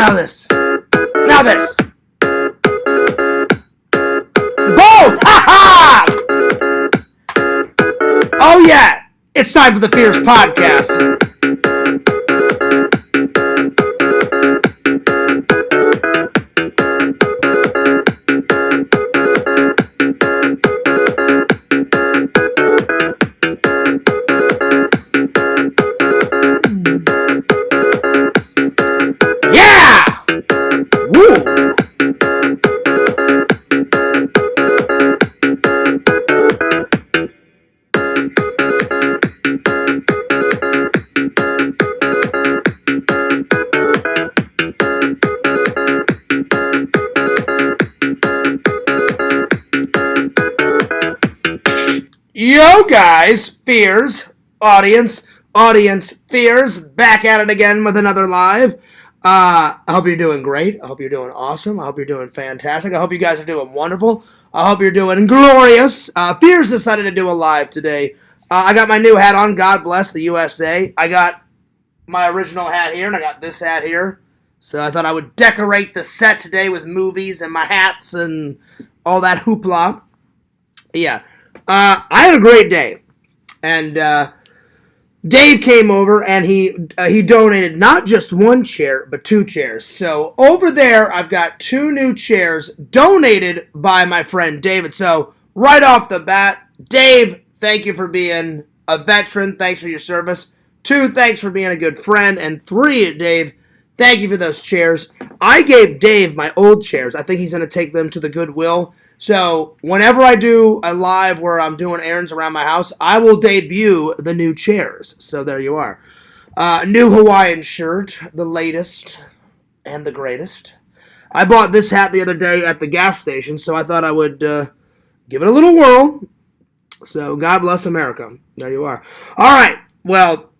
Now this. Now this. Both! Ha ha! Oh yeah! It's time for the Fierce Podcast. Yo guys, Fears, audience, Fears, back at it again with another live. I hope you're doing great. I hope you're doing awesome. I hope you're doing fantastic. I hope you guys are doing wonderful. I hope you're doing glorious. Fears decided to do a live today. I got my new hat on, God bless the USA. I got my original hat here, and I got this hat here. So I thought I would decorate the set today with movies and my hats and all that hoopla. Yeah. I had a great day, and Dave came over, and he donated not just one chair, but 2 chairs. So over there, I've got 2 new chairs donated by my friend David. So right off the bat, Dave, thank you for being a veteran. Thanks for your service. 2, thanks for being a good friend. And 3, Dave, thank you for those chairs. I gave Dave my old chairs. I think he's going to take them to the Goodwill. So, whenever I do a live where I'm doing errands around my house, I will debut the new chairs. So, there you are. New Hawaiian shirt, the latest and the greatest. I bought this hat the other day at the gas station, so I thought I would give it a little whirl. So, God bless America. There you are. All right, well,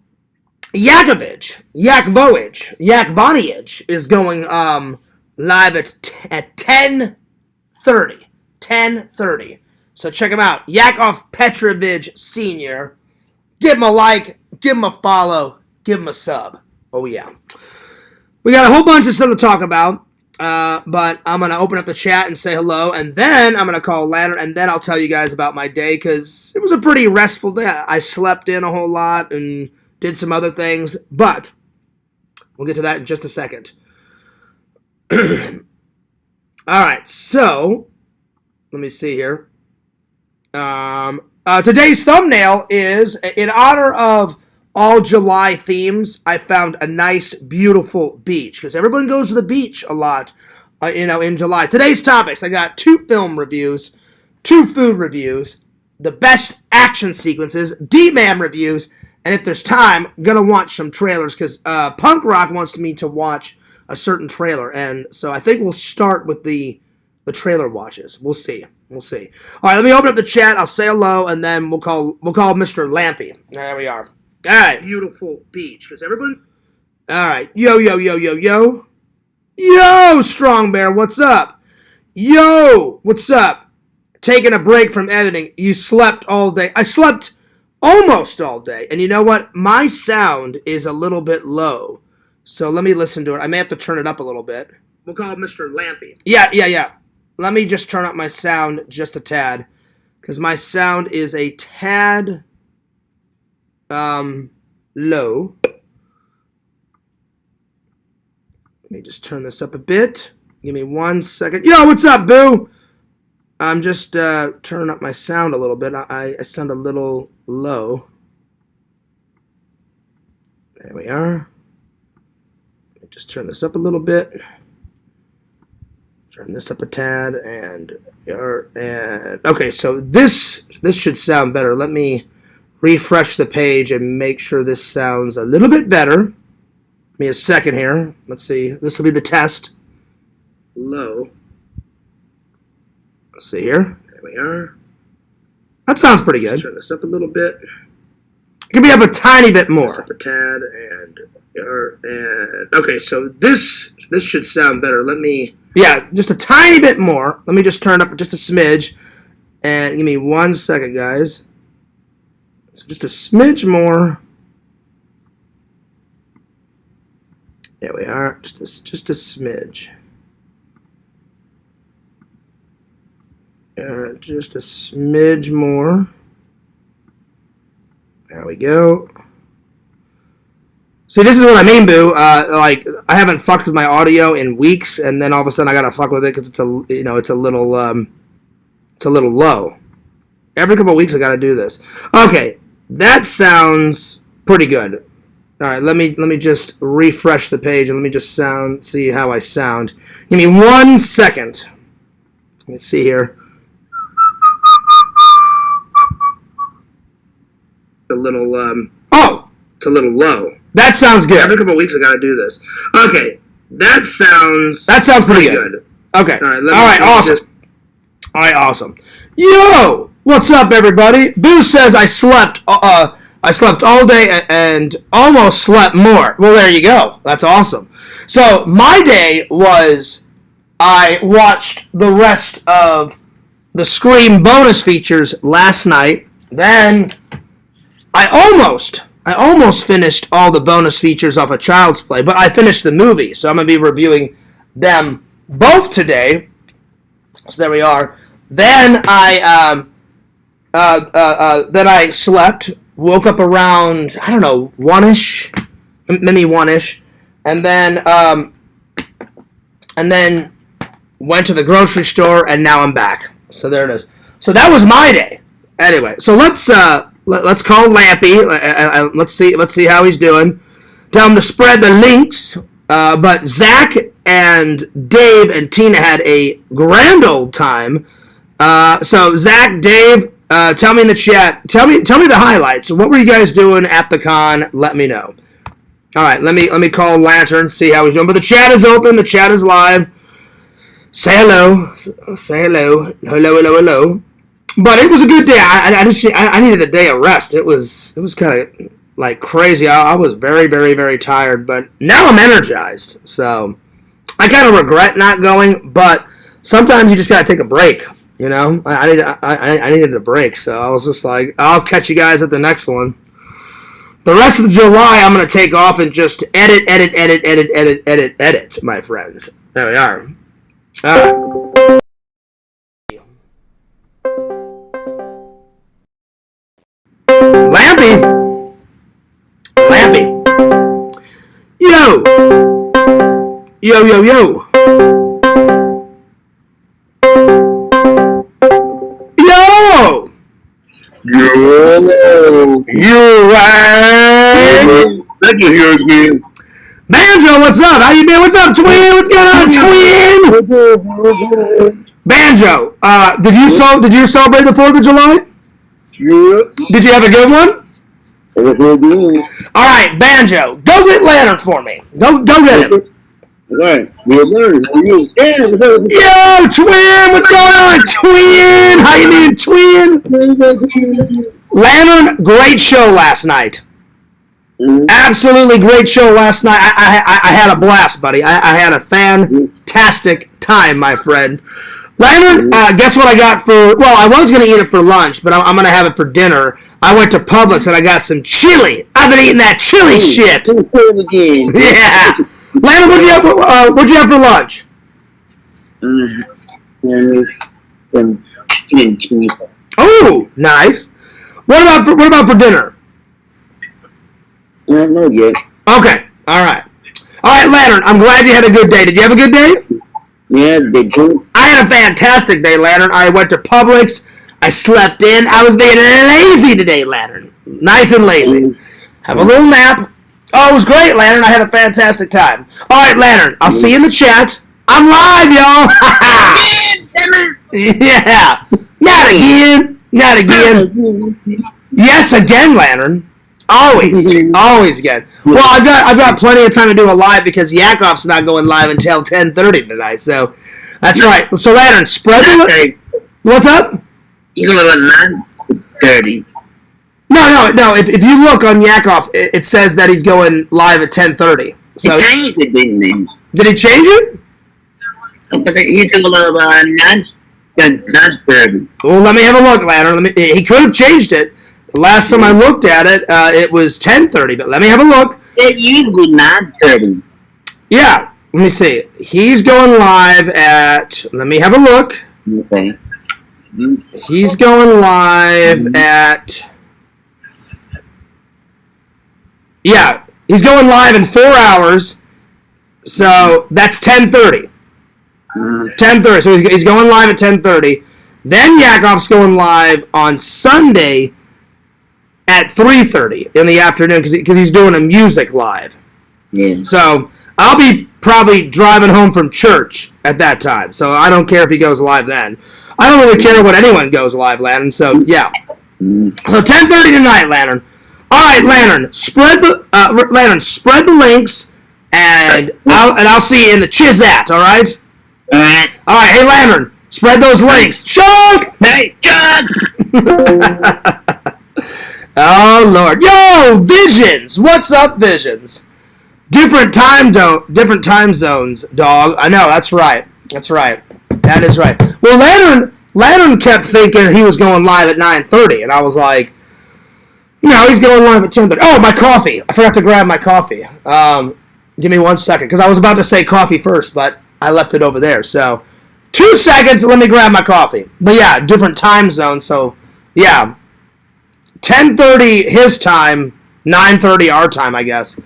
Yakvoniage is going live at 10:30. 10:30. So check him out. Yakov Petrovich Sr. Give him a like, give him a follow, give him a sub. Oh, yeah. We got a whole bunch of stuff to talk about, but I'm going to open up the chat and say hello, and then I'm going to call Lantern, and then I'll tell you guys about my day, because it was a pretty restful day. I slept in a whole lot and did some other things, but we'll get to that in just a second. All right, so let me see here. Today's thumbnail is, in honor of all July themes, I found a nice, beautiful beach, because everyone goes to the beach a lot, in July. Today's topics, I got 2 film reviews, 2 food reviews, the best action sequences, Dman reviews, and if there's time, I'm going to watch some trailers, because Punk Rock wants me to watch a certain trailer, and so I think we'll start with the trailer watches. We'll see. All right, let me open up the chat. I'll say hello, and then we'll call Mr. Lampy. There we are. All right, beautiful beach. Because everyone. All right, yo, Strong Bear, what's up? Yo, what's up? Taking a break from editing. You slept all day. I slept almost all day, and you know what? My sound is a little bit low, so let me listen to it. I may have to turn it up a little bit. We'll call Mr. Lampy. Yeah. Let me just turn up my sound just a tad, because my sound is a tad low. Let me just turn this up a bit. Give me 1 second. Yo, what's up, boo? I'm just turning up my sound a little bit. I sound a little low. There we are. Let me just turn this up a little bit. Turn this up a tad, and okay, so this should sound better. Let me refresh the page and make sure this sounds a little bit better. Give me a second here. Let's see. This will be the test. Low. Let's see here. There we are. That sounds pretty good. Let's turn this up a little bit. It can be up a tiny bit more. This up a tad, and okay, so this should sound better. Let me. Yeah, just a tiny bit more. Let me just turn up just a smidge. And give me 1 second, guys. So just a smidge more. There we are. Just a smidge. Just a smidge more. There we go. See, this is what I mean, Boo. Like, I haven't fucked with my audio in weeks, and then all of a sudden I gotta fuck with it because it's a little low. Every couple of weeks I gotta do this. Okay, that sounds pretty good. All right, let me just refresh the page and let me just see how I sound. Give me 1 second. Let's see here. A little it's a little low. That sounds good. Every couple of weeks I gotta do this. Okay, that sounds pretty good. Okay. All right. Awesome. All right, awesome. Yo, what's up, everybody? Boo says I slept all day and almost slept more. Well, there you go. That's awesome. So my day was I watched the rest of the Scream bonus features last night. Then I almost finished all the bonus features off of Child's Play, but I finished the movie, so I'm going to be reviewing them both today. So there we are. Then I slept, woke up around, I don't know, 1-ish, maybe 1-ish, and then went to the grocery store, and now I'm back. So there it is. So that was my day. Anyway, so let's call Lampy. Let's see how he's doing. Tell him to spread the links. But Zach and Dave and Tina had a grand old time. So Zach, Dave, tell me in the chat. Tell me the highlights. What were you guys doing at the con? Let me know. All right, let me call Lantern, see how he's doing. But the chat is open. The chat is live. Say hello. Say hello. Hello. But it was a good day. I needed a day of rest. It was kind of like crazy. I was very, very, very tired, but now I'm energized. So I kind of regret not going, but sometimes you just gotta take a break. You know, I needed a break, so I was just like, I'll catch you guys at the next one. The rest of July, I'm gonna take off and just edit, my friends. There we are. All right. Lampy. Yo. Yo. You right? Thank you, here again. Banjo, what's up? How you been? What's up, twin? What's going on, twin? Banjo, did you celebrate the 4th of July? Yes. Did you have a good one? Yes. All right, Banjo, go get Lantern for me. Go get him. Right. Yo, twin, what's going on, twin? How you doing, twin? Lantern, great show last night. Mm-hmm. Absolutely great show last night. I had a blast, buddy. I had a fantastic time, my friend. Lantern, guess what I got for... Well, I was going to eat it for lunch, but I'm going to have it for dinner. I went to Publix and I got some chili. I've been eating that chili shit. Yeah. Lantern, what'd you have for lunch? Oh, nice. What about for dinner? I don't know yet. Okay. All right, Lantern, I'm glad you had a good day. Did you have a good day? Yeah, they do. I had a fantastic day, Lantern. I went to Publix. I slept in. I was being lazy today, Lantern. Nice and lazy. Have a little nap. Oh, it was great, Lantern. I had a fantastic time. All right, Lantern, I'll see you in the chat. I'm live, y'all. Yeah. Not again. Yes, again, Lantern. Always again. Well, I've got plenty of time to do a live because Yakov's not going live until 10:30 tonight. So that's right. So Lantern, spread the... What's up? You're going to 9:30. No. If you look on Yakov, it says that he's going live at 10:30. So he changed it, didn't he? Did he change it? But he's going to 9:30. Well, let me have a look, Lantern. He could have changed it. The last time I looked at it, it was 10:30. But let me have a look. It usually 9:30. Yeah, let me see. He's going live at, let me have a look. Okay. He's going live at, yeah, he's going live in 4 hours. So that's 10:30. 10:30. So he's going live at 10:30. Then Yakov's going live on Sunday at 3:30 in the afternoon because he's doing a music live. Yeah. So I'll be probably driving home from church at that time. So I don't care if he goes live then. I don't really care what anyone goes live, Lantern. So yeah. So 10:30 tonight, Lantern. All right, Lantern. Spread the links, and I'll see you in the Chizat. All right. All right. All right. Hey, Lantern. Spread those links. Chug! Hey, Chug! Oh, Lord. Yo, Visions. What's up, Visions? Different time zones, dog. I know, that's right. That's right. That is right. Well, Lantern kept thinking he was going live at 9:30, and I was like, no, he's going live at 10:30. Oh, my coffee. I forgot to grab my coffee. Give me 1 second, because I was about to say coffee first, but I left it over there. So, 2 seconds, let me grab my coffee. But yeah, different time zones, so yeah. 10:30 his time, 9:30 our time, I guess.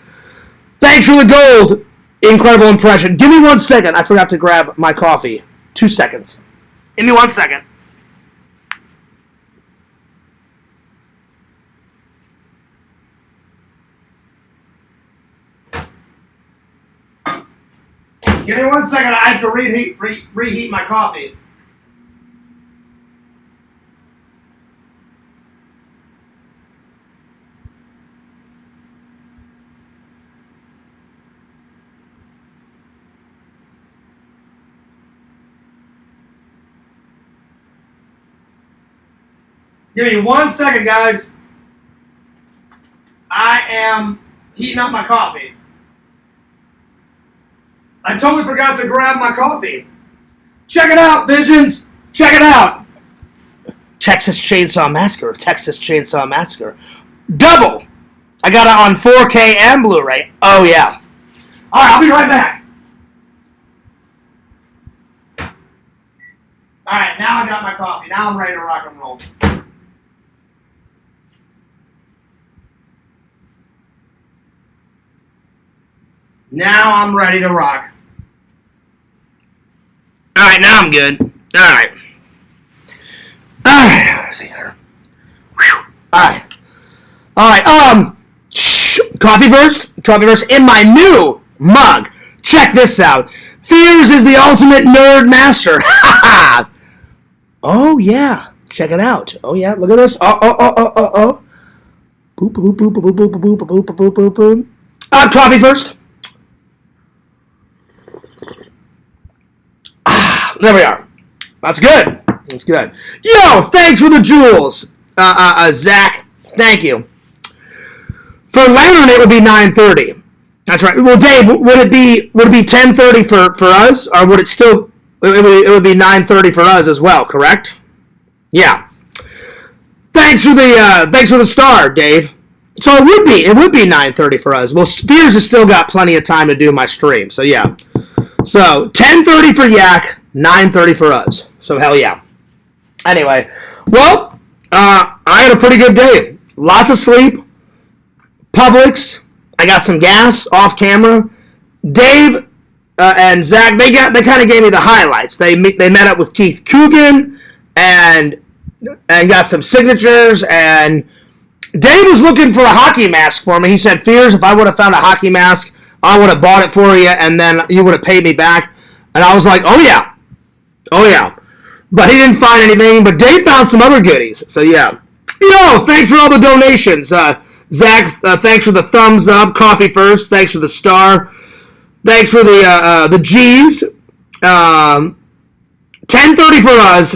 Thanks for the gold. Incredible impression. Give me 1 second. I forgot to grab my coffee. 2 seconds. Give me 1 second. Give me 1 second. I have to reheat my coffee. Give me 1 second, guys. I am heating up my coffee. I totally forgot to grab my coffee. Check it out, Visions. Check it out. Texas Chainsaw Massacre. Texas Chainsaw Massacre. Double. I got it on 4K and Blu-ray. Oh, yeah. All right, I'll be right back. All right, now I got my coffee. Now I'm ready to rock and roll. Now I'm ready to rock. All right, now I'm good. All right. Let's see here. All right. All right. Coffee first. Coffee first in my new mug. Check this out. Fears is the ultimate nerd master. Oh yeah. Check it out. Oh yeah. Look at this. Oh. Boop boop boop boop boop boop boop boop boop boop. Coffee first. There we are. That's good. That's good. Yo, thanks for the jewels, Zach. Thank you. For Lantern, it would be 9:30. That's right. Well, Dave, would it be 10:30 for us, or would it still? It would be 9:30 for us as well. Correct? Yeah. Thanks for the star, Dave. So it would be 9:30 for us. Well, Spears has still got plenty of time to do my stream. So yeah. So 10:30 for Yak. 9:30 for us. So hell yeah. Anyway, well, I had a pretty good day. Lots of sleep. Publix. I got some gas off camera. Dave and Zach, they kind of gave me the highlights. They met up with Keith Coogan and got some signatures. And Dave was looking for a hockey mask for me. He said, "Fears, if I would have found a hockey mask, I would have bought it for you, and then you would have paid me back." And I was like, "Oh yeah." Oh, yeah. But he didn't find anything, but Dave found some other goodies. So, yeah. Yo, thanks for all the donations. Zach, thanks for the thumbs up. Coffee first. Thanks for the star. Thanks for the G's. 10:30 for us.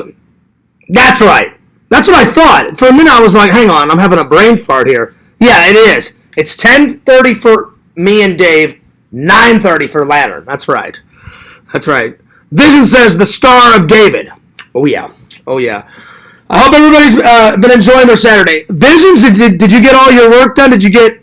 That's right. That's what I thought. For a minute, I was like, hang on, I'm having a brain fart here. Yeah, it is. It's 10:30 for me and Dave, 9:30 for Lantern. That's right. That's right. Vision says the Star of David. Oh, yeah. Oh, yeah. I hope everybody's been enjoying their Saturday. Visions, did you get all your work done? Did you get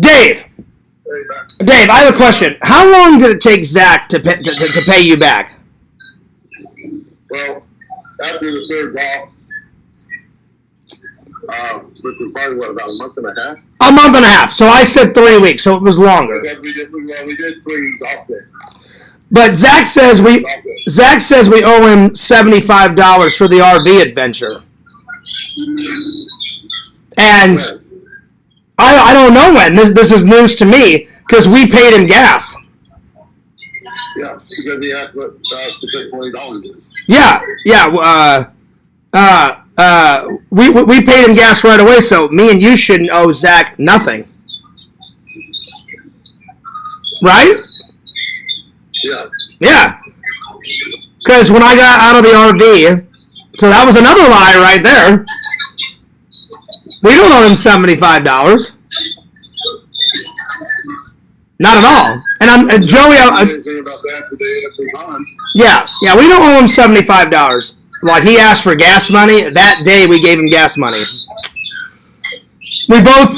Dave. Dave, I have a question. How long did it take Zach to pay you back? Well, after the third golf, which was probably, what, about a month and a half? A month and a half. So I said 3 weeks, so it was longer. Because we did 3 golf days. But Zach says we owe him $75 for the RV adventure. And I don't know when. This is news to me because we paid him gas. Yeah, because he asked to pay $20. Yeah. We paid him gas right away, so me and you shouldn't owe Zach nothing. Right? Yeah. Yeah. Because when I got out of the RV, so that was another lie right there. We don't owe him $75. Not at all. And I'm Joey. Yeah, we don't owe him $75. Like he asked for gas money. That day we gave him gas money. We both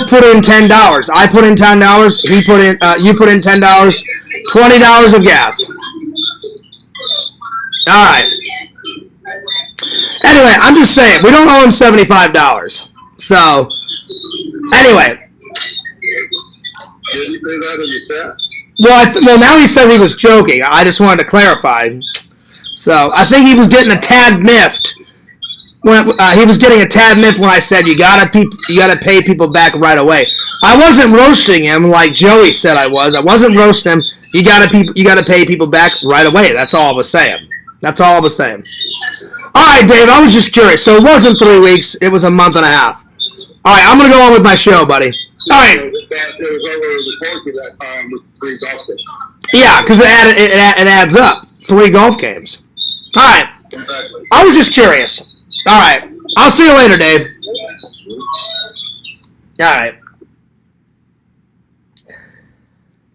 put in $10. I put in $10. You put in $10. $20 of gas. All right. Anyway, I'm just saying we don't owe him $75. So anyway. Did he say that in the chat? Well, now he says he was joking. I just wanted to clarify. So I think he was getting a tad miffed. When he was getting a tad miffed when I said you gotta pay people back right away. I wasn't roasting him like Joey said I was. I wasn't roasting him. You gotta pay people back right away. That's all I was saying. All right, Dave. I was just curious. So it wasn't 3 weeks. It was a month and a half. All right, I'm gonna go on with my show, buddy. All right. It was over the course of that time with 3 golf days. Yeah, because it adds up. 3 golf games. All right. Exactly. I was just curious. All right. I'll see you later, Dave. All right.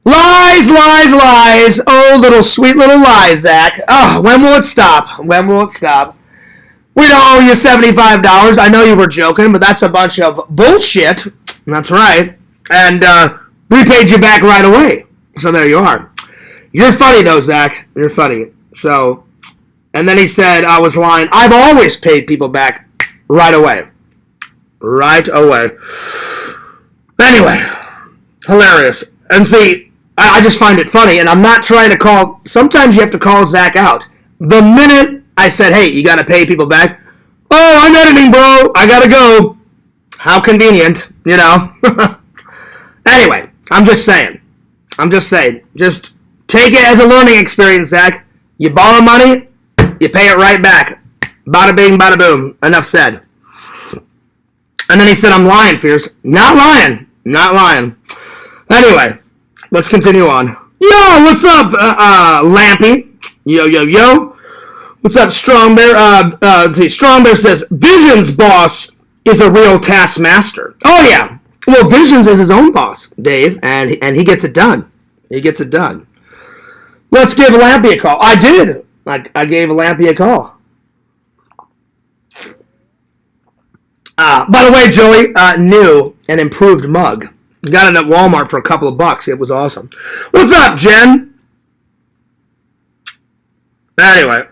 Lies. Oh, sweet little lies, Zach. Oh, when will it stop? We don't owe you $75. I know you were joking, but that's a bunch of bullshit. That's right. And we paid you back right away. So there you are. You're funny, though, Zach. You're funny. So, and then he said I was lying. I've always paid people back right away. Anyway, hilarious. And see, I just find it funny, and I'm not trying to call. Sometimes you have to call Zach out. The minute I said, hey, you got to pay people back. Oh, I'm editing, bro. I got to go. How convenient, you know. Anyway, I'm just saying. Just take it as a learning experience, Zach. You borrow money, you pay it right back. Bada bing, bada boom. Enough said. And then he said, I'm lying, Fierce. Not lying. Anyway, let's continue on. Yo, what's up, Lampy? Yo. What's up, Strong Bear? Let's see. Strong Bear says, Vision's boss is a real taskmaster. Oh, yeah. Well, Visions is his own boss, Dave, and he gets it done. Let's give Lampy a call. I did. I gave Lampy a call. By the way, Joey, new and improved mug. Got it at Walmart for a couple of bucks. It was awesome. What's up, Jen? Anyway,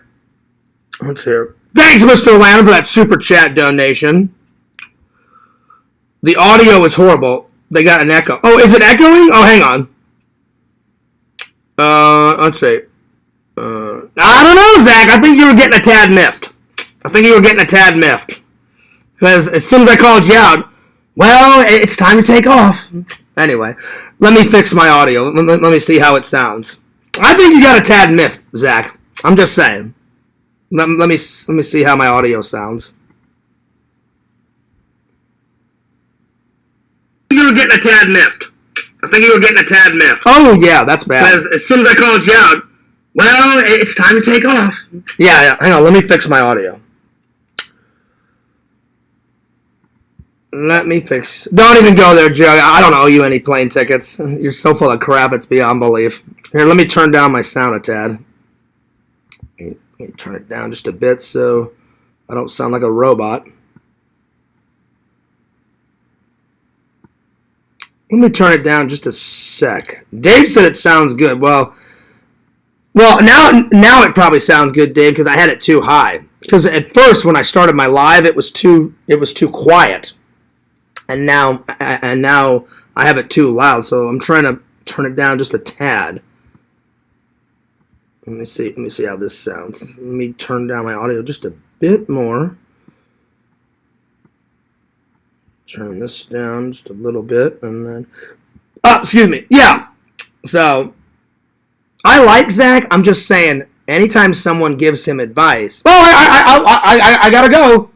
let's hear. Thanks, Mr. Lanham, for that super chat donation. The audio is horrible. They got an echo. Oh, is it echoing? Oh, hang on. Let's see. I don't know, Zach. I think you were getting a tad miffed. Because as soon as I called you out, well, it's time to take off. Anyway, let me fix my audio. Let me see how it sounds. I think you got a tad miffed, Zach. I'm just saying. Let me see how my audio sounds. You were getting a tad miffed. Oh, yeah, that's bad. Because as soon as I called you out, well, it's time to take off. Yeah, hang on, let me fix my audio. Don't even go there, Joe. I don't owe you any plane tickets. You're so full of crap, it's beyond belief. Here, let me turn down my sound a tad. Let me turn it down just a bit so I don't sound like a robot. Let me turn it down just a sec. Dave said it sounds good. Well, now it probably sounds good, Dave, because I had it too high. Because at first, when I started my live, it was too quiet, and now I have it too loud. So I'm trying to turn it down just a tad. Let me see how this sounds. Let me turn down my audio just a bit more. Turn this down just a little bit, and then, excuse me. Yeah. So I like Zach. I'm just saying, anytime someone gives him advice, I gotta go.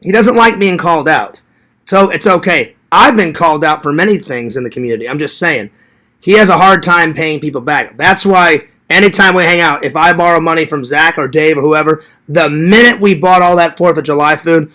He doesn't like being called out, so it's okay. I've been called out for many things in the community. I'm just saying, he has a hard time paying people back. That's why anytime we hang out, if I borrow money from Zach or Dave or whoever, the minute we bought all that 4th of July food,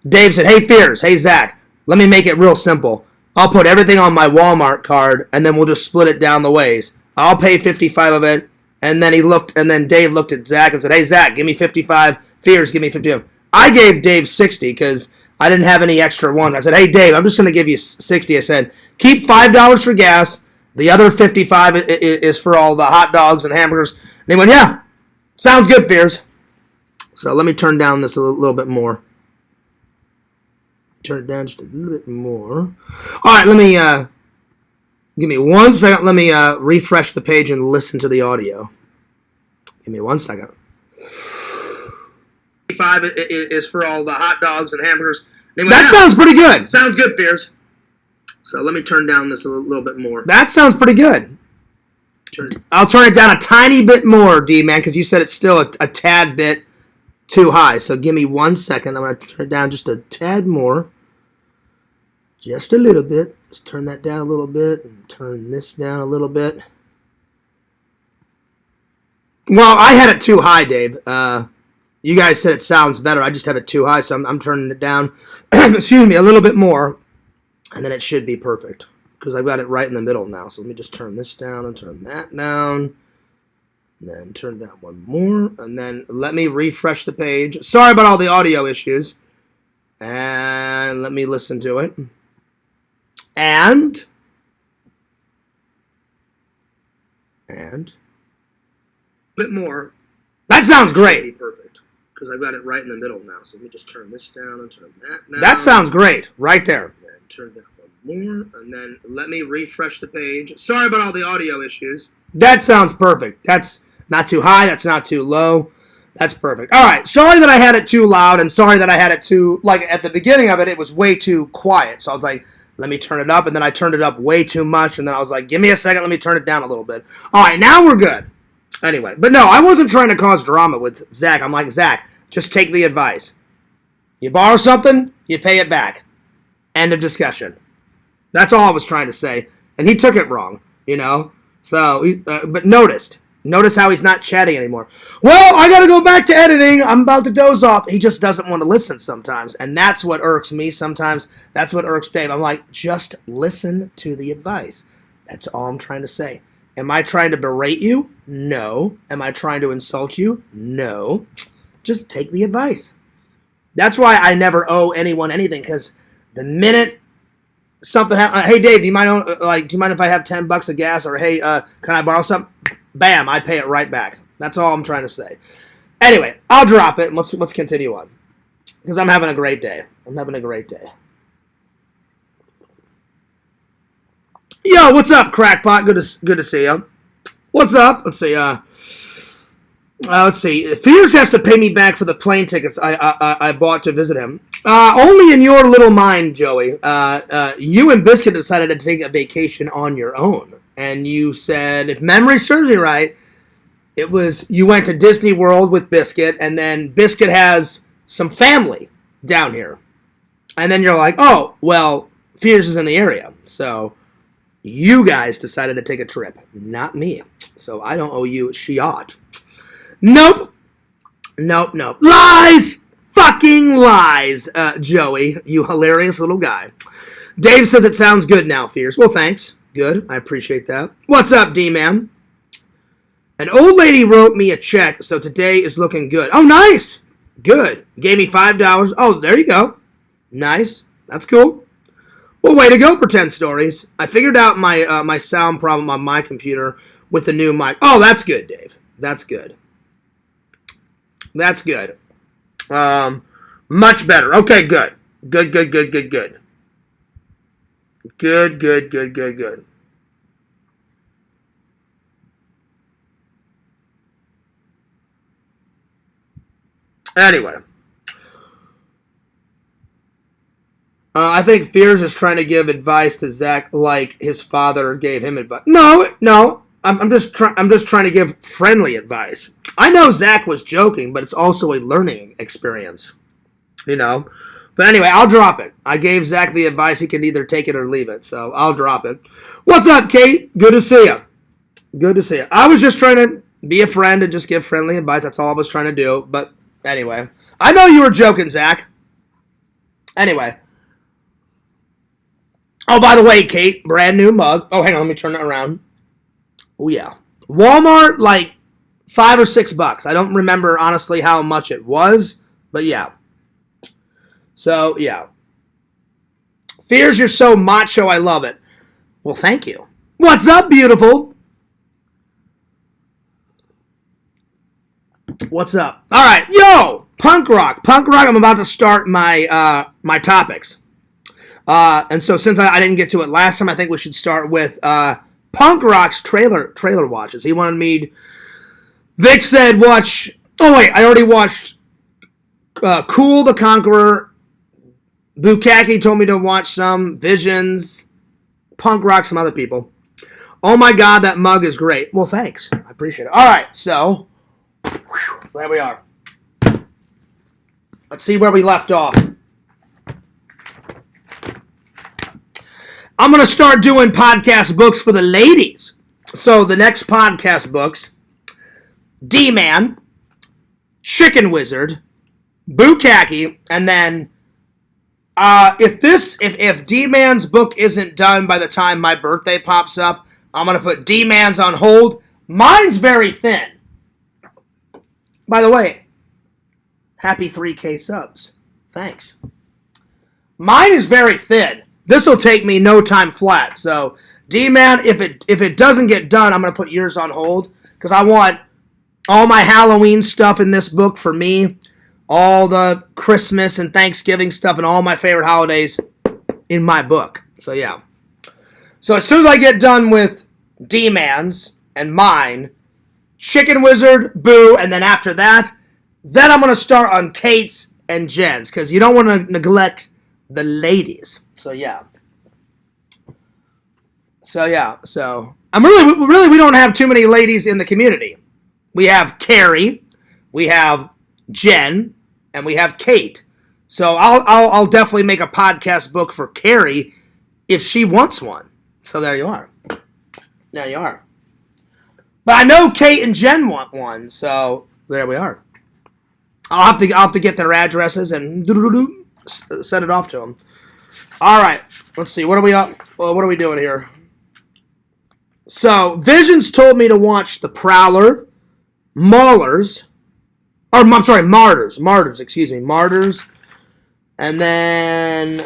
Dave said, "Hey, Fears, hey, Zach, let me make it real simple. I'll put everything on my Walmart card, and then we'll just split it down the ways. I'll pay 55 of it." And then Dave looked at Zach and said, "Hey, Zach, give me 55. Fears, give me 55. I gave Dave 60 because I didn't have any extra ones. I said, "Hey, Dave, I'm just going to give you 60. I said, "Keep $5 for gas. The other 55 is for all the hot dogs and hamburgers." And they went, "Yeah, sounds good, Fears." So let me turn down this a little bit more. Turn it down just a little bit more. All right, let me give me 1 second. Let me refresh the page and listen to the audio. Give me 1 second. 55 is for all the hot dogs and hamburgers. That sounds pretty good. Sounds good, Fears. So let me turn down this a little bit more. That sounds pretty good. I'll turn it down a tiny bit more, D-Man, because you said it's still a tad bit too high. So give me 1 second. I'm going to turn it down just a tad more. Just a little bit. Just turn that down a little bit and turn this down a little bit. Well, I had it too high, Dave. You guys said it sounds better. I just have it too high, so I'm turning it down, excuse me, a little bit more, and then it should be perfect because I've got it right in the middle now. So let me just turn this down and turn that down, and then turn down one more, and then let me refresh the page. Sorry about all the audio issues, and let me listen to it. And a bit more. That sounds great. Perfect. Because I've got it right in the middle now. So let me just turn this down and turn that down. That sounds great. Right there. And then turn down one more. And then let me refresh the page. Sorry about all the audio issues. That sounds perfect. That's not too high. That's not too low. That's perfect. All right. Sorry that I had it too loud. And sorry that I had it too, like at the beginning of it, it was way too quiet. So I was like, let me turn it up. And then I turned it up way too much. And then I was like, give me a second. Let me turn it down a little bit. All right. Now we're good. Anyway, but no, I wasn't trying to cause drama with Zach. I'm like, Zach, just take the advice. You borrow something, you pay it back. End of discussion. That's all I was trying to say. And he took it wrong, you know? So, but notice how he's not chatting anymore. Well, I got to go back to editing. I'm about to doze off. He just doesn't want to listen sometimes. And that's what irks me sometimes. That's what irks Dave. I'm like, just listen to the advice. That's all I'm trying to say. Am I trying to berate you? No. Am I trying to insult you? No. Just take the advice. That's why I never owe anyone anything, because the minute something happens, hey Dave, do you mind if I have $10 of gas, or hey, can I borrow something? Bam, I pay it right back. That's all I'm trying to say. Anyway, I'll drop it and let's continue on, because I'm having a great day. I'm having a great day. Yo, what's up, Crackpot? Good to see you. What's up? Let's see. Let's see. Fears has to pay me back for the plane tickets I bought to visit him. Only in your little mind, Joey. You and Biscuit decided to take a vacation on your own, and you said, if memory serves me right, it was you went to Disney World with Biscuit, and then Biscuit has some family down here, and then you're like, oh, well, Fears is in the area, so you guys decided to take a trip, not me. So I don't owe you shit. Nope. Lies! Fucking lies, Joey, you hilarious little guy. Dave says it sounds good now, Fears. Well, thanks. Good. I appreciate that. What's up, D-Man? An old lady wrote me a check, so today is looking good. Oh, nice. Good. Gave me $5. Oh, there you go. Nice. That's cool. Well, way to go, Pretend Stories. I figured out my my sound problem on my computer with the new mic. Oh, that's good, Dave. That's good. That's good. Much better. Okay, good. Good. Good. Anyway. I think Fears is trying to give advice to Zach like his father gave him advice. No. I'm just trying to give friendly advice. I know Zach was joking, but it's also a learning experience. You know? But anyway, I'll drop it. I gave Zach the advice. He can either take it or leave it. So I'll drop it. What's up, Kate? Good to see you. Good to see you. I was just trying to be a friend and just give friendly advice. That's all I was trying to do. But anyway, I know you were joking, Zach. Anyway. Oh, by the way, Kate, brand new mug. Oh, hang on, let me turn it around. Oh, yeah. Walmart, like $5 or $6. I don't remember, honestly, how much it was, but yeah. So, yeah. Fears, you're so macho, I love it. Well, thank you. What's up, beautiful? What's up? All right, yo, punk rock. I'm about to start my my topics. And so since I didn't get to it last time, I think we should start with Punk Rock's trailer watches. He wanted me. Vic said watch. Oh wait, I already watched Cool the Conqueror. Bukaki told me to watch some Visions. Punk Rock, some other people. Oh my God, that mug is great. Well, thanks. I appreciate it. All right, so there we are. Let's see where we left off. I'm going to start doing podcast books for the ladies. So the next podcast books, Dman, Chicken Wizard, Bukaki, and then if D-Man's book isn't done by the time my birthday pops up, I'm going to put D-Man's on hold. Mine's very thin. By the way, happy 3K subs. Thanks. Mine is very thin. This will take me no time flat. So, D-Man, if it doesn't get done, I'm going to put yours on hold because I want all my Halloween stuff in this book for me, all the Christmas and Thanksgiving stuff and all my favorite holidays in my book. So, yeah. So, as soon as I get done with D-Man's and mine, Chicken Wizard, Boo, and then after that, then I'm going to start on Kate's and Jen's because you don't want to neglect the ladies. So yeah. I'm really we don't have too many ladies in the community. We have Carrie, we have Jen, and we have Kate. So I'll definitely make a podcast book for Carrie if she wants one. So there you are. There you are. But I know Kate and Jen want one, so there we are. I'll have to get their addresses and send it off to them. All right, let's see. What are we doing here? So Visions told me to watch The Prowler, Martyrs. Excuse me, Martyrs, and then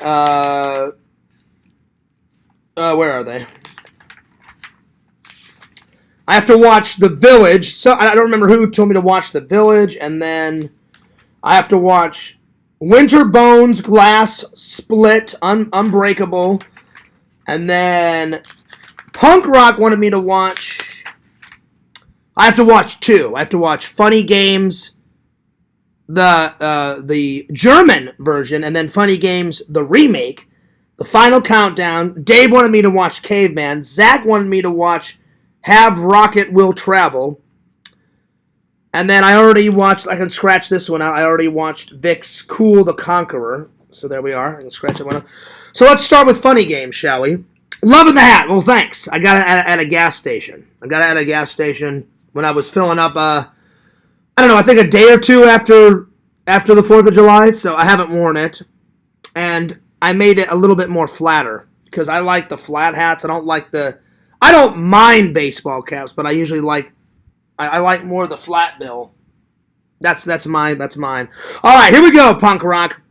where are they? I have to watch The Village. So I don't remember who told me to watch The Village, and then I have to watch Winter Bones, Glass, Split, Unbreakable, and then Punk Rock wanted me to watch. I have to watch two. I have to watch Funny Games, the German version, and then Funny Games, the remake, The Final Countdown. Dave wanted me to watch Caveman. Zach wanted me to watch Have Rocket Will Travel. And then I already watched, I can scratch this one out. I already watched Vic's Cool the Conqueror. So there we are. I can scratch that one out. So let's start with Funny Games, shall we? Loving the hat. Well, thanks. I got it at a gas station. When I was filling up, I don't know, I think a day or two after the 4th of July. So I haven't worn it. And I made it a little bit more flatter. Because I like the flat hats. I don't mind baseball caps, but I usually like more of the flat bill. That's mine. All right, here we go, Punk Rock.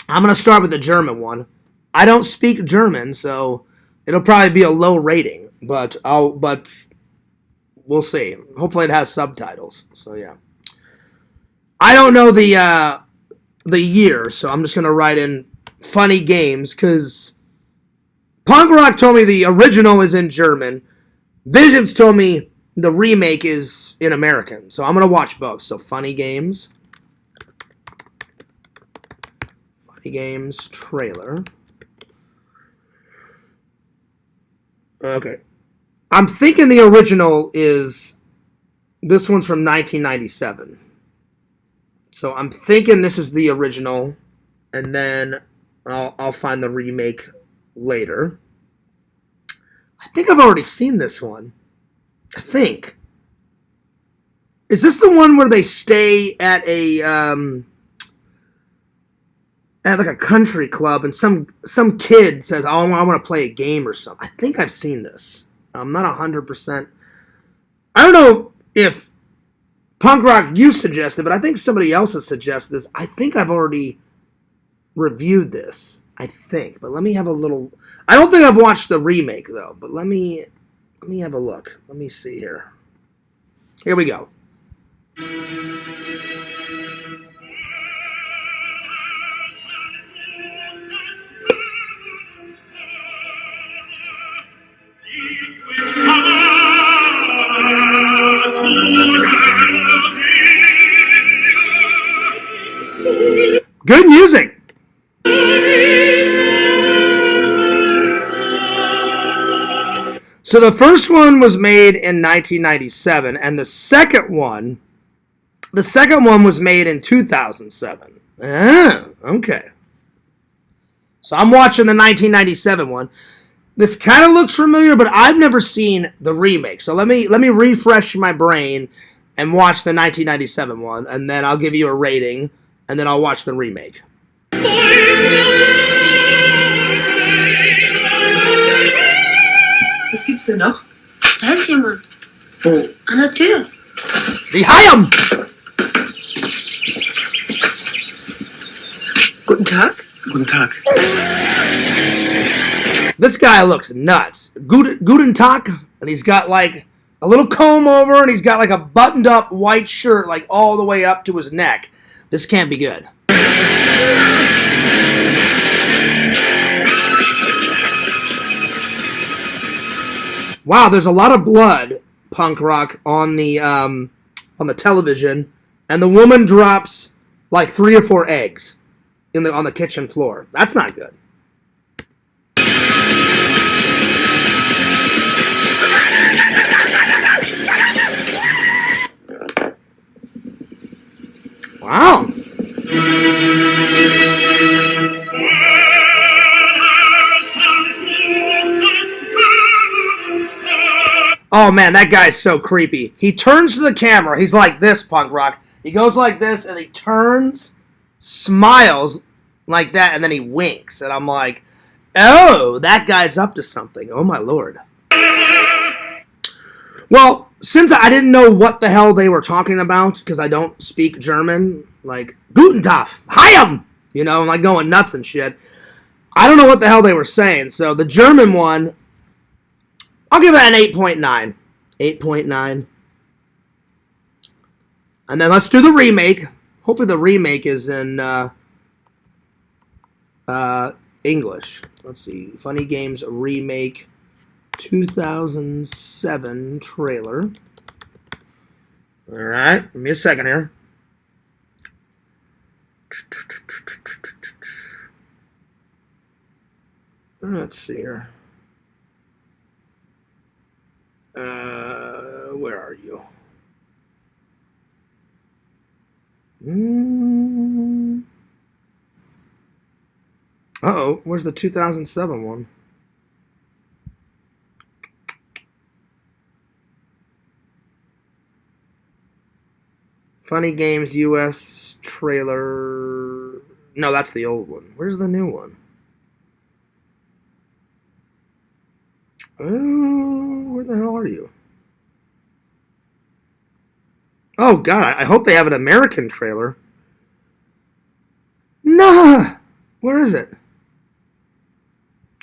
I'm going to start with the German one. I don't speak German, so it'll probably be a low rating. But we'll see. Hopefully, it has subtitles. So yeah. I don't know the year, so I'm just gonna write in funny games because Punk Rock told me the original is in German. Visions told me the remake is in American, so I'm gonna watch both. So funny games trailer. Okay, I'm thinking the original is this one's from 1997. So I'm thinking this is the original, and then I'll find the remake later. I think I've already seen this one. I think. Is this the one where they stay at a at like a country club and some kid says, "Oh, I want to play a game or something." I think I've seen this. I'm not 100%. I don't know if Punk Rock you suggested, but I think somebody else has suggested this. I think I've already reviewed this. I think, but let me have a little. I don't think I've watched the remake though, but let me have a look. Let me see here. Here we go. Good music. So the first one was made in 1997, and the second one was made in 2007. Ah, okay. So I'm watching the 1997 one. This kind of looks familiar, but I've never seen the remake. So let me refresh my brain and watch the 1997 one, and then I'll give you a rating, and then I'll watch the remake. Was gibt's denn noch? Da ist jemand. Wo? An der Tür. Die Hayam! Guten Tag. Guten Tag. This guy looks nuts. Guten Tag, and he's got like a little comb over, and he's got like a buttoned up white shirt like all the way up to his neck. This can't be good. Wow, there's a lot of blood, Punk Rock, on the television, and the woman drops like 3 or 4 eggs on the kitchen floor. That's not good. Wow. Oh man, that guy's so creepy. He turns to the camera. He's like this, Punk Rock. He goes like this, and he turns, smiles like that, and then he winks. And I'm like, oh, that guy's up to something. Oh my lord. Well, since I didn't know what the hell they were talking about, because I don't speak German, like, Guten Tag, Hayam, I'm like going nuts and shit. I don't know what the hell they were saying. So the German one, I'll give it an 8.9. 8.9. And then let's do the remake. Hopefully the remake is in English. Let's see. Funny Games Remake 2007 trailer. All right. Give me a second here. Let's see here. Where are you? Uh-oh, where's the 2007 one? Funny Games US trailer. No, that's the old one. Where's the new one? Oh, where the hell are you? Oh, God, I hope they have an American trailer. Nah! Where is it?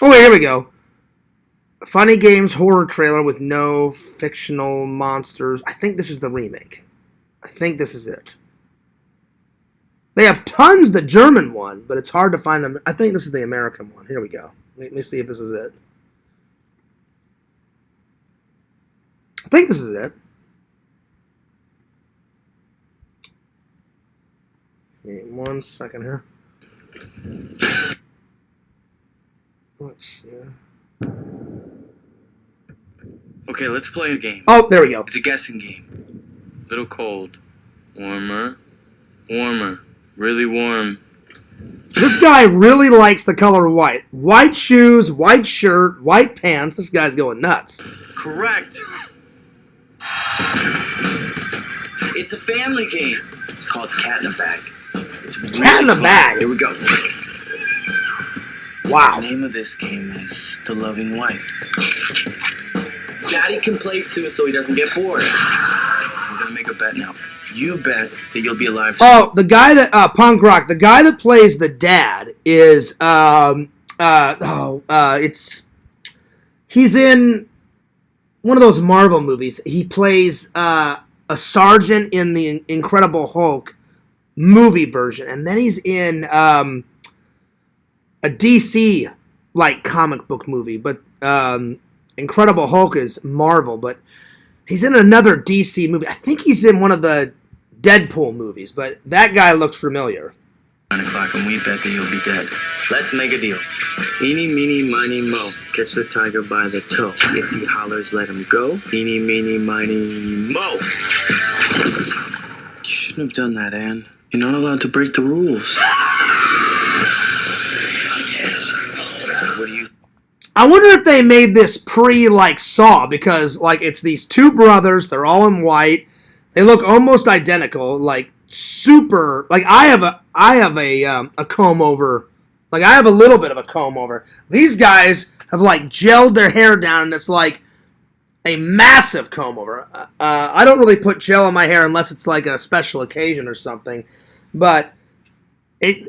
Oh, wait, here we go. Funny Games horror trailer with no fictional monsters. I think this is the remake. I think this is it. They have tons the German one, but it's hard to find them. I think this is the American one. Here we go. Let me see if this is it. I think this is it. Wait 1 second here. Let's see. Okay, let's play a game. Oh, there we go. It's a guessing game. Little cold. Warmer. Warmer. Really warm. This guy really likes the color white. White shoes, white shirt, white pants. This guy's going nuts. Correct. It's a family game. It's called Cat in a Bag. It's really Cat in a fun. Bag. Here we go. Wow. The name of this game is The Loving Wife. Daddy can play too so he doesn't get bored. We're gonna make a bet now. You bet that you'll be alive soon. Oh, the guy that punk rock. The guy that plays the dad is he's in one of those Marvel movies. He plays a sergeant in the Incredible Hulk movie version, and then he's in a DC like comic book movie. But Incredible Hulk is Marvel, but he's in another DC movie. I think he's in one of the Deadpool movies, but that guy looked familiar. 9 o'clock and we bet that you'll be dead. Let's make a deal. Eeny, meeny, miny, mo. Catch the tiger by the toe. If he hollers, let him go. Eeny, meeny, miny, mo. You shouldn't have done that, Anne. You're not allowed to break the rules. What do you... I wonder if they made this like Saw, because like it's these two brothers, they're all in white. They look almost identical, like super. Like I have a comb over. Like I have a little bit of a comb over. These guys have like gelled their hair down, and it's like a massive comb over. I don't really put gel in my hair unless it's like a special occasion or something. But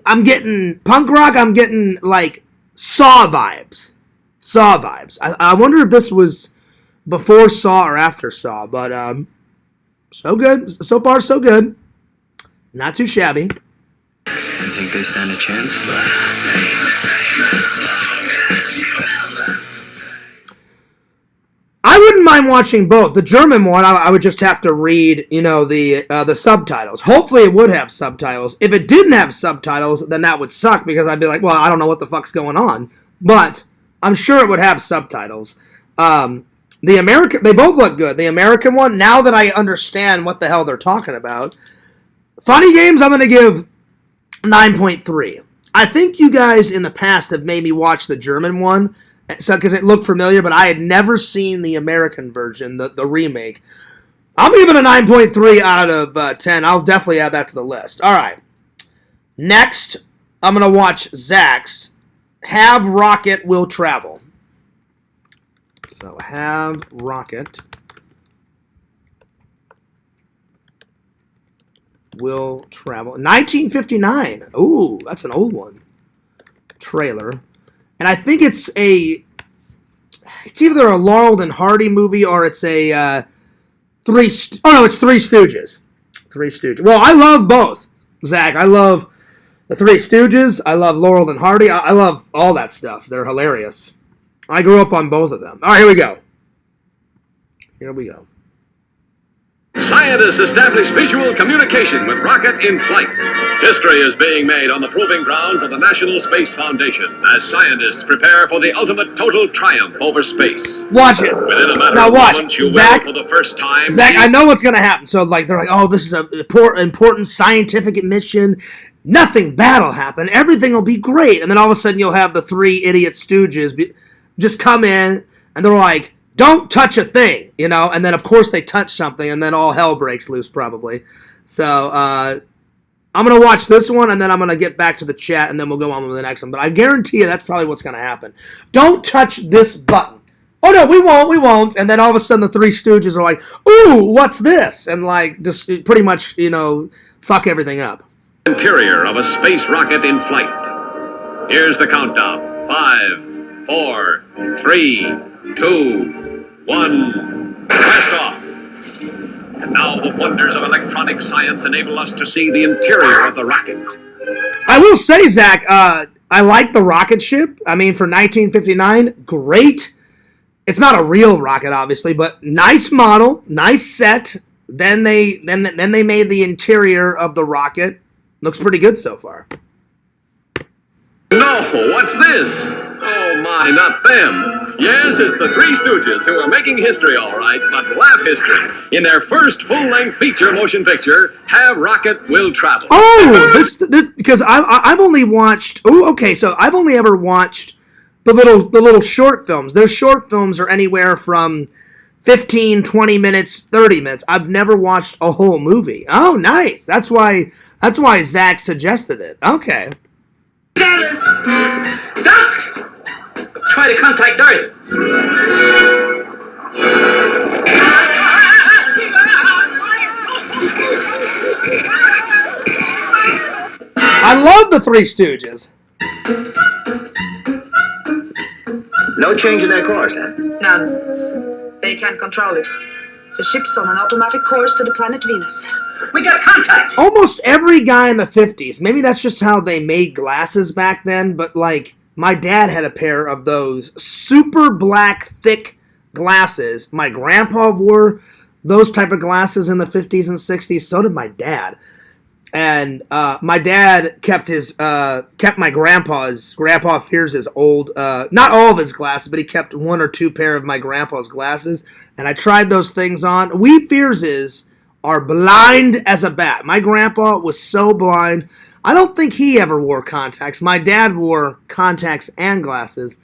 I'm getting punk rock. I'm getting like Saw vibes. Saw vibes. I wonder if this was before Saw or after Saw, but so good. So far, so good. Not too shabby. You think they stand a chance? I wouldn't mind watching both. The German one, I would just have to read, the subtitles. Hopefully, it would have subtitles. If it didn't have subtitles, then that would suck because I'd be like, well, I don't know what the fuck's going on. But I'm sure it would have subtitles. The American, they both look good. The American one, now that I understand what the hell they're talking about. Funny Games, I'm going to give 9.3. I think you guys in the past have made me watch the German one, so because it looked familiar, but I had never seen the American version, the remake. I'm giving a 9.3 out of 10. I'll definitely add that to the list. All right. Next, I'm going to watch Zach's Have Rocket Will Travel. So, Have Rocket Will Travel. 1959. Ooh, that's an old one. Trailer. And I think it's either a Laurel and Hardy movie or it's a Three Stooges. Three Stooges. Well, I love both, Zach. I love the Three Stooges. I love Laurel and Hardy. I love all that stuff. They're hilarious. I grew up on both of them. All right, here we go. Here we go. Scientists establish visual communication with rocket in flight. History is being made on the proving grounds of the National Space Foundation as scientists prepare for the ultimate total triumph over space. Watch it. Within a matter Now of watch. moments, you Zach, will, for the first time, Zach, I know what's going to happen. So, like, they're like, oh, this is an important scientific mission. Nothing bad will happen. Everything will be great. And then all of a sudden you'll have the three idiot stooges just come in, and they're like, don't touch a thing, and then of course they touch something, and then all hell breaks loose probably. So I'm going to watch this one, and then I'm going to get back to the chat, and then we'll go on with the next one. But I guarantee you that's probably what's going to happen. Don't touch this button. Oh, no, we won't. And then all of a sudden the Three Stooges are like, ooh, what's this? And like just pretty much, fuck everything up. interior of a space rocket in flight. Here's the countdown. 5, 4, 3, 2, 1, blast off. And now the wonders of electronic science enable us to see the interior of the rocket. I will say, Zach, I like the rocket ship. I mean, for 1959, great. It's not a real rocket, obviously, but nice model, nice set. Then they made the interior of the rocket. Looks pretty good so far. No, what's this? Oh my, not them. Yes, it's the Three Stooges who are making history, all right, but laugh history. In their first full-length feature motion picture, Have Rocket Will Travel. Oh, this because I've only watched. Oh, okay, so I've only ever watched the little short films. Those short films are anywhere from 15, 20 minutes, 30 minutes. I've never watched a whole movie. Oh, nice. That's why Zach suggested it. Okay. Doc! Try to contact Earth. I love the Three Stooges. No change in their course, huh? None. They can't control it. The ship's on an automatic course to the planet Venus. We got contact! Almost every guy in the 50s, maybe that's just how they made glasses back then, but like, my dad had a pair of those super black, thick glasses. My grandpa wore those type of glasses in the 50s and 60s. So did my dad. And my dad kept my Grandpa Fears' old, not all of his glasses, but he kept one or two pair of my grandpa's glasses. And I tried those things on. We Fearses are blind as a bat. My grandpa was so blind. I don't think he ever wore contacts. My dad wore contacts and glasses.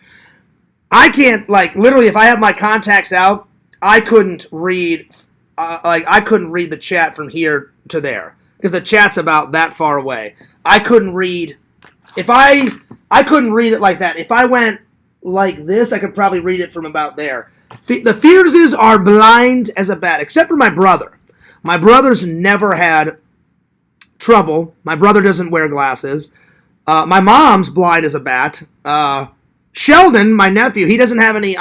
I can't, like, literally, if I have my contacts out, I couldn't read, I couldn't read the chat from here to there. Because the chat's about that far away. I couldn't read, I couldn't read it like that. If I went like this, I could probably read it from about there. The Fearses are blind as a bat, except for my brother. My brother's never had trouble. My brother doesn't wear glasses. My mom's blind as a bat. Sheldon, my nephew, he doesn't have any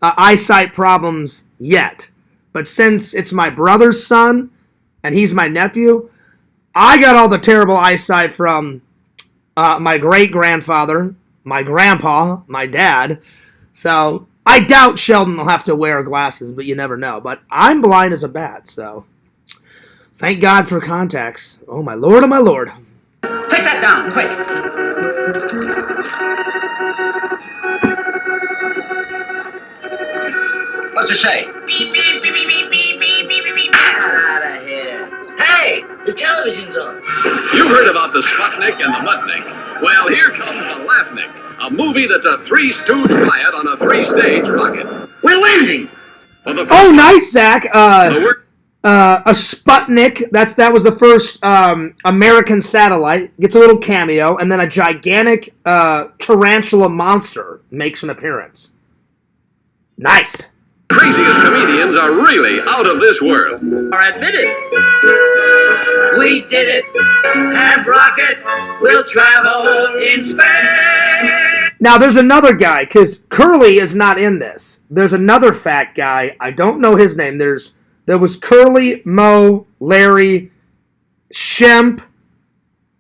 eyesight problems yet. But since it's my brother's son, and he's my nephew, I got all the terrible eyesight from my great-grandfather, my grandpa, my dad. So I doubt Sheldon will have to wear glasses, but you never know. But I'm blind as a bat, so thank God for contacts. Oh, my Lord, oh, my Lord. Take that down, quick. What's it say? Beep, beep, beep, beep, beep, beep, beep, beep, beep, beep. Get out of here. Hey, the television's on. You heard about the Sputnik and the Mudnik. Well, here comes the Laughnik, a movie that's a three-stooge riot on a three-stage rocket. We're landing. Oh, nice, Zach. A Sputnik. That was the first American satellite. Gets a little cameo, and then a gigantic tarantula monster makes an appearance. Nice. Craziest comedians are really out of this world. Or admit it. We did it. Have rocket. We'll travel in space. Now, there's another guy, because Curly is not in this. There's another fat guy. I don't know his name. There was Curly, Mo, Larry, Shemp,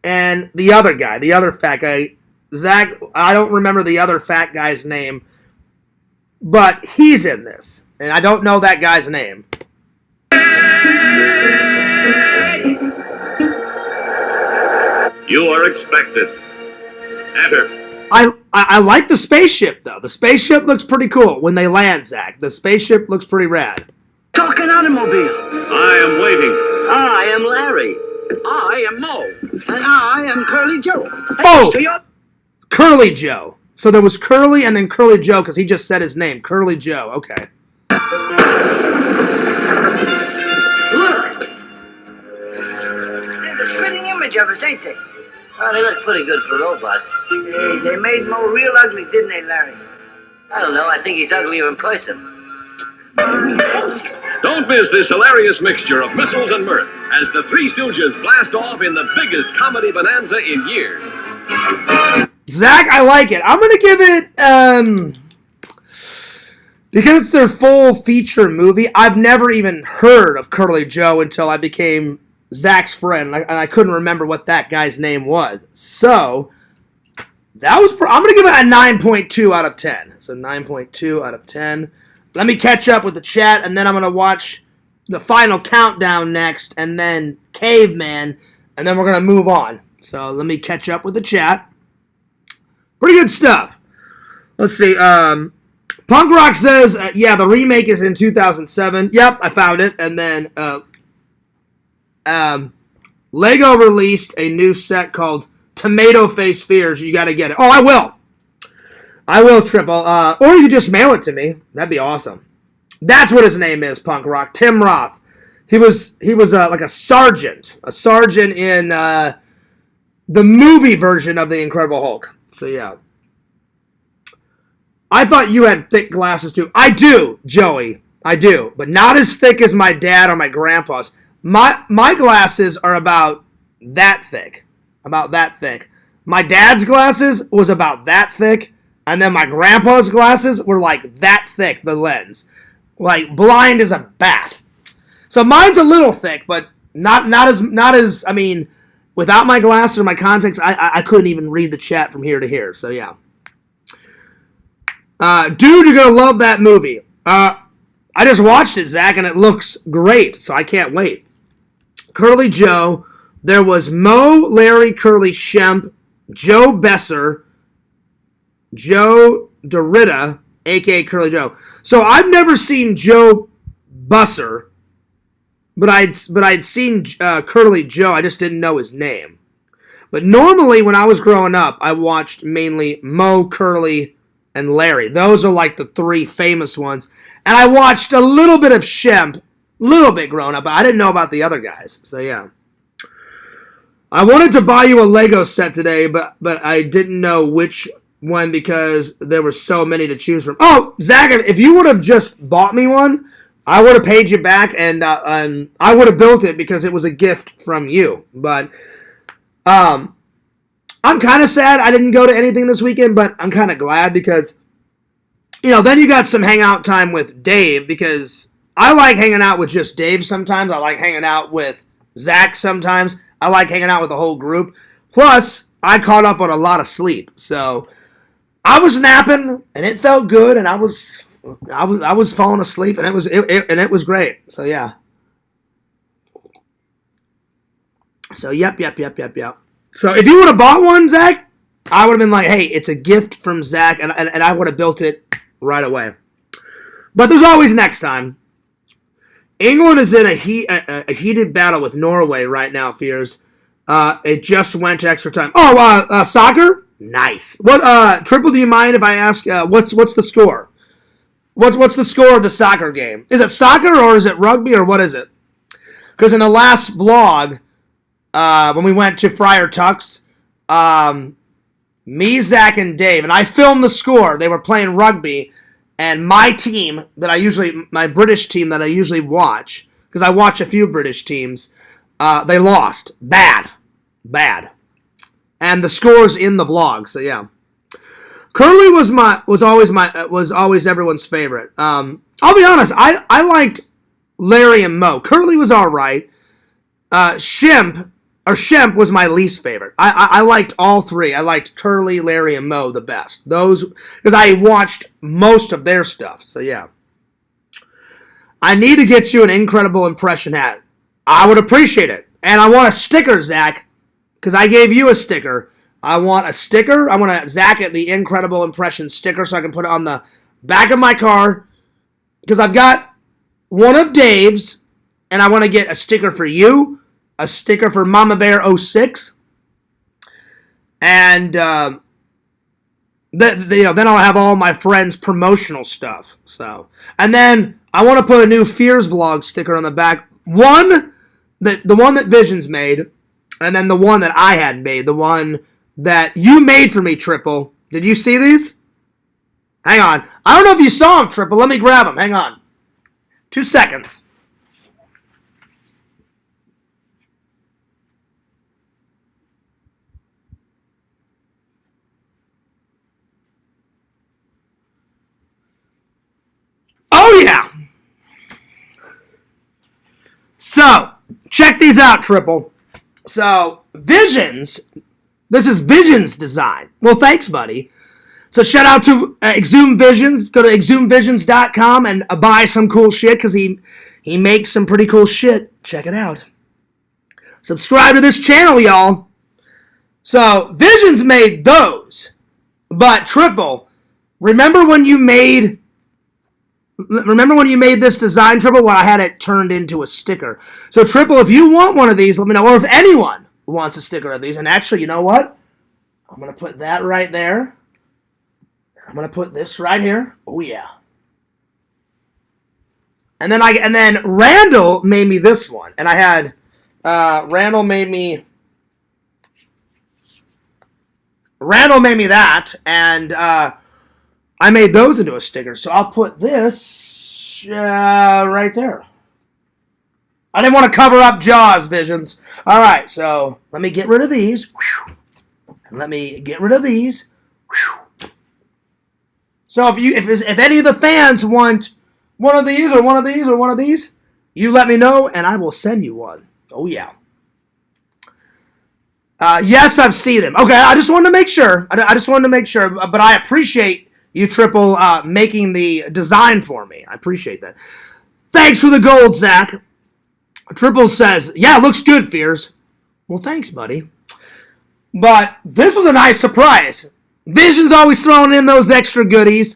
and the other guy, the other fat guy. Zach, I don't remember the other fat guy's name, but he's in this, and I don't know that guy's name. You are expected. Enter. I like the spaceship, though. The spaceship looks pretty cool when they land, Zach. The spaceship looks pretty rad. Talking automobile. I am waiting. I am Larry. I am Mo. And I am Curly Joe. Oh! Curly Joe. So there was Curly and then Curly Joe, because he just said his name. Curly Joe. Okay. Look! There's a spitting image of us, ain't they? Oh, they look pretty good for robots. They made Mo real ugly, didn't they, Larry? I don't know. I think he's uglier in person. Don't miss this hilarious mixture of missiles and mirth as the Three Stooges blast off in the biggest comedy bonanza in years. Zach, I like it. I'm going to give it, because it's their full feature movie, I've never even heard of Curly Joe until I became Zach's friend, and I couldn't remember what that guy's name was. So, I'm going to give it a 9.2 out of 10. So, 9.2 out of 10. Let me catch up with the chat, and then I'm going to watch the final countdown next, and then Caveman, and then we're going to move on. So, let me catch up with the chat. Pretty good stuff. Let's see. Punk Rock says, yeah, the remake is in 2007. Yep, I found it. And then Lego released a new set called Tomato Face Fears. You got to get it. Oh, I will. I will, Triple. Or you just mail it to me. That'd be awesome. That's what his name is, Punk Rock. Tim Roth. He was like a sergeant in the movie version of the Incredible Hulk. So yeah. I thought you had thick glasses too. I do, Joey. I do, but not as thick as my dad or my grandpa's. My glasses are about that thick. About that thick. My dad's glasses was about that thick, and then my grandpa's glasses were like that thick, the lens. Like blind as a bat. So mine's a little thick, but not as I mean, without my glasses or my contacts, I couldn't even read the chat from here to here. So yeah. Dude, you're gonna love that movie. I just watched it, Zach, and it looks great, so I can't wait. Curly Joe, there was Mo, Larry, Curly, Shemp, Joe Besser, Joe Dorita, a.k.a. Curly Joe. So I've never seen Joe Busser, but I'd seen Curly Joe. I just didn't know his name. But normally when I was growing up, I watched mainly Mo, Curly, and Larry. Those are like the three famous ones. And I watched a little bit of Shemp, a little bit growing up, but I didn't know about the other guys. So yeah. I wanted to buy you a Lego set today, but I didn't know which one because there were so many to choose from. Oh, Zach, if you would have just bought me one, I would have paid you back, and I would have built it because it was a gift from you. But I'm kind of sad I didn't go to anything this weekend, but I'm kind of glad because, then you got some hangout time with Dave because I like hanging out with just Dave sometimes. I like hanging out with Zach sometimes. I like hanging out with the whole group. Plus, I caught up on a lot of sleep. So I was napping, and it felt good, and I was falling asleep, and it was great. So yeah. So yep. So if you would have bought one, Zach, I would have been like, hey, it's a gift from Zach, and I would have built it right away. But there's always next time. England is in a heated battle with Norway right now, Fears. It just went to extra time. Oh, soccer? Nice. What, Triple, do you mind if I ask, what's the score? What's the score of the soccer game? Is it soccer or is it rugby or what is it? Because in the last vlog, when we went to Friar Tuck's, me, Zach, and Dave, and I filmed the score. They were playing rugby, and my British team that I usually watch, because I watch a few British teams, they lost. Bad. And the score's in the vlog, so yeah. Curly was always everyone's favorite. I'll be honest, I liked Larry and Mo. Curly was alright. Shemp was my least favorite. I liked all three. I liked Curly, Larry, and Mo the best. Those, because I watched most of their stuff. So yeah. I need to get you an incredible impression hat. I would appreciate it. And I want a sticker, Zach, because I gave you a sticker. I want a sticker. I want a Zach at the Incredible Impression sticker so I can put it on the back of my car. Because I've got one of Dave's, and I want to get a sticker for you. A sticker for Mama Bear 06, and then I'll have all my friends' promotional stuff. So, and then I want to put a new Fears Vlog sticker on the back. The one that Visions made, and then the one that I had made, the one that you made for me, Triple. Did you see these? Hang on. I don't know if you saw them, Triple. Let me grab them. Hang on. 2 seconds. Oh, yeah. So, check these out, Triple. So, Visions. This is Visions design. Well, thanks, buddy. So, shout out to Exhumed Visions. Go to exhumedvisions.com and buy some cool shit because he makes some pretty cool shit. Check it out. Subscribe to this channel, y'all. So, Visions made those. But, Triple, remember when you made this design, Triple? Well, I had it turned into a sticker. So, Triple, if you want one of these, let me know. Or if anyone wants a sticker of these. And actually, you know what? I'm going to put that right there. I'm going to put this right here. Oh, yeah. And then Randall made me this one. And I had... Randall made me that, and I made those into a sticker. So I'll put this right there. I didn't want to cover up Jaws, Visions. All right, so let me get rid of these, and let me get rid of these. So if any of the fans want one of these or one of these or one of these, you let me know, and I will send you one. Oh, yeah. Yes, I've seen them. Okay, I just wanted to make sure. I just wanted to make sure. But I appreciate you, Triple, making the design for me. I appreciate that. Thanks for the gold, Zach. Triple says, yeah, looks good, Fears. Well, thanks, buddy. But this was a nice surprise. Vision's always throwing in those extra goodies.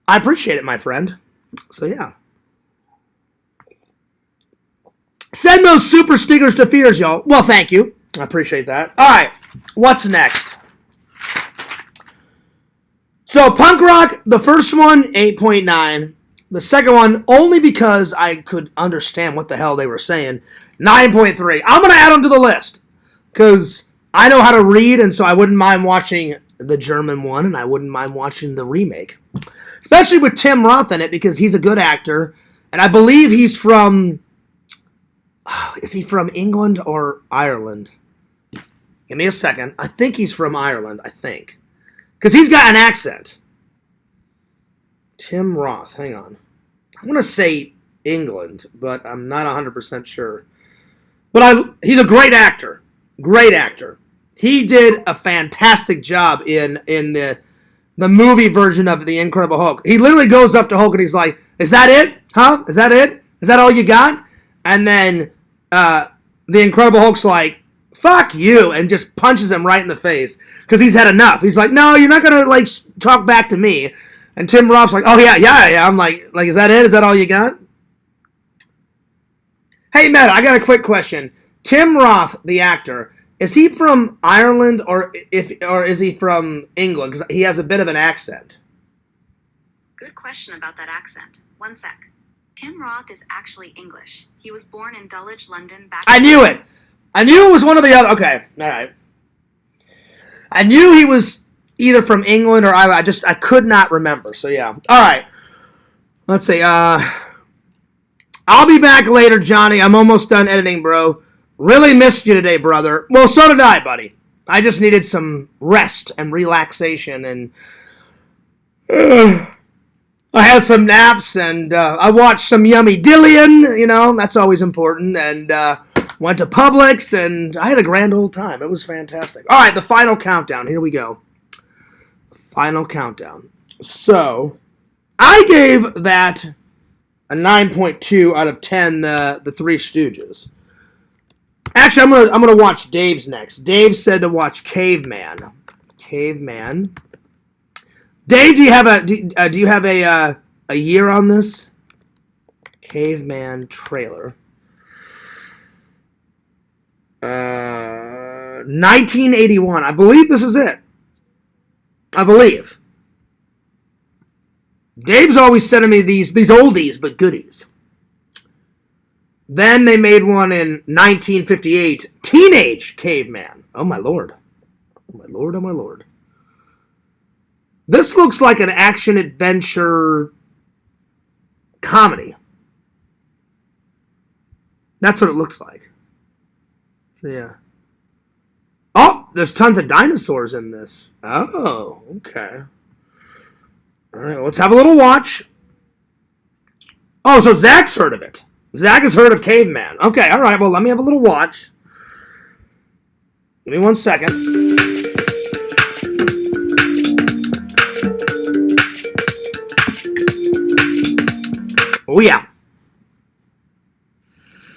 I appreciate it, my friend. So, yeah. Send those super stickers to Fears, y'all. Well, thank you. I appreciate that. All right, what's next? So, Punk Rock, the first one, 8.9. The second one, only because I could understand what the hell they were saying, 9.3. I'm going to add them to the list because I know how to read, and so I wouldn't mind watching the German one, and I wouldn't mind watching the remake. Especially with Tim Roth in it because he's a good actor, and I believe he's from... Is he from England or Ireland? Give me a second. I think he's from Ireland, I think. Because he's got an accent. Tim Roth, hang on. I want to say England, but I'm not 100% sure. But he's a great actor. Great actor. He did a fantastic job in the movie version of The Incredible Hulk. He literally goes up to Hulk and he's like, is that it? Huh? Is that it? Is that all you got? And then the Incredible Hulk's like, fuck you, and just punches him right in the face because he's had enough. He's like, no, you're not going to, like, talk back to me. And Tim Roth's like, oh, yeah. I'm like, is that it? Is that all you got? Hey, Meta, I got a quick question. Tim Roth, the actor, is he from Ireland or is he from England? Because he has a bit of an accent. Good question about that accent. One sec. Tim Roth is actually English. He was born in Dulwich, London back... I knew it! I knew it was one of the other... Okay, alright. I knew he was either from England or Ireland. I could not remember, so yeah. Alright. Let's see, I'll be back later, Johnny. I'm almost done editing, bro. Really missed you today, brother. Well, so did I, buddy. I just needed some rest and relaxation, and... I had some naps, and I watched some yummy Dillian, you know, that's always important, and went to Publix, and I had a grand old time. It was fantastic. All right, the final countdown. Here we go. The final countdown. So, I gave that a 9.2 out of 10, the Three Stooges. Actually, I'm gonna watch Dave's next. Dave said to watch Caveman. Caveman. Dave, do you have a year on this? Caveman trailer. 1981. I believe this is it. I believe. Dave's always sending me these oldies but goodies. Then they made one in 1958. Teenage Caveman. Oh my lord. Oh my lord, oh my lord. This looks like an action-adventure comedy. That's what it looks like. So, yeah. Oh, there's tons of dinosaurs in this. Oh, okay. All right, let's have a little watch. Oh, so Zach's heard of it. Zach has heard of Caveman. Okay, all right. Well, let me have a little watch. Give me 1 second. Oh, yeah.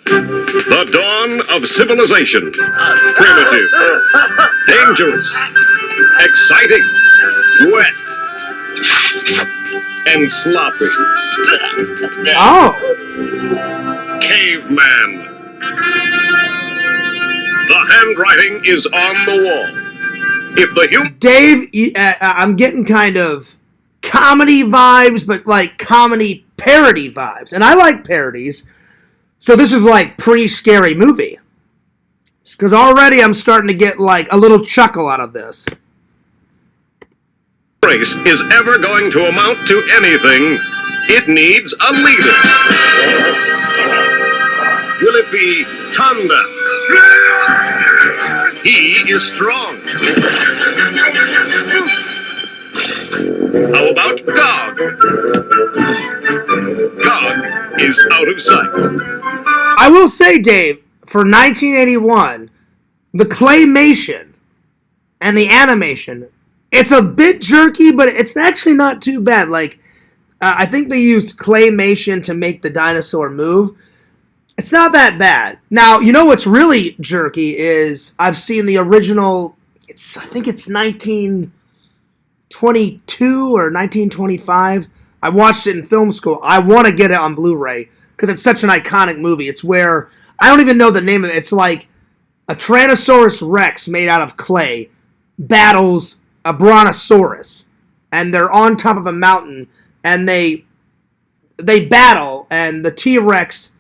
The dawn of civilization. Primitive. Dangerous. Exciting. Wet. And sloppy. Oh. Caveman. The handwriting is on the wall. If the human... Dave, I'm getting kind of comedy vibes, but like comedy parody vibes. And I like parodies. So this is like pre-scary movie. Because already I'm starting to get like a little chuckle out of this. Race is ever going to amount to anything, it needs a leader. Will it be Tanda? He is strong. How about Gog? Gog is out of sight. I will say, Dave, for 1981, the claymation and the animation, it's a bit jerky, but it's actually not too bad. Like, I think they used claymation to make the dinosaur move. It's not that bad. Now, you know what's really jerky is I've seen the original, I think it's 1922 or 1925. I watched it in film school. I want to get it on Blu-ray because it's such an iconic movie. It's where, I don't even know the name of it. It's like a Tyrannosaurus Rex made out of clay battles a Brontosaurus. And they're on top of a mountain and they battle, and the T-Rex,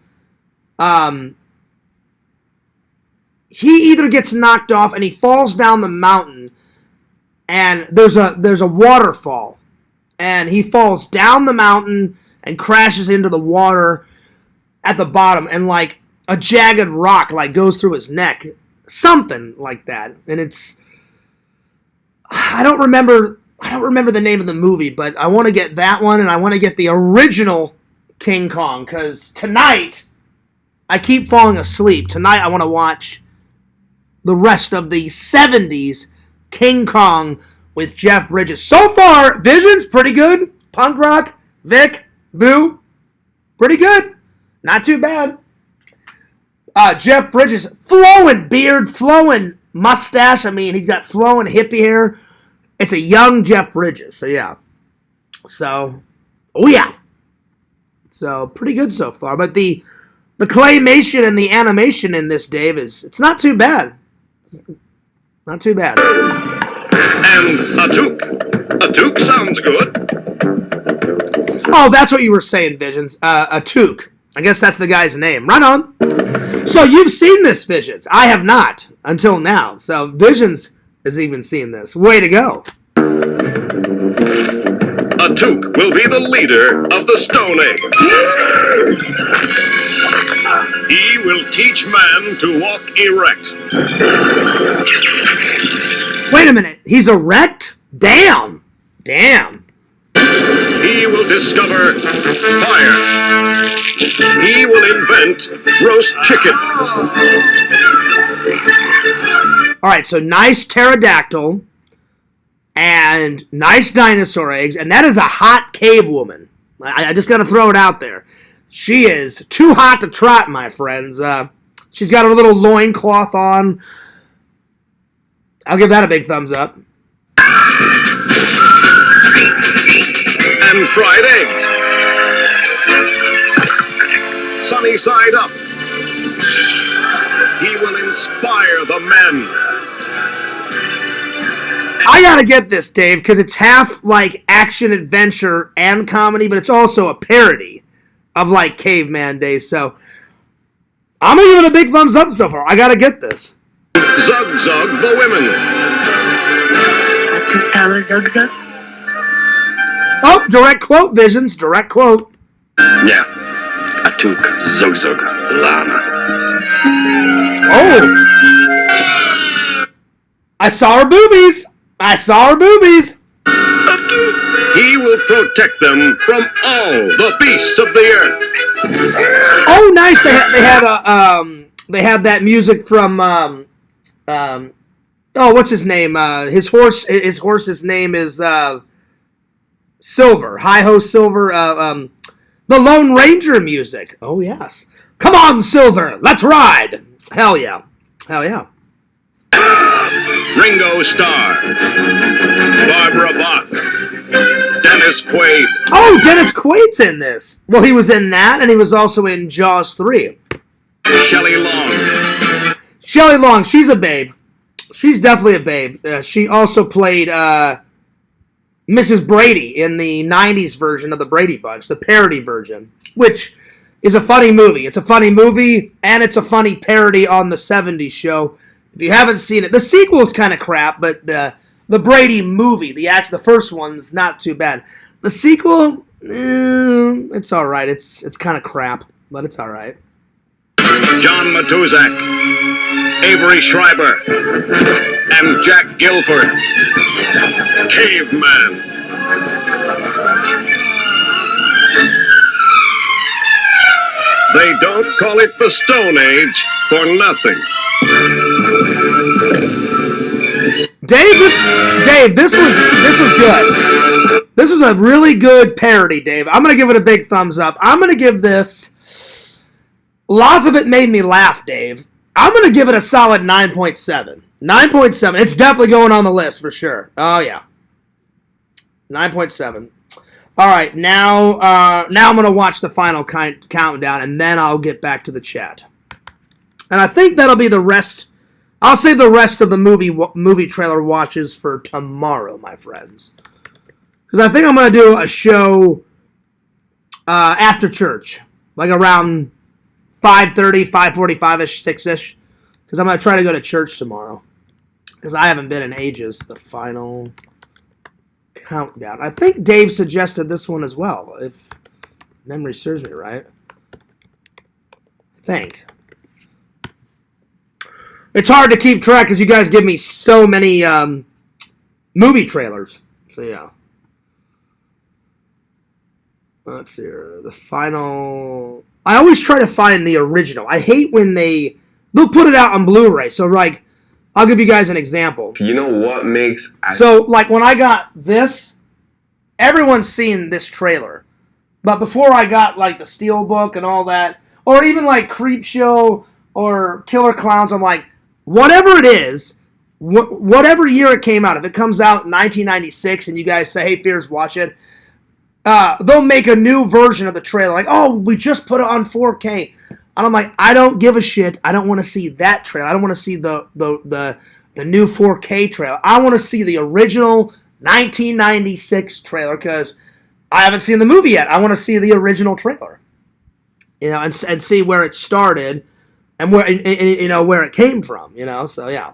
he either gets knocked off and he falls down the mountain, and there's a waterfall, and he falls down the mountain and crashes into the water at the bottom, and like a jagged rock like goes through his neck, something like that. And it's, I don't remember the name of the movie, but I want to get that one, and I want to get the original King Kong, because tonight I keep falling asleep. Tonight I want to watch the rest of the 70s King Kong with Jeff Bridges. So far, Vision's pretty good. Punk rock, Vic, Boo, pretty good. Not too bad. Jeff Bridges, flowing beard, flowing mustache. I mean, he's got flowing hippie hair. It's a young Jeff Bridges. So, yeah. So, oh, yeah. So, pretty good so far. But the claymation and the animation in this, Dave, it's not too bad. Not too bad. And a toque. A toque sounds good. Oh, that's what you were saying, Visions. A toque. I guess that's the guy's name. Right on. So you've seen this, Visions. I have not until now. So Visions has even seen this. Way to go. A toque will be the leader of the Stone Age. He will teach man to walk erect. Wait a minute. He's erect? Damn. Damn. He will discover fire. He will invent roast chicken. All right, so nice pterodactyl and nice dinosaur eggs, and that is a hot cave woman. I just got to throw it out there. She is too hot to trot, my friends. She's got her little loincloth on. I'll give that a big thumbs up. And fried eggs. Sunny side up. He will inspire the men. I gotta get this, Dave, because it's half like action, adventure, and comedy, but it's also a parody of like Caveman Days. So I'm gonna give it a big thumbs up so far. I gotta get this. Zug Zug the women. Zug Zug. Oh, direct quote, Visions. Direct quote. Yeah. A toque. Zug Zug. Lana. Oh. I saw her boobies. I saw her boobies. A toque. He will protect them from all the beasts of the earth. Oh, nice. They had that music from what's his name? His horse's name is Silver. Hi-Ho Silver. The Lone Ranger music. Oh, yes. Come on, Silver. Let's ride. Hell yeah. Hell yeah. Ringo Starr, Barbara Bach, Dennis Quaid. Oh, Dennis Quaid's in this. Well, he was in that, and he was also in Jaws 3. Shelley Long. Shelley Long, she's a babe. She's definitely a babe. She also played Mrs. Brady in the 90s version of the Brady Bunch, the parody version, which is a funny movie. It's a funny movie, and it's a funny parody on the 70s show. If you haven't seen it, the sequel is kind of crap, but the Brady movie, the first one's not too bad. The sequel, it's all right. It's kind of crap, but it's all right. John Matuzak, Avery Schreiber, and Jack Gilford. Caveman. They don't call it the Stone Age for nothing. Dave, this was good. This was a really good parody, Dave. I'm going to give it a big thumbs up. I'm going to give this... Lots of it made me laugh, Dave. I'm going to give it a solid 9.7. 9.7. It's definitely going on the list for sure. Oh, yeah. 9.7. All right, now I'm going to watch the final countdown, and then I'll get back to the chat. And I think that'll be the rest. I'll save the rest of the movie trailer watches for tomorrow, my friends. Because I think I'm going to do a show after church, like around 5:30, 5:45-ish, 6-ish. Because I'm going to try to go to church tomorrow. Because I haven't been in ages. The final countdown. I think Dave suggested this one as well, if memory serves me right. I think. It's hard to keep track because you guys give me so many movie trailers. So, yeah. Let's see here. The final... I always try to find the original. I hate when they'll put it out on Blu-ray. So, like, I'll give you guys an example. You know what makes... So, like, when I got this, everyone's seen this trailer. But before I got, like, the Steelbook and all that, or even, like, Creepshow or Killer Clowns, I'm like, whatever it is, whatever year it came out, if it comes out in 1996 and you guys say, hey, Fears, watch it, they'll make a new version of the trailer. Like, oh, we just put it on 4K. And I'm like, I don't give a shit. I don't want to see that trailer. I don't want to see the new 4K trailer. I want to see the original 1996 trailer because I haven't seen the movie yet. I want to see the original trailer, you know, and see where it started and where where it came from, you know. So yeah.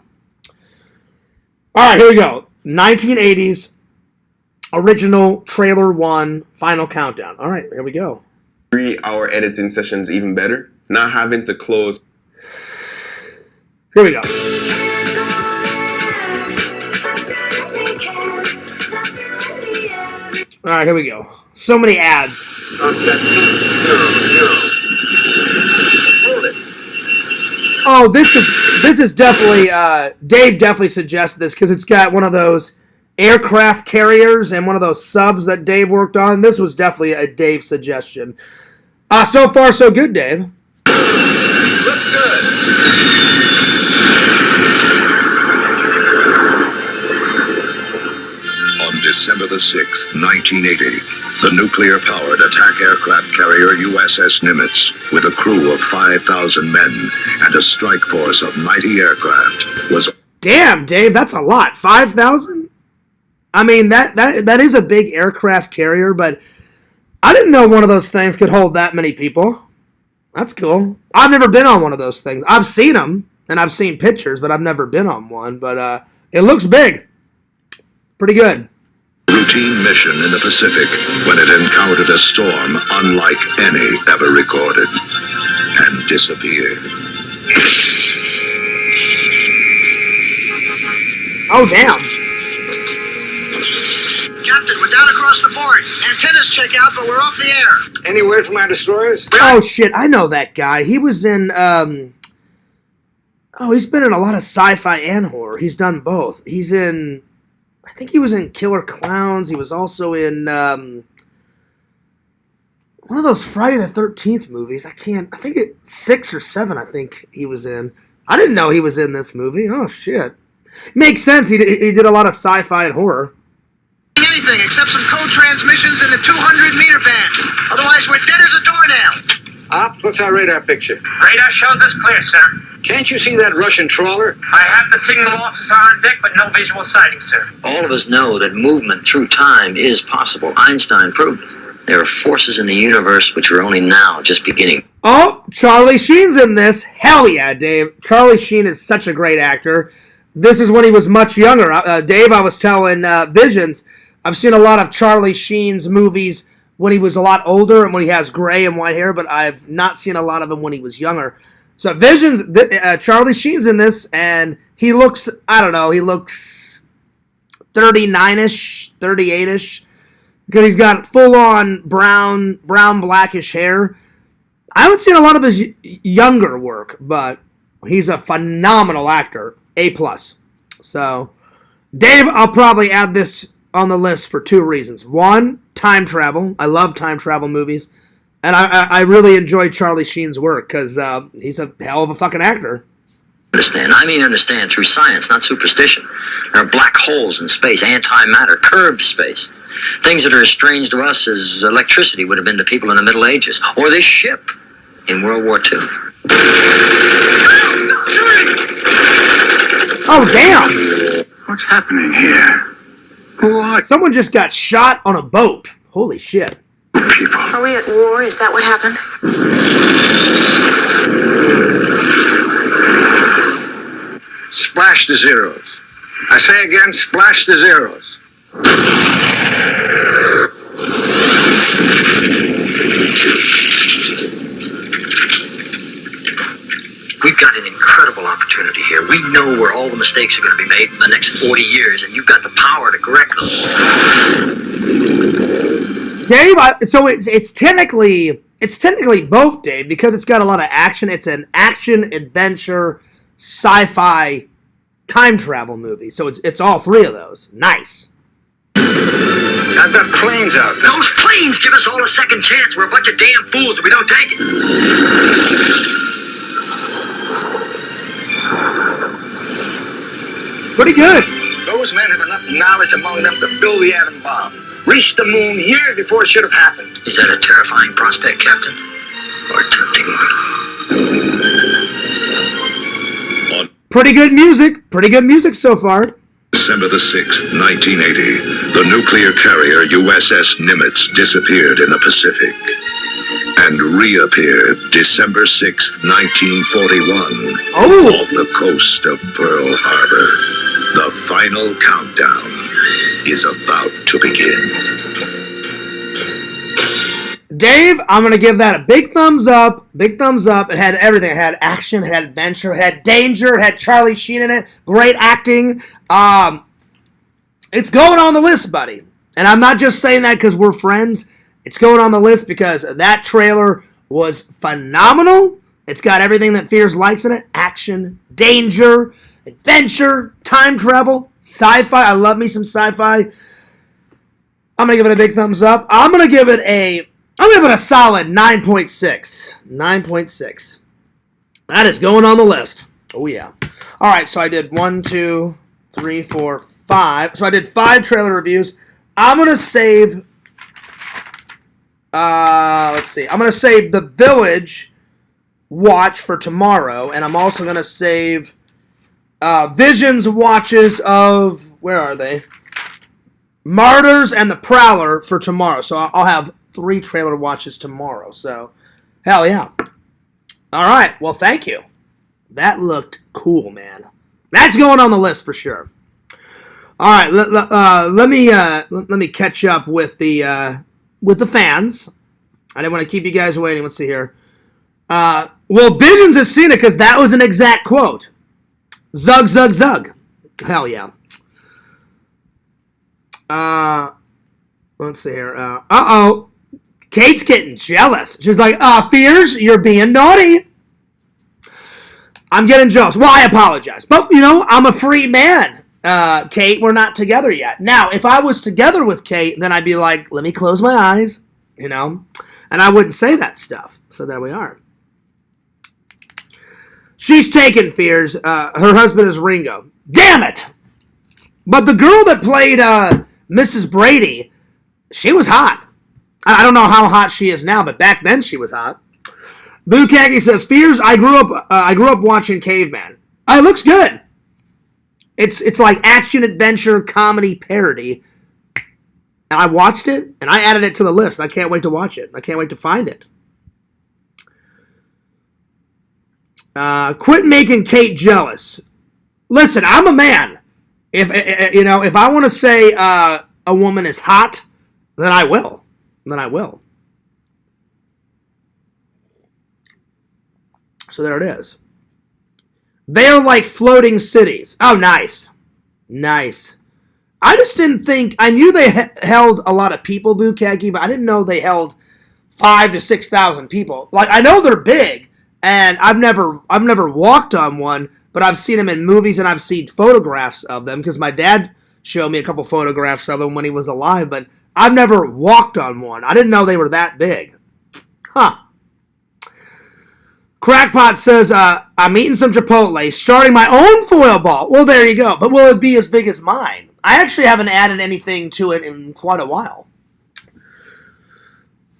All right, here we go. 1980s original trailer 1 final countdown. All right, here we go. 3-hour editing sessions even better. Not having to close. Here we go. All right, here we go. So many ads. Oh, this is definitely Dave definitely suggested this because it's got one of those aircraft carriers and one of those subs that Dave worked on. This was definitely a Dave suggestion. So far, so good, Dave. Looks good. On December the 6th, 1980, the nuclear-powered attack aircraft carrier USS Nimitz, with a crew of 5,000 men and a strike force of 90 aircraft, was... Damn, Dave, that's a lot. 5,000? I mean, that is a big aircraft carrier, but I didn't know one of those things could hold that many people. That's cool. I've never been on one of those things. I've seen them, and I've seen pictures, but I've never been on one. But it looks big. Pretty good. Routine mission in the Pacific when it encountered a storm unlike any ever recorded and disappeared. Oh, damn. Captain, we're down across across the board. Antennas check out, but we're off the air. Any word from our destroyers? Oh, shit. I know that guy. He was in, he's been in a lot of sci-fi and horror. He's done both. He's in, I think he was in Killer Clowns. He was also in, one of those Friday the 13th movies. I think 6 or 7, I think he was in. I didn't know he was in this movie. Oh, shit. Makes sense. He did a lot of sci-fi and horror. Anything except some code transmissions in the 200-meter band. Otherwise, we're dead as a doornail. Op, what's our radar picture? Radar shows us clear, sir. Can't you see that Russian trawler? I have the signal officer on deck, but no visual sighting, sir. All of us know that movement through time is possible. Einstein proved it. There are forces in the universe which are only now just beginning. Oh, Charlie Sheen's in this. Hell yeah, Dave. Charlie Sheen is such a great actor. This is when he was much younger. Dave, I was telling Visions, I've seen a lot of Charlie Sheen's movies when he was a lot older and when he has gray and white hair, but I've not seen a lot of them when he was younger. So Visions, Charlie Sheen's in this, and he looks, I don't know, he looks 39-ish, 38-ish, because he's got full-on brown, blackish hair. I haven't seen a lot of his younger work, but he's a phenomenal actor. A+. So, Dave, I'll probably add this on the list for 2 reasons. 1, time travel. I love time travel movies. And I really enjoy Charlie Sheen's work because he's a hell of a fucking actor. Understand through science, not superstition. There are black holes in space, antimatter, curved space. Things that are as strange to us as electricity would have been to people in the Middle Ages. Or this ship in World War II. Oh, damn! What's happening here? What? Someone just got shot on a boat. Holy shit. Are we at war? Is that what happened? Splash the zeros. I say again, splash the zeros. We've got an incredible opportunity here. We know where all the mistakes are going to be made in the next 40 years, and you've got the power to correct them. Dave, so it's technically both, Dave, because it's got a lot of action. It's an action, adventure, sci-fi, time travel movie. So it's all 3 of those. Nice. I've got planes out there. Those planes give us all a second chance. We're a bunch of damn fools if we don't take it. Pretty good. Those men have enough knowledge among them to build the atom bomb. Reach the moon years before it should have happened. Is that a terrifying prospect, Captain? Or a tempting one? Pretty good music. Pretty good music so far. December the 6th, 1980, the nuclear carrier USS Nimitz disappeared in the Pacific and reappeared December 6th, 1941, off the coast of Pearl Harbor. The final countdown is about to begin. Dave, I'm going to give that a big thumbs up. Big thumbs up. It had everything. It had action, it had adventure, it had danger, it had Charlie Sheen in it. Great acting. It's going on the list, buddy. And I'm not just saying that because we're friends. It's going on the list because that trailer was phenomenal. It's got everything that Fears likes in it. Action, danger, adventure, time travel, sci-fi. I love me some sci-fi. I'm going to give it a big thumbs up. I'm going to give it a solid 9.6. 9.6. That is going on the list. Oh, yeah. All right, so I did 1, 2, 3, 4, 5. So I did 5 trailer reviews. I'm going to save... let's see. I'm going to save The Village watch for tomorrow, and I'm also going to save Vision's watches of... Where are they? Martyrs and The Prowler for tomorrow. So I'll have 3 trailer watches tomorrow. So, hell yeah. All right. Well, thank you. That looked cool, man. That's going on the list for sure. All right. Let me catch up with the fans. I didn't want to keep you guys waiting. Let's see here. Well, Visions has seen it because that was an exact quote. Zug, zug, zug. Hell yeah. Let's see here. Uh-oh. Kate's getting jealous. She's like, Fears, you're being naughty. I'm getting jealous. Well, I apologize. But, I'm a free man. Kate, we're not together yet. Now, if I was together with Kate, then I'd be like, let me close my eyes, and I wouldn't say that stuff. So there we are. She's taken, Fears. Her husband is Ringo. Damn it! But the girl that played Mrs. Brady, she was hot. I don't know how hot she is now, but back then she was hot. Bukaki says, Fears, I grew up watching Caveman. It looks good. It's like action, adventure, comedy, parody. And I watched it, and I added it to the list. I can't wait to watch it. I can't wait to find it. Quit making Kate jealous. Listen, I'm a man. If I want to say a woman is hot, then I will. So there it is. They're like floating cities. Oh, nice. Nice. I just didn't think... I knew they held a lot of people, Bukaki, but I didn't know they held 5,000 to 6,000 people. Like, I know they're big, and I've never walked on one, but I've seen them in movies, and I've seen photographs of them, because my dad showed me a couple photographs of them when he was alive, but I've never walked on one. I didn't know they were that big. Huh. Crackpot says, I'm eating some Chipotle, starting my own foil ball. Well, there you go. But will it be as big as mine? I actually haven't added anything to it in quite a while.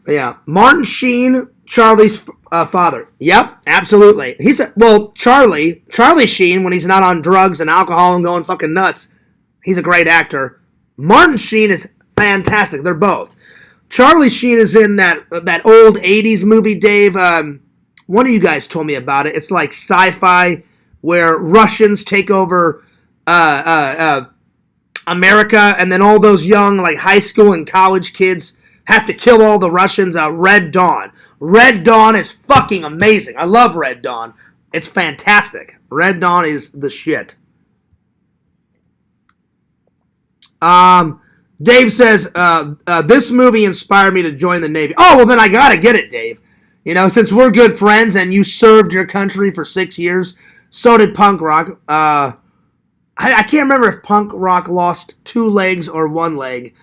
Yeah. Martin Sheen, Charlie's father. Yep, absolutely. He said, well, Charlie Sheen, when he's not on drugs and alcohol and going fucking nuts, he's a great actor. Martin Sheen is fantastic. They're both. Charlie Sheen is in that old 80s movie, Dave. One of you guys told me about it. It's like sci-fi where Russians take over America, and then all those young like high school and college kids have to kill all the Russians. Red Dawn. Red Dawn is fucking amazing. I love Red Dawn. It's fantastic. Red Dawn is the shit. Dave says, this movie inspired me to join the Navy. Oh, well then I gotta get it, Dave. Since we're good friends and you served your country for 6 years, so did punk rock. I can't remember if punk rock lost 2 legs or 1 leg.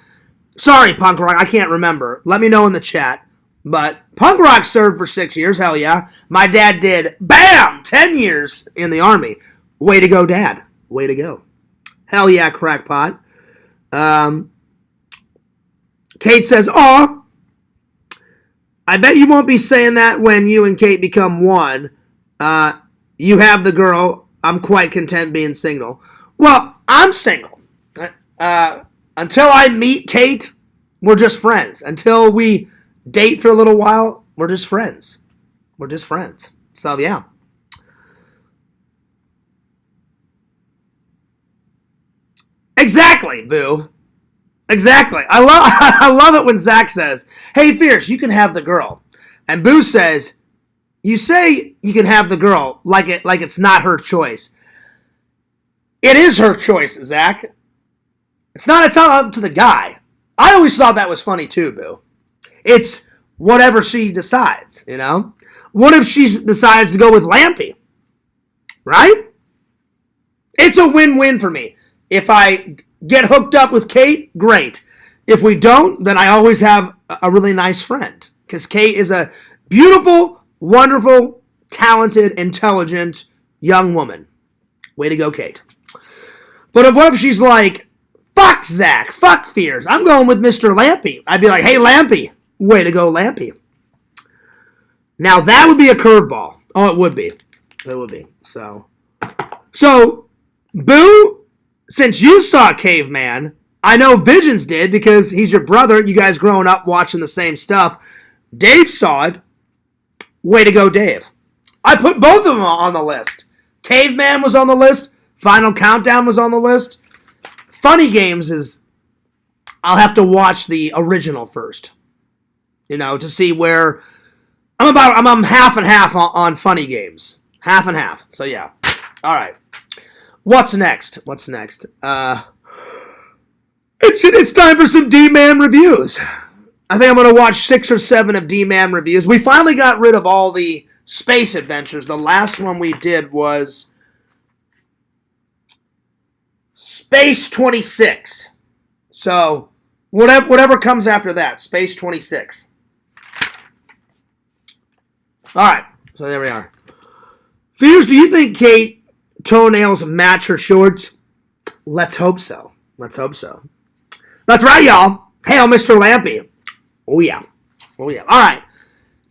Sorry, punk rock, I can't remember. Let me know in the chat. But punk rock served for 6 years, hell yeah. My dad did, bam, 10 years in the Army. Way to go, Dad. Way to go. Hell yeah, crackpot. Kate says, aw, I bet you won't be saying that when you and Kate become one. You have the girl. I'm quite content being single. Well, I'm single. Until I meet Kate, we're just friends. Until we date for a little while, we're just friends. We're just friends. So, yeah. Exactly, Boo. Exactly. I love it when Zach says, hey, Fierce, you can have the girl. And Boo says, you say you can have the girl like it's not her choice. It is her choice, Zach. It's up to the guy. I always thought that was funny too, Boo. It's whatever she decides, What if she decides to go with Lampy? Right? It's a win-win for me. If I get hooked up with Kate, great. If we don't, then I always have a really nice friend. Because Kate is a beautiful, wonderful, talented, intelligent young woman. Way to go, Kate. But what if she's like, fuck Zach, fuck Fears, I'm going with Mr. Lampy. I'd be like, hey, Lampy. Way to go, Lampy. Now, that would be a curveball. Oh, it would be. It would be. So, Boo, since you saw Caveman, I know Visions did because he's your brother. You guys growing up watching the same stuff. Dave saw it. Way to go, Dave. I put both of them on the list. Caveman was on the list. Final Countdown was on the list. Funny Games is... I'll have to watch the original first. To see where... I'm half and half on Funny Games. Half and half. So, yeah. All right. What's next? It's time for some D-Man reviews. I think I'm going to watch 6 or 7 of D-Man reviews. We finally got rid of all the space adventures. The last one we did was Space 26. So, whatever comes after that, Space 26. All right, so there we are. Fears, do you think Kate toenails match her shorts? Let's hope so. Let's hope so. That's right, y'all. Hail, Mr. Lampy. Oh, yeah. Oh, yeah. All right.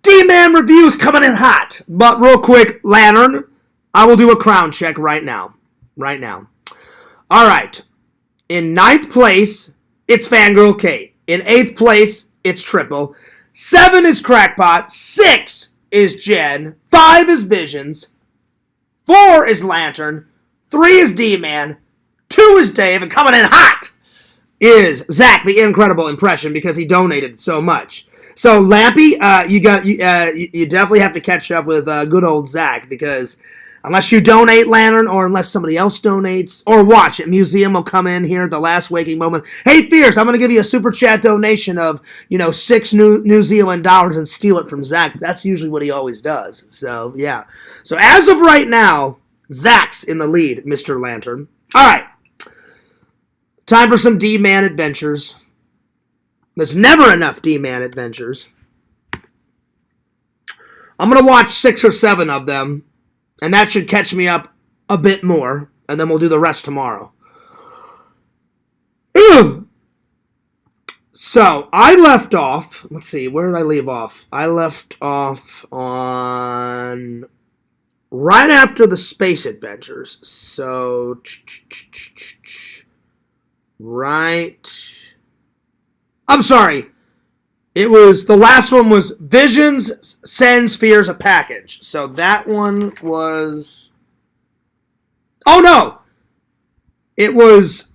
D-Man reviews coming in hot. But real quick, Lantern, I will do a crown check right now. Right now. All right. In 9th place, it's Fangirl Kate. In 8th place, it's Triple. 7 is Crackpot. 6 is Jen. 5 is Visions. 4 is Lantern. 3 is D-Man. 2 is Dave. And coming in hot is Zach, the incredible impression, because he donated so much. So, Lampy, you definitely have to catch up with good old Zach, because unless you donate, Lantern, or unless somebody else donates, or watch it, Museum will come in here at the last waking moment. Hey, Fierce, I'm going to give you a super chat donation of, $6 New Zealand dollars and steal it from Zach. That's usually what he always does. So, yeah. So, as of right now, Zach's in the lead, Mr. Lantern. All right. Time for some D-Man adventures. There's never enough D-Man adventures. I'm going to watch 6 or 7 of them, and that should catch me up a bit more, and then we'll do the rest tomorrow. So, I left off, let's see, where did I leave off? I left off on right after the space adventures. So, I'm sorry. It was, the last one was Visions Sends Fears a Package. So that one was, oh no! It was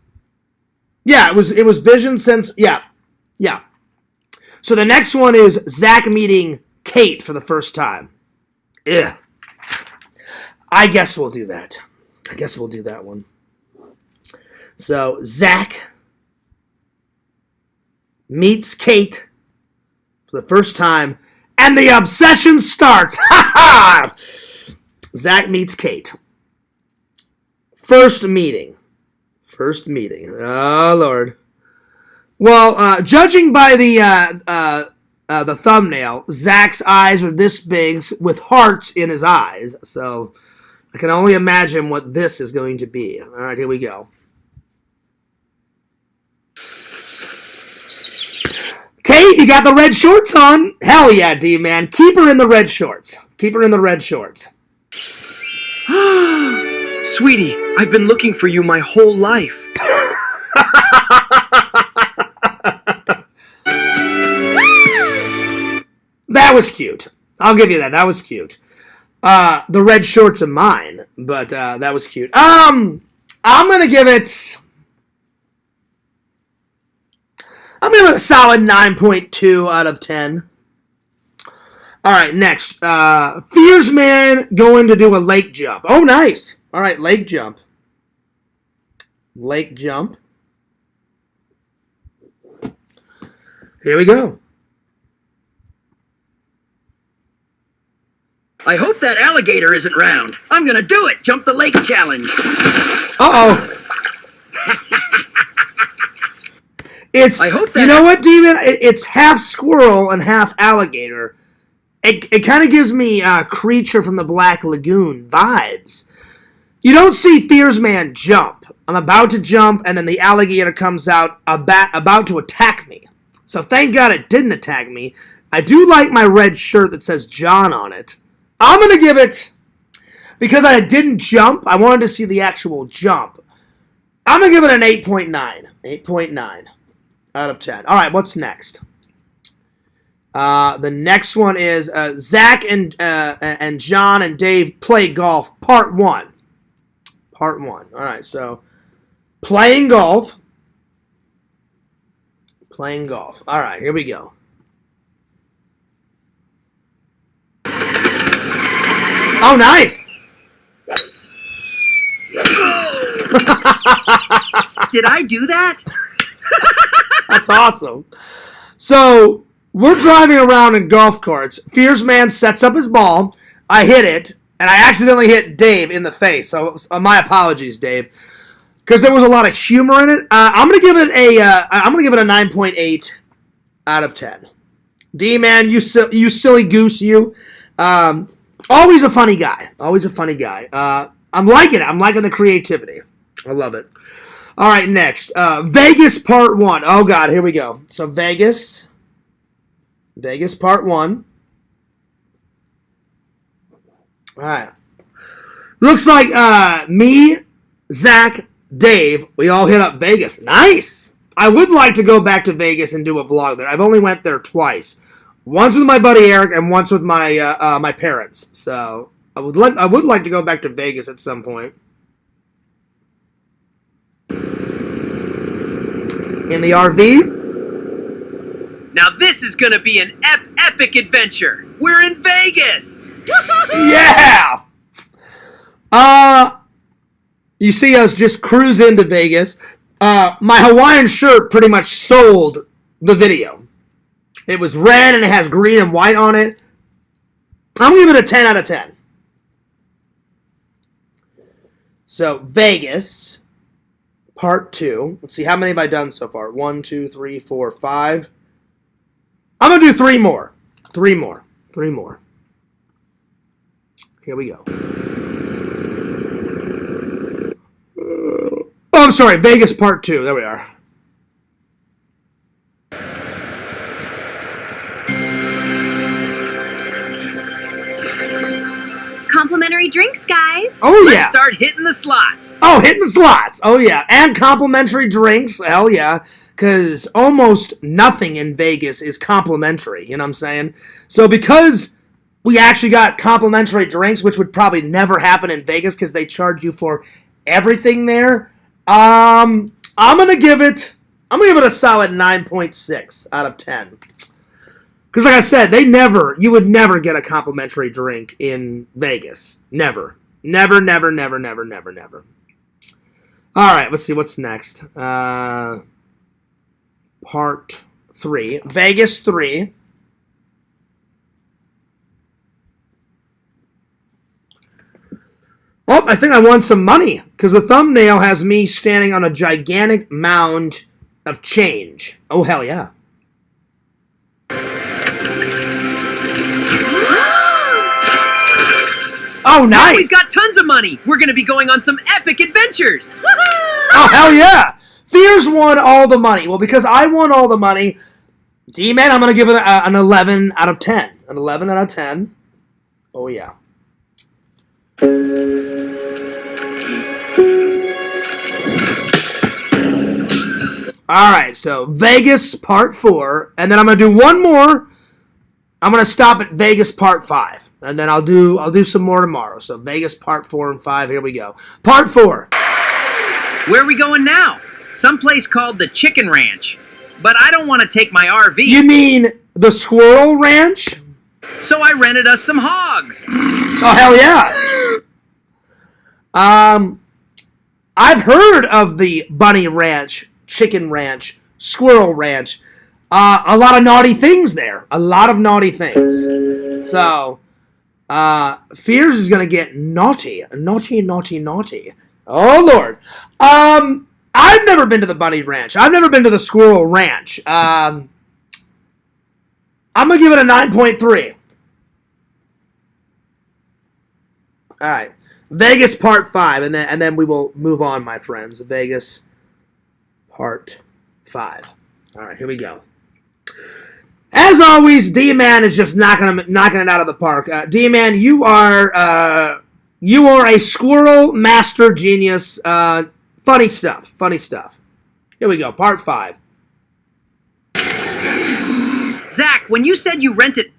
Visions Sends, yeah. So the next one is Zach meeting Kate for the first time. Yeah. I guess we'll do that. I guess we'll do that one. So, Zach meets Kate for the first time, and the obsession starts. Ha ha! Zach meets Kate. First meeting. Oh, Lord. Well, judging by the thumbnail, Zach's eyes are this big with hearts in his eyes. So, I can only imagine what this is going to be. All right, here we go. Kate, you got the red shorts on? Hell yeah, D-Man. Keep her in the red shorts. Sweetie, I've been looking for you my whole life. That was cute. I'll give you that. That was cute. The red shorts are mine, but that was cute. I'm gonna give it a solid 9.2 out of 10. All right, next. Fears Man going to do a lake jump. Oh, nice. All right, lake jump. Here we go. I hope that alligator isn't round. I'm gonna do it. Jump the lake challenge. Uh-oh. You know what, Demon? It's half squirrel and half alligator. It kind of gives me Creature from the Black Lagoon vibes. You don't see Fears Man jump. I'm about to jump, and then the alligator comes out about to attack me. So thank God it didn't attack me. I do like my red shirt that says John on it. I'm going to give it, because I didn't jump, I wanted to see the actual jump. I'm going to give it an 8.9. 8.9 out of 10. All right, what's next? The next one is Zach and John and Dave play golf, part 1. Part 1. All right, so playing golf. All right, here we go. Oh, nice! Did I do that? That's awesome. So we're driving around in golf carts. Fears Man sets up his ball. I hit it, and I accidentally hit Dave in the face. So my apologies, Dave, because there was a lot of humor in it. I'm gonna give it a 9.8 out of 10. D-Man, you silly goose, you. Always a funny guy. Always a funny guy. I'm liking it. I'm liking the creativity. I love it. All right, next. Vegas Part 1. Oh, God, here we go. So, Vegas Part 1. All right. Looks like me, Zach, Dave, we all hit up Vegas. Nice! I would like to go back to Vegas and do a vlog there. I've only went there twice. Once with my buddy Eric and once with my my parents. So, I would like to go back to Vegas at some point. In the RV. Now this is gonna be an epic adventure. We're in Vegas. Yeah. You see us just cruise into Vegas. My Hawaiian shirt pretty much sold the video. It was red and it has green and white on it. I'm gonna give it a 10 out of 10. So Vegas. Part 2. Let's see, how many have I done so far? 1, 2, 3, 4, 5. I'm going to do 3 more. 3 more. 3 more. Here we go. Oh, I'm sorry. Vegas Part 2. There we are. Complimentary drinks, guys. Oh, yeah. Let's start hitting the slots. Oh, hitting the slots. Oh, yeah. And complimentary drinks. Hell yeah. Because almost nothing in Vegas is complimentary. You know what I'm saying? So because we actually got complimentary drinks, which would probably never happen in Vegas because they charge you for everything there, I'm gonna give it a solid 9.6 out of 10. Because like I said, you would never get a complimentary drink in Vegas. Never. Never, never, never, never, never, never. All right, let's see what's next. Part 3. Vegas 3. Oh, I think I won some money. Because the thumbnail has me standing on a gigantic mound of change. Oh, hell yeah. Oh, nice! Now we've got tons of money. We're going to be going on some epic adventures. Oh, hell yeah! Fears won all the money. Well, because I won all the money, D-Man, I'm going to give it an 11 out of 10. An 11 out of 10. Oh, yeah. All right, so Vegas Part 4, and then I'm going to do one more. I'm going to stop at Vegas Part 5. And then I'll do some more tomorrow. So Vegas Part 4 and 5. Here we go. Part 4. Where are we going now? Someplace called the Chicken Ranch. But I don't want to take my RV. You mean the Squirrel Ranch? So I rented us some hogs. Oh, hell yeah. I've heard of the Bunny Ranch, Chicken Ranch, Squirrel Ranch. A lot of naughty things there. A lot of naughty things. So... Fears is gonna get naughty. Naughty, naughty, naughty. Oh, Lord. I've never been to the Bunny Ranch. I've never been to the Squirrel Ranch. I'm gonna give it a 9.3. Alright. Vegas Part 5, and then we will move on, my friends. Vegas Part 5. Alright, here we go. As always, D-Man is just knocking it out of the park. D-Man, you are a squirrel master genius. Funny stuff. Funny stuff. Here we go. Part 5. Zach, when you said you rented...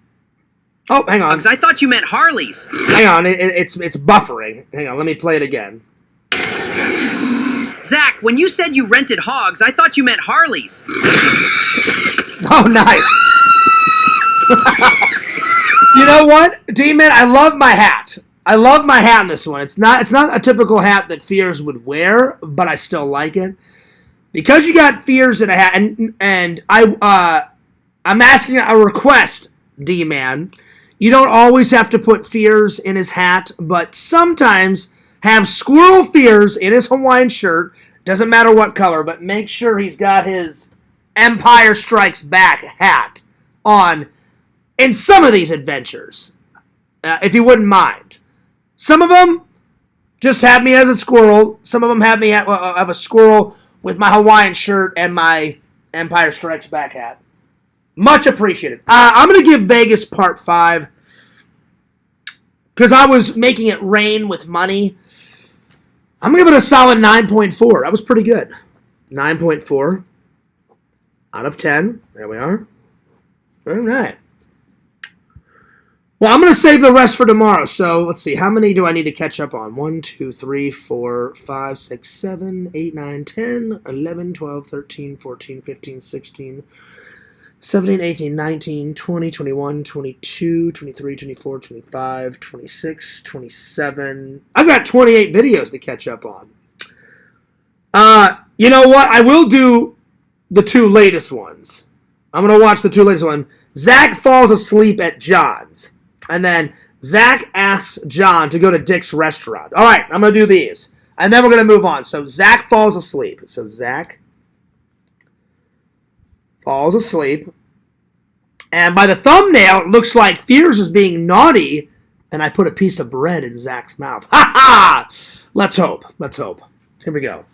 Oh, hang on. I thought you meant Harleys. Hang on. It's buffering. Hang on. Let me play it again. Zach, when you said you rented hogs, I thought you meant Harleys. Oh, nice. You know what, D-Man? I love my hat. I love my hat in this one. It's not a typical hat that Fears would wear, but I still like it. because you got Fears in a hat, and I'm asking a request, D-Man. You don't always have to put Fears in his hat, but sometimes have Squirrel Fears in his Hawaiian shirt. Doesn't matter what color, but make sure he's got his Empire Strikes Back hat on in some of these adventures, if you wouldn't mind. Some of them just have me as a squirrel. Some of them have me have a squirrel with my Hawaiian shirt and my Empire Strikes Back hat. Much appreciated. I'm going to give Vegas Part 5 because I was making it rain with money. I'm going to give it a solid 9.4. That was pretty good. 9.4 out of 10. There we are. All right. Well, I'm going to save the rest for tomorrow. So let's see. How many do I need to catch up on? 1, 2, 3, 4, 5, 6, 7, 8, 9, 10, 11, 12, 13, 14, 15, 16, 17, 18, 19, 20, 21, 22, 23, 24, 25, 26, 27. I've got 28 videos to catch up on. You know what? I will do the 2 latest ones. I'm going to watch the 2 latest ones. Zach falls asleep at John's. And then Zach asks John to go to Dick's restaurant. All right, I'm going to do these. And then we're going to move on. So Zach falls asleep. So Zach falls asleep. And by the thumbnail, it looks like Fears is being naughty. And I put a piece of bread in Zach's mouth. Ha ha! Let's hope. Let's hope. Here we go.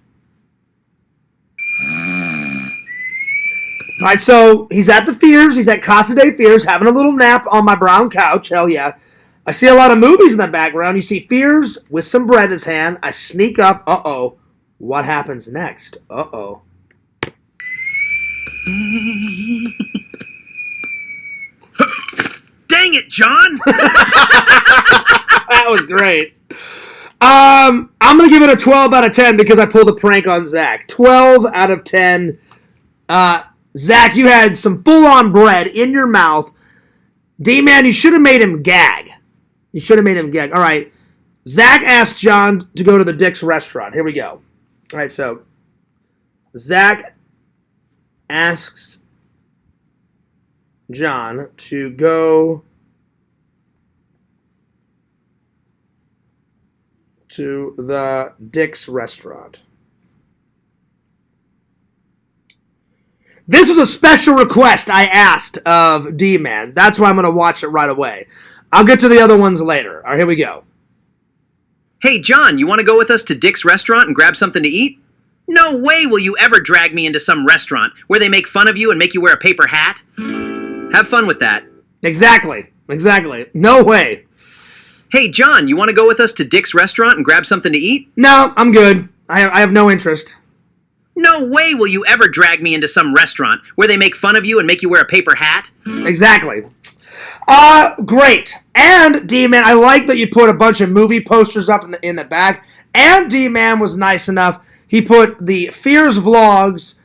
All right, so he's at the Fears. He's at Casa de Fears, having a little nap on my brown couch. Hell yeah. I see a lot of movies in the background. You see Fears with some bread in his hand. I sneak up. Uh-oh. What happens next? Uh-oh. Dang it, John! That was great. I'm going to give it a 12 out of 10 because I pulled a prank on Zach. 12 out of 10. Zach, you had some full-on bread in your mouth. D-Man, you should have made him gag. You should have made him gag. All right. Zach asked John to go to the Dick's restaurant. Here we go. All right, so Zach asks John to go to the Dick's restaurant. This was a special request I asked of D-Man. That's why I'm going to watch it right away. I'll get to the other ones later. All right, here we go. Hey, John, you want to go with us to Dick's restaurant and grab something to eat? No way will you ever drag me into some restaurant where they make fun of you and make you wear a paper hat. Have fun with that. Exactly. Exactly. No way. Hey, John, you want to go with us to Dick's restaurant and grab something to eat? No, I'm good. I have no interest. No way will you ever drag me into some restaurant where they make fun of you and make you wear a paper hat. Exactly. Great. And D-Man, I like that you put a bunch of movie posters up in the back. And D-Man was nice enough. He put the Fears Vlogs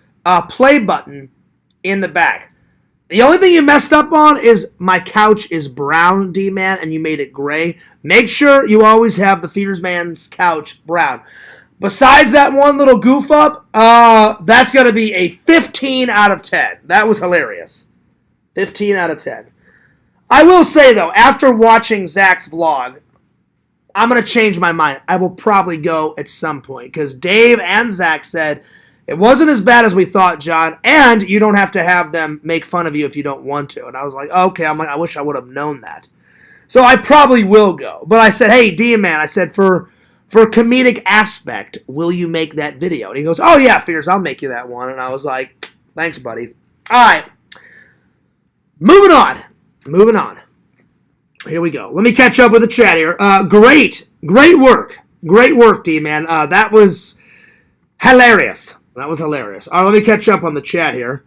play button in the back. The only thing you messed up on is my couch is brown, D-Man, and you made it gray. Make sure you always have the Fears Man's couch brown. Besides that one little goof up, that's going to be a 15 out of 10. That was hilarious. 15 out of 10. I will say, though, after watching Zach's vlog, I'm going to change my mind. I will probably go at some point because Dave and Zach said it wasn't as bad as we thought, John, and you don't have to have them make fun of you if you don't want to. And I was like, okay, I wish I would have known that. So I probably will go. But I said, hey, D-Man, I said, for comedic aspect, will you make that video? And he goes, oh, yeah, Fears, I'll make you that one. And I was like, thanks, buddy. All right. Moving on. Here we go. Let me catch up with the chat here. Great work. Great work, D-Man. That was hilarious. All right, let me catch up on the chat here.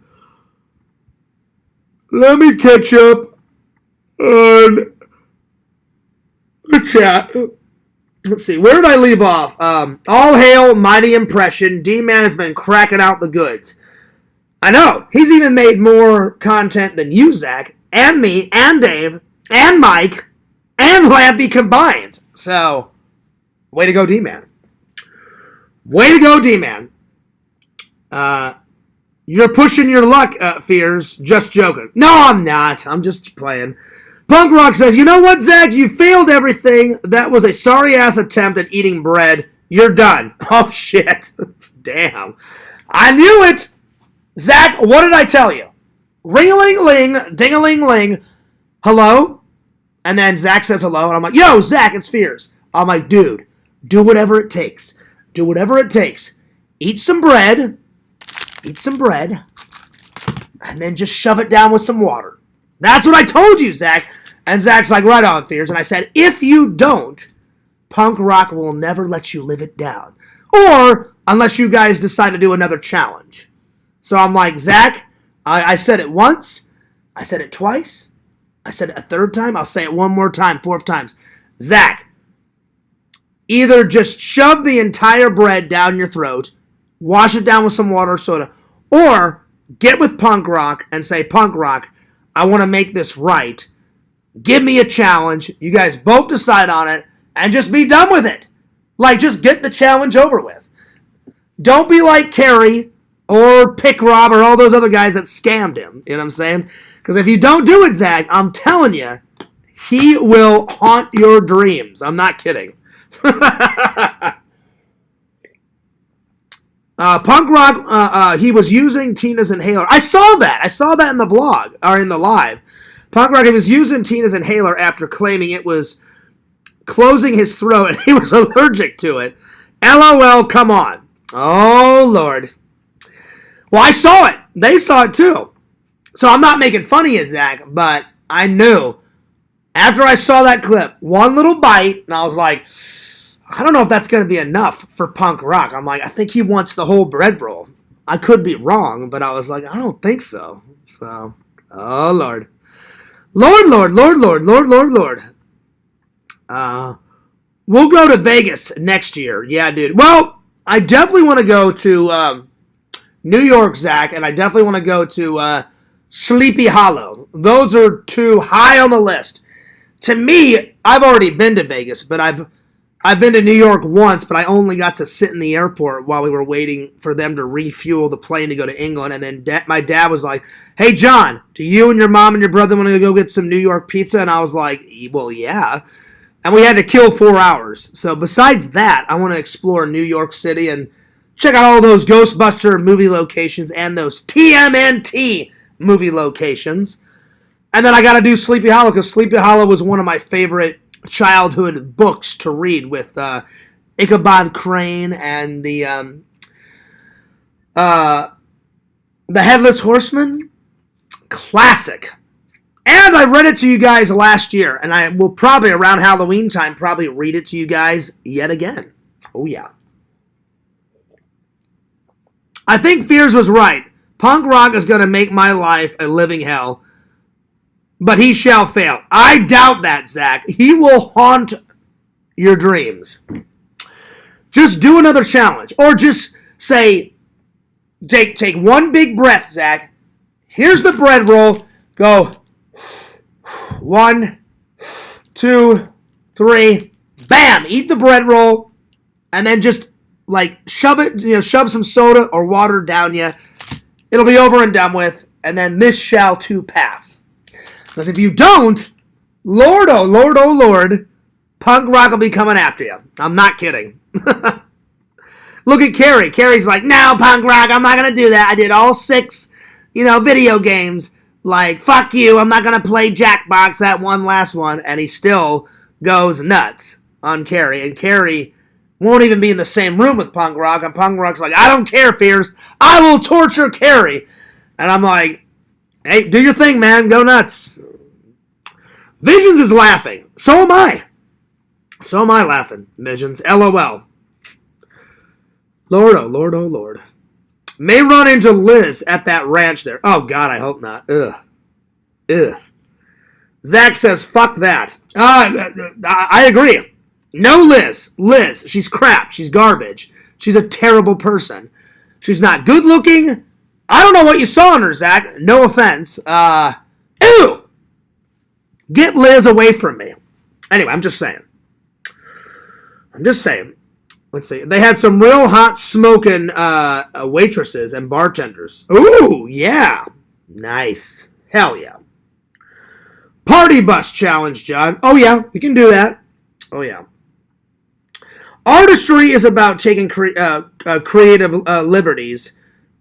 Let me catch up on the chat. Let's see. Where did I leave off? All hail, mighty impression. D-Man has been cracking out the goods. I know. He's even made more content than you, Zach, and me, and Dave, and Mike, and Lampy combined. So, way to go, D-Man. Way to go, D-Man. You're pushing your luck, Fears. Just joking. No, I'm not. I'm just playing. Punk Rock says, you know what, Zach? You failed everything. That was a sorry-ass attempt at eating bread. You're done. Oh, shit. Damn. I knew it. Zach, what did I tell you? Ring-a-ling-ling, ding-a-ling-ling. Hello? And then Zach says hello, and I'm like, yo, Zach, it's Fears. I'm like, dude, do whatever it takes. Do whatever it takes. Eat some bread. Eat some bread. And then just shove it down with some water. That's what I told you, Zach. And Zach's like, right on, Fears. And I said, if you don't, Punk Rock will never let you live it down. Or unless you guys decide to do another challenge. So I'm like, Zach, I said it once. I said it twice. I said it a third time. I'll say it one more time, 4 times. Zach, either just shove the entire bread down your throat, wash it down with some water or soda, or get with Punk Rock and say, Punk Rock, I want to make this right. Give me a challenge. You guys both decide on it and just be done with it. Like, just get the challenge over with. Don't be like Kerry or Pick Rob or all those other guys that scammed him. You know what I'm saying? Because if you don't do it, Zach, I'm telling you, he will haunt your dreams. I'm not kidding. Punk Rock, he was using Tina's inhaler. I saw that. I saw that in the vlog, or in the live. Punk Rock, he was using Tina's inhaler after claiming it was closing his throat and he was allergic to it. LOL, come on. Oh, Lord. Well, I saw it. They saw it too. So I'm not making fun of you, Zach, but I knew after I saw that clip, one little bite, and I was like, I don't know if that's going to be enough for Punk Rock. I'm like, I think he wants the whole bread roll. I could be wrong, but I was like, I don't think so. So, oh, Lord. Lord. We'll go to Vegas next year. Yeah, dude. Well, I definitely want to go to New York, Zach, and I definitely want to go to Sleepy Hollow. Those are 2 high on the list. To me, I've already been to Vegas, but I've been to New York once, but I only got to sit in the airport while we were waiting for them to refuel the plane to go to England. And then my dad was like, hey, John, do you and your mom and your brother want to go get some New York pizza? And I was like, well, yeah. And we had to kill 4 hours. So besides that, I want to explore New York City and check out all those Ghostbuster movie locations and those TMNT movie locations. And then I got to do Sleepy Hollow because Sleepy Hollow was one of my favorite childhood books to read with Ichabod Crane and the Headless Horseman. Classic. And I read it to you guys last year, and I will probably around Halloween time probably read it to you guys yet again. Oh yeah. I think Fears was right. Punk Rock is going to make my life a living hell. But he shall fail. I doubt that, Zach. He will haunt your dreams. Just do another challenge. Or just say, take one big breath, Zach. Here's the bread roll. Go 1, 2, 3. Bam! Eat the bread roll. And then just, like, shove it, shove some soda or water down you. It'll be over and done with. And then this shall too pass. Because if you don't, Lord, oh Lord, Punk Rock will be coming after you. I'm not kidding. Look at Kerry. Kerry's like, no, Punk Rock, I'm not going to do that. I did all 6, video games. Like, fuck you, I'm not going to play Jackbox, that one last one. And he still goes nuts on Kerry. And Kerry won't even be in the same room with Punk Rock. And Punk Rock's like, I don't care, Fears. I will torture Kerry. And I'm like, hey, do your thing, man. Go nuts. Visions is laughing. So am I. So am I laughing, Visions. LOL. Lord, oh Lord. May run into Liz at that ranch there. Oh, God, I hope not. Ugh. Zach says, fuck that. I agree. No Liz. Liz, she's crap. She's garbage. She's a terrible person. She's not good looking. I don't know what you saw in her, Zach. No offense. Ew! Get Liz away from me. Anyway, I'm just saying. let's see. They had some real hot smoking waitresses and bartenders. Ooh, yeah. Nice. Hell yeah. Party bus challenge, John. Oh, yeah. We can do that. Oh, yeah. Artistry is about taking creative liberties.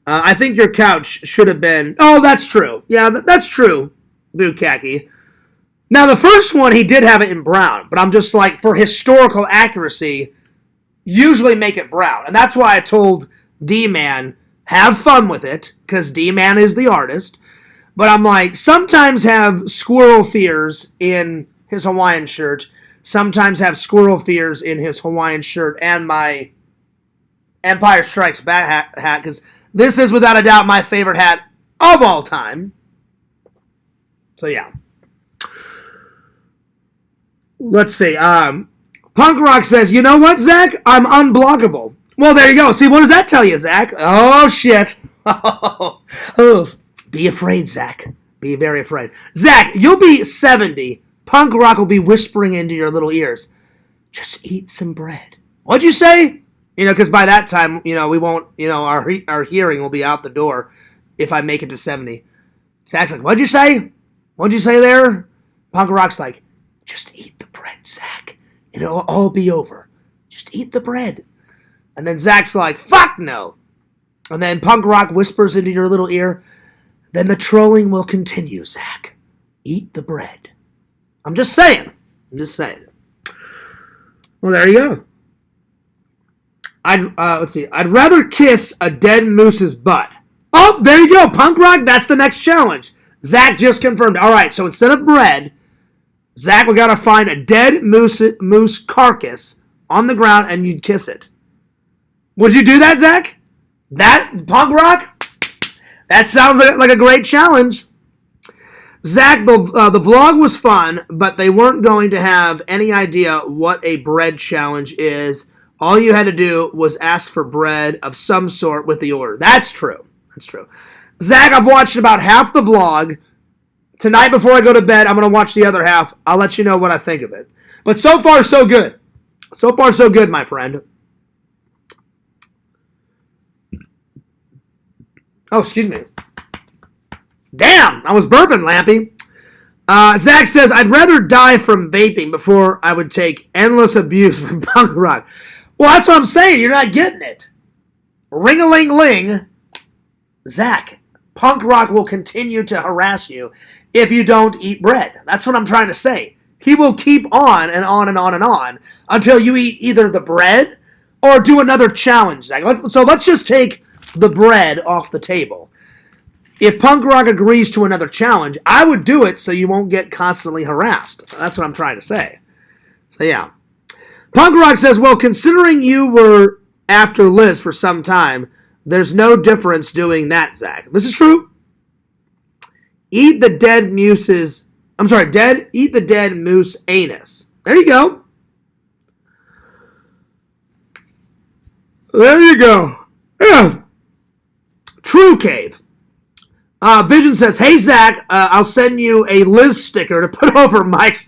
I think your couch should have been... Oh, that's true. Yeah, that's true, Bukaki. Now, the first one, he did have it in brown. But I'm just like, for historical accuracy, usually make it brown. And that's why I told Dman, have fun with it. Because Dman is the artist. But I'm like, sometimes have squirrel fears in his Hawaiian shirt. Sometimes have squirrel fears in his Hawaiian shirt and my Empire Strikes Back hat. Because this is, without a doubt, my favorite hat of all time. So, yeah. Let's see. Punk Rock says, you know what, Zach? I'm unblockable. Well, there you go. See, what does that tell you, Zach? Oh, shit. Oh. Be afraid, Zach. Be very afraid. Zach, you'll be 70. Punk Rock will be whispering into your little ears. Just eat some bread. What'd you say? You know, because by that time, you know, we won't, you know, our hearing will be out the door if I make it to 70. Zach's like, what'd you say? What'd you say there? Punk Rock's like, just eat the bread, Zach. It'll all be over. Just eat the bread. And then Zach's like, fuck no. And then Punk Rock whispers into your little ear, then the trolling will continue, Zach. Eat the bread. I'm just saying. Well, there you go. Let's see. I'd rather kiss a dead moose's butt. Oh, there you go. Punk Rock, that's the next challenge. Zach just confirmed. All right, so instead of bread, Zach, we got to find a dead moose carcass on the ground and you'd kiss it. Would you do that, Zach? That, Punk Rock? That sounds like a great challenge. Zach, the vlog was fun, but they weren't going to have any idea what a bread challenge is. All you had to do was ask for bread of some sort with the order. That's true. That's true. Zach, I've watched about half the vlog. Tonight before I go to bed, I'm going to watch the other half. I'll let you know what I think of it. But so far, so good. So far, so good, my friend. Oh, excuse me. Damn, I was burping, Lampy. Zach says, I'd rather die from vaping before I would take endless abuse from Punk Rock. Well, that's what I'm saying. You're not getting it. Ring-a-ling-ling. Zach, Punk Rock will continue to harass you if you don't eat bread. That's what I'm trying to say. He will keep on and on and on and on until you eat either the bread or do another challenge, Zach. So let's just take the bread off the table. If Punk Rock agrees to another challenge, I would do it so you won't get constantly harassed. That's what I'm trying to say. So, yeah. Punk Rock says, well, considering you were after Liz for some time, there's no difference doing that, Zach. This is true. Eat the dead moose's... I'm sorry, eat the dead moose anus. There you go. There you go. Yeah. True Cave. Vision says, hey, Zach, I'll send you a Liz sticker to put over Mike's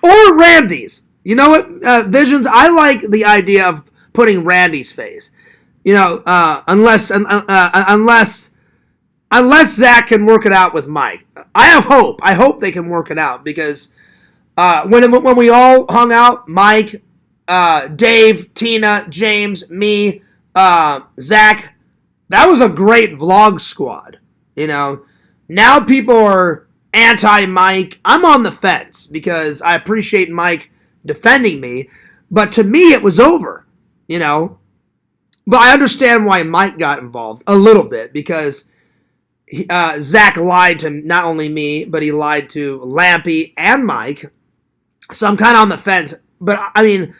or Randy's. You know what, Visions? I like the idea of putting Randy's face. You know, unless Zach can work it out with Mike. I have hope. I hope they can work it out because when we all hung out, Mike, Dave, Tina, James, me, Zach, that was a great vlog squad. You know, now people are anti-Mike. I'm on the fence because I appreciate Mike defending me, but to me it was over, you know. But I understand why Mike got involved a little bit because Zach lied to not only me, but he lied to Lampy and Mike. So I'm kind of on the fence. But, I mean,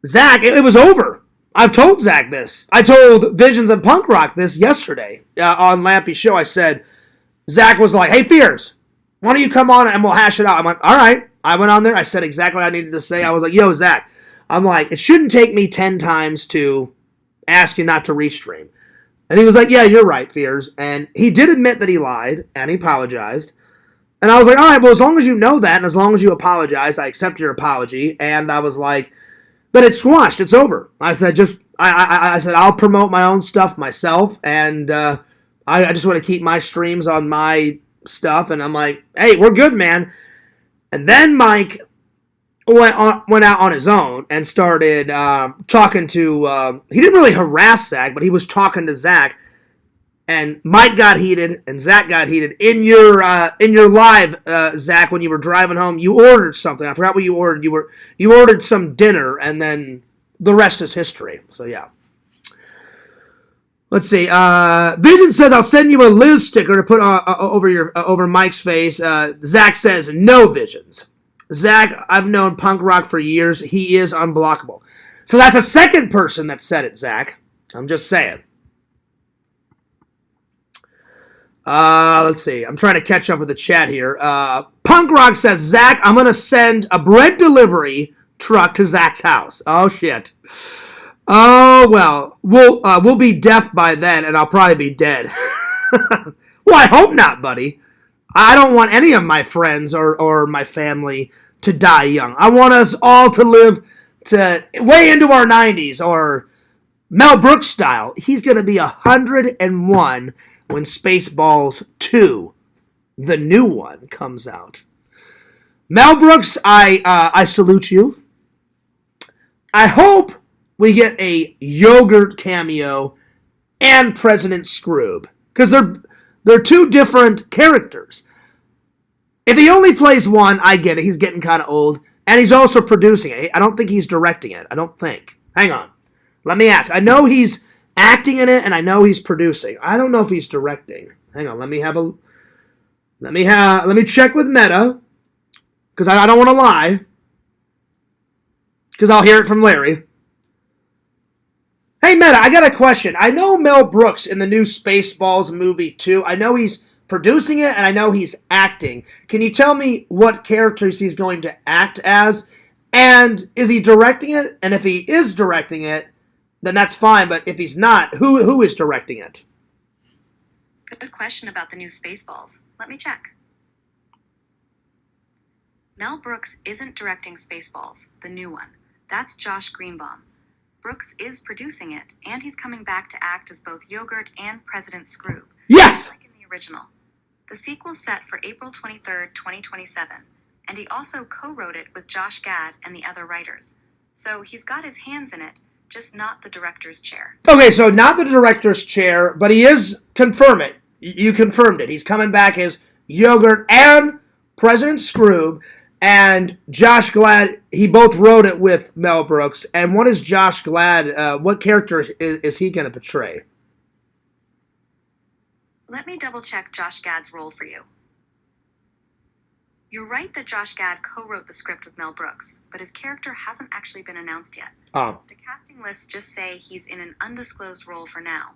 Zach, it was over. I've told Zach this. I told Visions of Punk Rock this yesterday on Lampy's show. I said, Zach was like, hey, Fears, why don't you come on and we'll hash it out? I'm like, all right. I went on there. I said exactly what I needed to say. I was like, yo, Zach. I'm like, it shouldn't take me 10 times to ask you not to restream. And he was like, yeah, you're right, Fears. And he did admit that he lied, and he apologized. And I was like, all right, well, as long as you know that, and as long as you apologize, I accept your apology. And I was like, But it's squashed. It's over. I said, I said, I'll promote my own stuff myself, and I just want to keep my streams on my stuff. And I'm like, hey, we're good, man. And then Mike went out on his own and started talking to. He didn't really harass Zach, but he was talking to Zach. And Mike got heated, and Zach got heated. In your live, Zach, when you were driving home, you ordered something. I forgot what you ordered. You ordered some dinner, and then the rest is history. So yeah. Let's see. Vision says I'll send you a Liz sticker to put over Mike's face. Zach says no Visions. Zach, I've known punk rock for years. He is unblockable. So that's a second person that said it, Zach. I'm just saying. Let's see. I'm trying to catch up with the chat here. Punk Rock says, Zach, I'm going to send a bread delivery truck to Zach's house. Oh, shit. Oh, well, we'll be deaf by then, and I'll probably be dead. Well, I hope not, buddy. I don't want any of my friends or my family to die young. I want us all to live to way into our 90s, or Mel Brooks style. He's going to be 101 when Spaceballs 2, the new one, comes out. Mel Brooks, I salute you. I hope we get a yogurt cameo and President Scroob, because they're two different characters. If he only plays one, I get it. He's getting kind of old, and he's also producing it. I don't think he's directing it. I don't think. Hang on. Let me ask. I know he's acting in it, and I know he's producing. I don't know if he's directing. Hang on, let me check with Meta, because I don't want to lie, because I'll hear it from Larry. Hey Meta, I got a question. I know Mel Brooks in the new Spaceballs movie too. I know he's producing it, and I know he's acting. Can you tell me what characters he's going to act as? And is he directing it? And if he is directing it, then that's fine, but if he's not, who is directing it? Good question about the new Spaceballs. Let me check. Mel Brooks isn't directing Spaceballs, the new one. That's Josh Greenbaum. Brooks is producing it, and he's coming back to act as both Yogurt and President Scroob. Yes! Like in the original. The sequel's set for April 23rd, 2027, and he also co-wrote it with Josh Gad and the other writers. So he's got his hands in it, just not the director's chair. Okay, so not the director's chair, but he is confirming. You confirmed it. He's coming back as Yogurt and President Scroob, and Josh Glad, he both wrote it with Mel Brooks. And what is Josh Glad, what character is he going to portray? Let me double check Josh Gad's role for you. You're right that Josh Gad co-wrote the script with Mel Brooks, but his character hasn't actually been announced yet. Oh. The casting lists just say he's in an undisclosed role for now,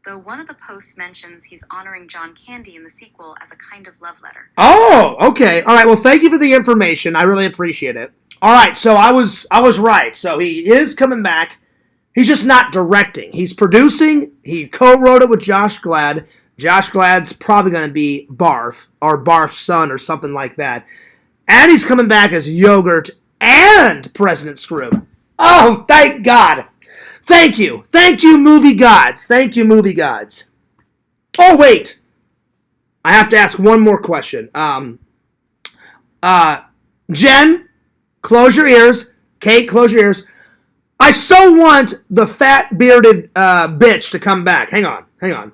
though one of the posts mentions he's honoring John Candy in the sequel as a kind of love letter. Oh, okay. All right, well, thank you for the information. I really appreciate it. All right, so I was right. So he is coming back. He's just not directing. He's producing. He co-wrote it with Josh Glad. Josh Glad's probably going to be Barf, or Barf's son, or something like that. And he's coming back as Yogurt and President Scroob. Oh, thank God. Thank you. Thank you, movie gods. Thank you, movie gods. Oh, wait. I have to ask one more question. Jen, close your ears. Kate, close your ears. I so want the fat bearded bitch to come back. Hang on.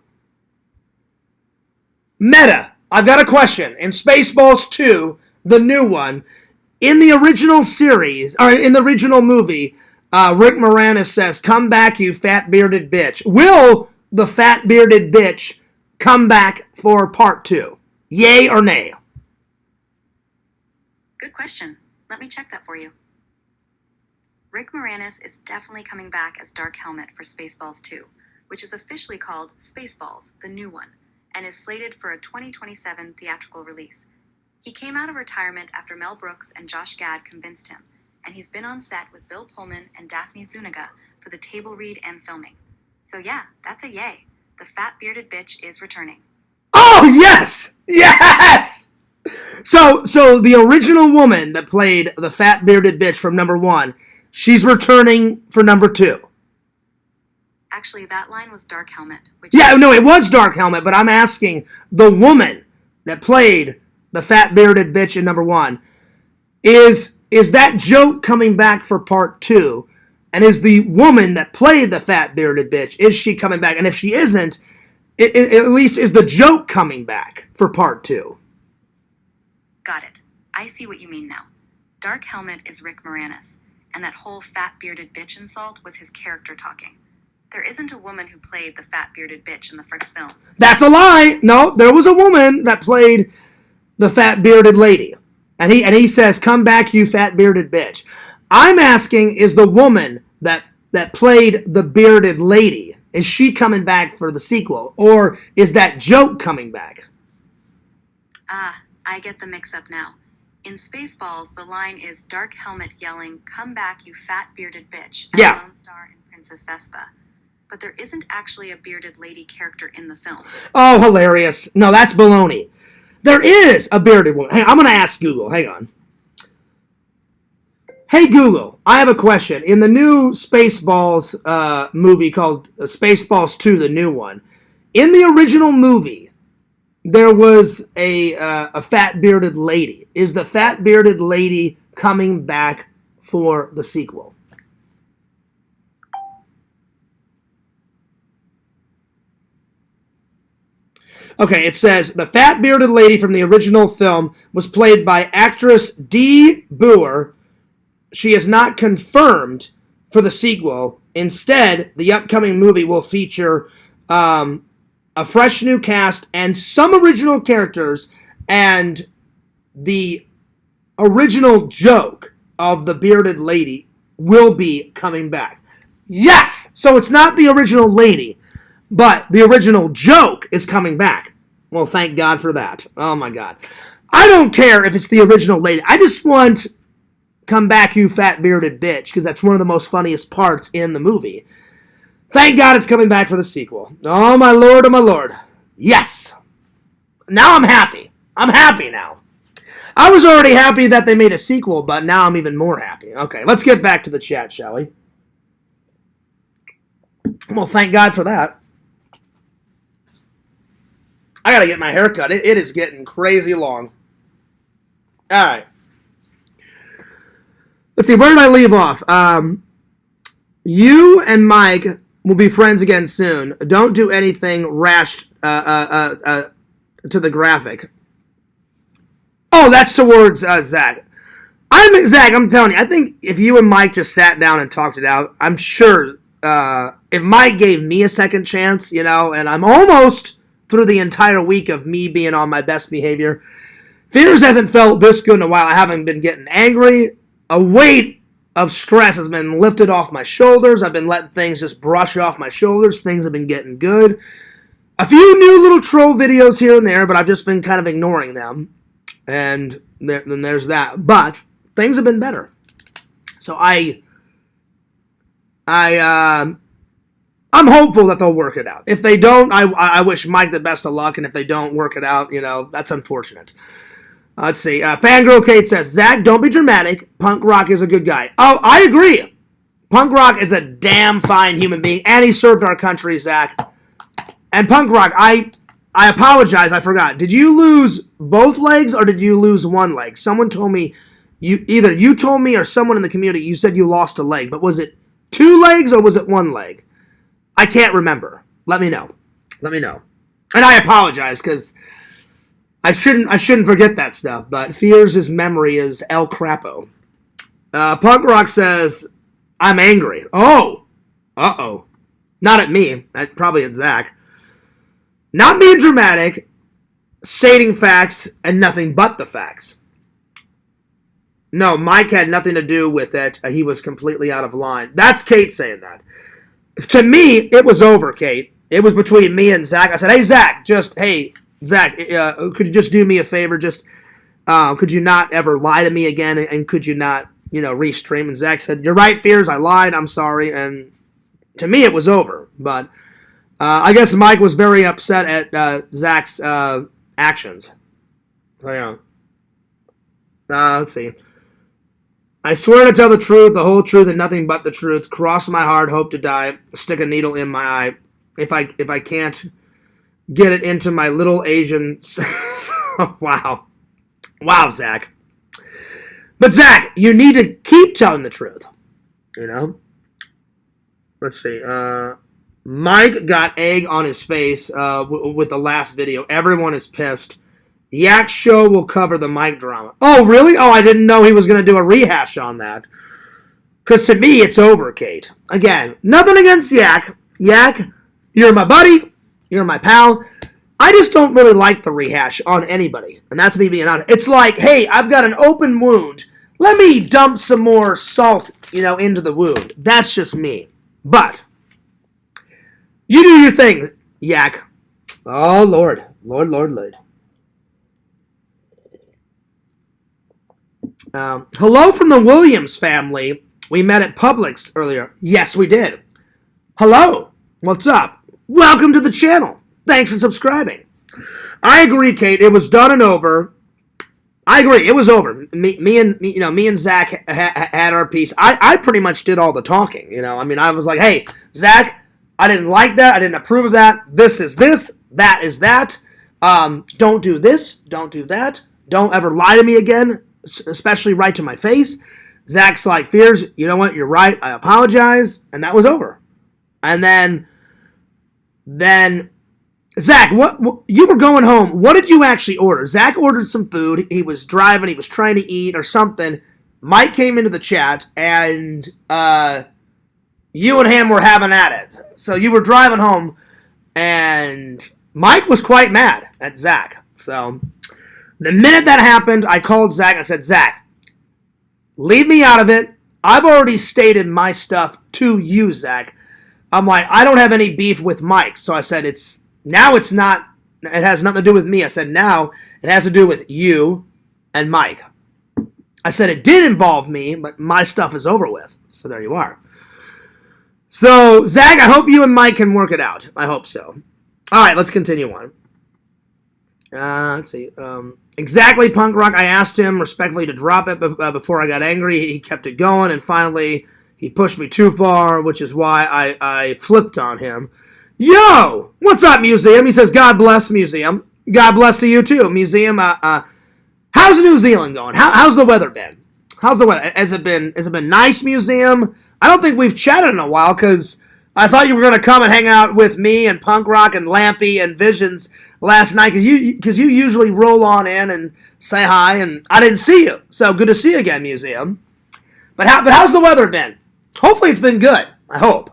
Meta, I've got a question. In Spaceballs 2, the new one, in the original series, or in the original movie, Rick Moranis says, "Come back, you fat bearded bitch." Will the fat bearded bitch come back for part 2? Yay or nay? Good question. Let me check that for you. Rick Moranis is definitely coming back as Dark Helmet for Spaceballs 2, which is officially called Spaceballs, the new one, and is slated for a 2027 theatrical release. He came out of retirement after Mel Brooks and Josh Gad convinced him, and he's been on set with Bill Pullman and Daphne Zuniga for the table read and filming. So yeah, that's a yay. The fat bearded bitch is returning. Oh, yes! Yes! So the original woman that played the fat bearded bitch from number 1 She's returning for number 2. Actually, that line was Dark Helmet. Which Yeah, no, it was Dark Helmet, but I'm asking the woman that played the fat bearded bitch in number 1, is that joke coming back for part 2? And is the woman that played the fat bearded bitch, is she coming back? And if she isn't, at least is the joke coming back for part 2? Got it. I see what you mean now. Dark Helmet is Rick Moranis, and that whole fat bearded bitch insult was his character talking. There isn't a woman who played the fat bearded bitch in the first film. That's a lie. No, there was a woman that played the fat bearded lady. And he says, "Come back, you fat bearded bitch." I'm asking, is the woman that played the bearded lady, is she coming back for the sequel? Or is that joke coming back? Ah, I get the mix-up now. In Spaceballs, the line is Dark Helmet yelling, "Come back, you fat bearded bitch," as Yeah. Lone Star and Princess Vespa. But there isn't actually a bearded lady character in the film. Oh, hilarious. No, that's baloney. There is a bearded woman. Hey, I'm going to ask Google. Hang on. Hey, Google, I have a question. In the new Spaceballs movie called Spaceballs 2, the new one, in the original movie, there was a fat bearded lady. Is the fat bearded lady coming back for the sequel? Okay, it says the fat bearded lady from the original film was played by actress Dee Boer. She is not confirmed for the sequel. Instead, the upcoming movie will feature a fresh new cast and some original characters, and the original joke of the bearded lady will be coming back. Yes! So it's not the original lady, but the original joke is coming back. Well, thank God for that. Oh, my God. I don't care if it's the original lady. I just want "Come back, you fat bearded bitch," because that's one of the most funniest parts in the movie. Thank God it's coming back for the sequel. Oh, my Lord, oh, my Lord. Yes. Now I'm happy. I'm happy now. I was already happy that they made a sequel, but now I'm even more happy. Okay, let's get back to the chat, shall we? Well, thank God for that. I gotta get my hair cut. It is getting crazy long. All right. Let's see, where did I leave off? You and Mike will be friends again soon. Don't do anything rash to the graphic. Oh, that's towards Zach. Zach, I'm telling you, I think if you and Mike just sat down and talked it out, I'm sure if Mike gave me a second chance, and I'm almost through the entire week of me being on my best behavior. Fears hasn't felt this good in a while. I haven't been getting angry. A weight of stress has been lifted off my shoulders. I've been letting things just brush off my shoulders. Things have been getting good. A few new little troll videos here and there, but I've just been kind of ignoring them. And then there's that. But things have been better. So I'm hopeful that they'll work it out. If they don't, I wish Mike the best of luck. And if they don't work it out, that's unfortunate. Let's see. Fangirl Kate says, "Zach, don't be dramatic. Punk Rock is a good guy." Oh, I agree. Punk Rock is a damn fine human being, and he served our country, Zach. And Punk Rock, I apologize. I forgot. Did you lose both legs or did you lose one leg? Someone told me, either you told me or someone in the community, you said you lost a leg. But was it 2 legs or was it 1 leg? I can't remember. Let me know. And I apologize because I shouldn't forget that stuff, but Fears' memory is El Crapo. Punk Rock says, "I'm angry." Oh. Uh-oh. Not at me. Probably at Zach. Not being dramatic, stating facts, and nothing but the facts. No, Mike had nothing to do with it. He was completely out of line. That's Kate saying that. To me, it was over, Kate. It was between me and Zach. I said, "Hey, Zach, Zach, could you just do me a favor? Just, could you not ever lie to me again? And could you not, restream?" And Zach said, "You're right, Fears. I lied. I'm sorry." And to me, it was over. But I guess Mike was very upset at Zach's actions. So, yeah. Let's see. I swear to tell the truth, the whole truth, and nothing but the truth. Cross my heart, hope to die. Stick a needle in my eye. If I can't get it into my little Asian... Wow. Wow, Zach. But Zach, you need to keep telling the truth. You know? Let's see. Mike got egg on his face with the last video. Everyone is pissed. Yak's show will cover the Mike drama. Oh, really? Oh, I didn't know he was going to do a rehash on that. Because to me, it's over, Kate. Again, nothing against Yak. Yak, you're my buddy. You're my pal. I just don't really like the rehash on anybody. And that's me being honest. It's like, hey, I've got an open wound. Let me dump some more salt, into the wound. That's just me. But you do your thing, Yak. Oh, Lord. Lord. Hello from the Williams family. We met at Publix earlier. Yes, we did. Hello. What's up? Welcome to the channel. Thanks for subscribing. I agree, Kate. It was done and over. I agree. It was over. Me and Zach had our piece. I pretty much did all the talking. I was like, hey, Zach, I didn't like that. I didn't approve of that. This is this. That is that. Don't do this. Don't do that. Don't ever lie to me again, especially right to my face. Zach's like, Fears, you know what? You're right. I apologize. And that was over. And then Zach, what you were going home. What did you actually order? Zach ordered some food. He was driving. He was trying to eat or something. Mike came into the chat, and you and him were having at it. So you were driving home, and Mike was quite mad at Zach. So the minute that happened, I called Zach. I said, Zach, leave me out of it. I've already stated my stuff to you, Zach. I'm like, I don't have any beef with Mike. So I said, it has nothing to do with me. I said, now it has to do with you and Mike. I said, it did involve me, but my stuff is over with. So there you are. So, Zach, I hope you and Mike can work it out. I hope so. All right, let's continue on. Let's see. Exactly, Punk Rock. I asked him respectfully to drop it before I got angry. He kept it going, and finally he pushed me too far, which is why I flipped on him. Yo! What's up, Museum? He says, God bless, Museum. God bless to you, too, Museum. How's New Zealand going? How's the weather been? How's the weather? Has it been nice, Museum? I don't think we've chatted in a while, because I thought you were going to come and hang out with me and Punk Rock and Lampy and Visions last night, because you usually roll on in and say hi, and I didn't see you. So good to see you again, Museum. But how's the weather been? Hopefully it's been good. I hope.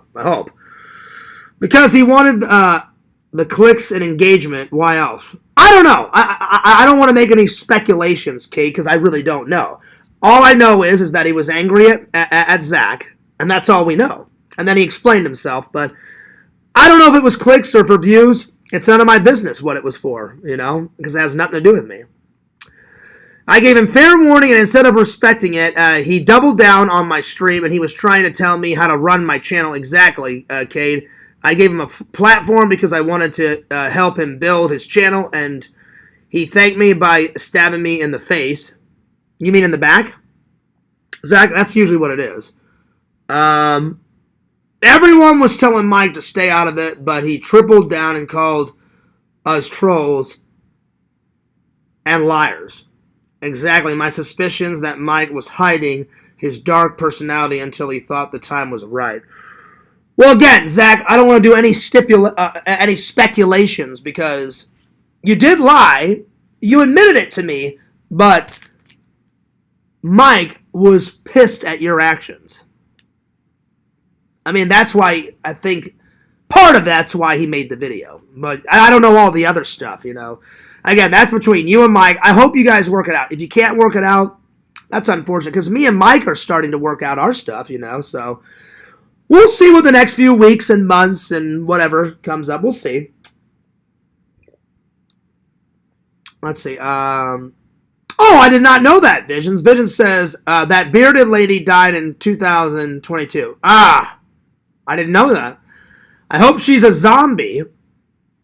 Because he wanted the clicks and engagement. Why else? I don't know. I don't want to make any speculations, Kate, because I really don't know. All I know is that he was angry at Zach, and that's all we know. And then he explained himself, but I don't know if it was clicks or for views. It's none of my business what it was for, because it has nothing to do with me. I gave him fair warning, and instead of respecting it, he doubled down on my stream, and he was trying to tell me how to run my channel exactly, Cade. I gave him a platform because I wanted to help him build his channel, and he thanked me by stabbing me in the face. You mean in the back? Zach, that's usually what it is. Everyone was telling Mike to stay out of it, but he tripled down and called us trolls and liars. Exactly, my suspicions that Mike was hiding his dark personality until he thought the time was right. Well, again, Zach, I don't want to do any speculations, because you did lie. You admitted it to me, but Mike was pissed at your actions. I mean, that's why I think part of that's why he made the video. But I don't know all the other stuff, Again, that's between you and Mike. I hope you guys work it out. If you can't work it out, that's unfortunate, because me and Mike are starting to work out our stuff, so we'll see what the next few weeks and months and whatever comes up. We'll see. Let's see. Oh, I did not know that, Visions. Visions says that bearded lady died in 2022. I didn't know that. I hope she's a zombie.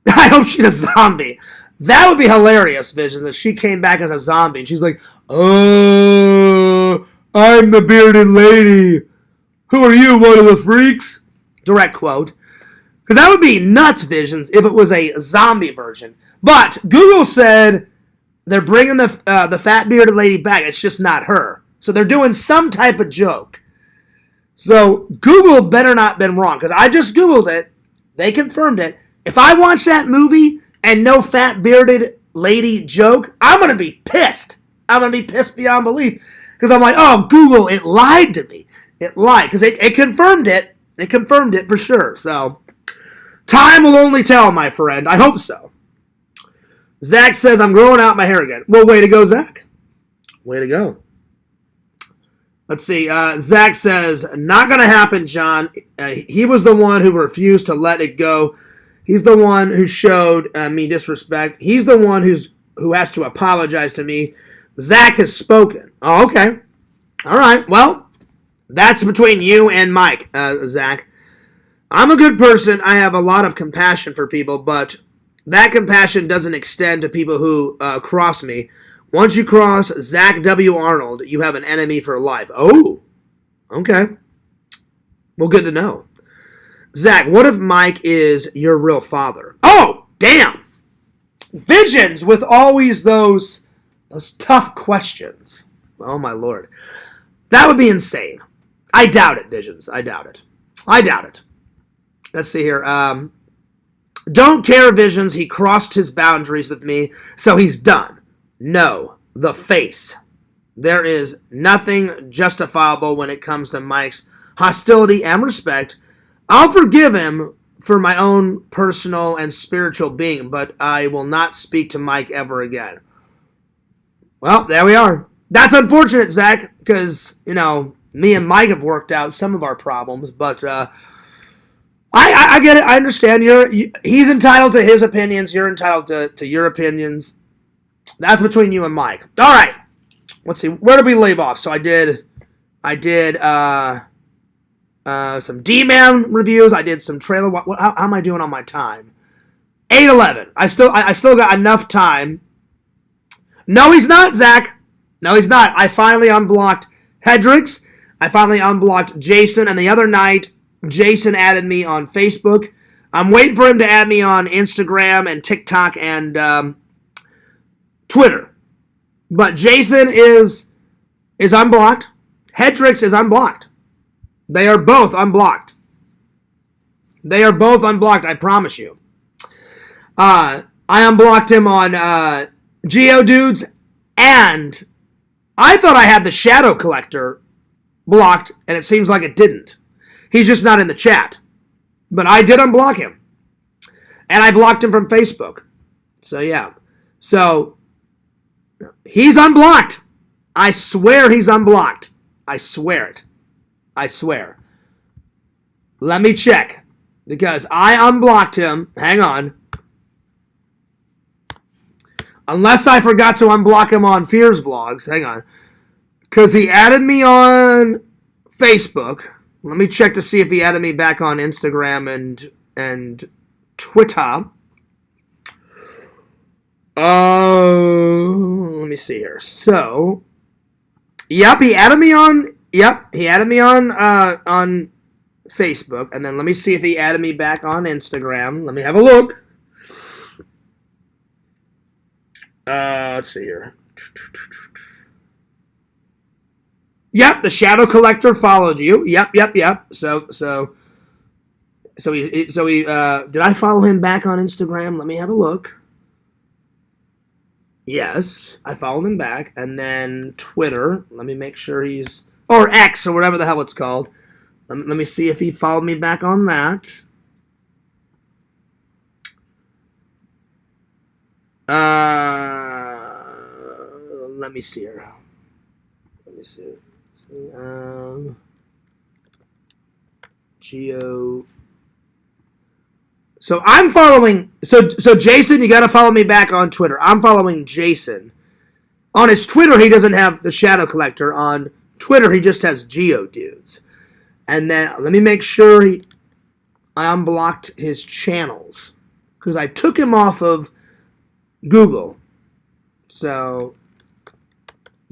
I hope she's a zombie. That would be hilarious, Vision, if she came back as a zombie and she's like, oh, I'm the bearded lady. Who are you, one of the freaks? Direct quote. Because that would be nuts, Visions, if it was a zombie version. But Google said they're bringing the fat bearded lady back. It's just not her. So they're doing some type of joke. So Google better not been wrong, because I just Googled it. They confirmed it. If I watch that movie and no fat bearded lady joke, I'm going to be pissed. I'm going to be pissed beyond belief. Because I'm like, oh, Google, it lied to me. It lied. Because it confirmed it. It confirmed it for sure. So, time will only tell, my friend. I hope so. Zach says, I'm growing out my hair again. Well, way to go, Zach. Way to go. Let's see. Zach says, not going to happen, John. He was the one who refused to let it go. He's the one who showed me disrespect. He's the one who has to apologize to me. Zach has spoken. Oh, okay. All right. Well, that's between you and Mike, Zach. I'm a good person. I have a lot of compassion for people, but that compassion doesn't extend to people who cross me. Once you cross Zach W. Arnold, you have an enemy for life. Oh, okay. Well, good to know. Zach, what if Mike is your real father? Oh, damn. Visions with always those tough questions. Oh, my Lord. That would be insane. I doubt it, Visions. I doubt it. I doubt it. Let's see here. Don't care, Visions. He crossed his boundaries with me, so he's done. No, the face. There is nothing justifiable when it comes to Mike's hostility and respect. I'll forgive him for my own personal and spiritual being, but I will not speak to Mike ever again. Well, there we are. That's unfortunate, Zach, because, me and Mike have worked out some of our problems, but I get it. I understand. He's entitled to his opinions. You're entitled to your opinions. That's between you and Mike. All right. Let's see. Where did we leave off? So I did some Dman reviews. I did some trailer. How am I doing on my time? 8:11. I still got enough time. No, he's not, Zach. No, he's not. I finally unblocked Hedrix. I finally unblocked Jason. And the other night, Jason added me on Facebook. I'm waiting for him to add me on Instagram and TikTok and Twitter. But Jason is unblocked. Hedrix is unblocked. They are both unblocked. They are both unblocked, I promise you. I unblocked him on Geodudes, and I thought I had the Shadow Collector blocked, and it seems like it didn't. He's just not in the chat. But I did unblock him. And I blocked him from Facebook. So, yeah. So, he's unblocked. I swear he's unblocked. I swear it. I swear. Let me check. Because I unblocked him. Hang on. Unless I forgot to unblock him on Fears Vlogs. Hang on. Because he added me on Facebook. Let me check to see if he added me back on Instagram and Twitter. Let me see here. So, yep, he added me on Facebook, and then let me see if he added me back on Instagram. Let me have a look. Let's see here. Yep, the Shadow Collector followed you. Yep. So he did I follow him back on Instagram? Let me have a look. Yes, I followed him back, and then Twitter. Let me make sure he's or X or whatever the hell it's called. Let me see if he followed me back on that. Let me see here. Let me see. Geo. So I'm following. So Jason, you got to follow me back on Twitter. I'm following Jason. On his Twitter, he doesn't have the Shadow Collector. On Twitter, he just has Geodudes. And then let me make sure I unblocked his channels because I took him off of Google. So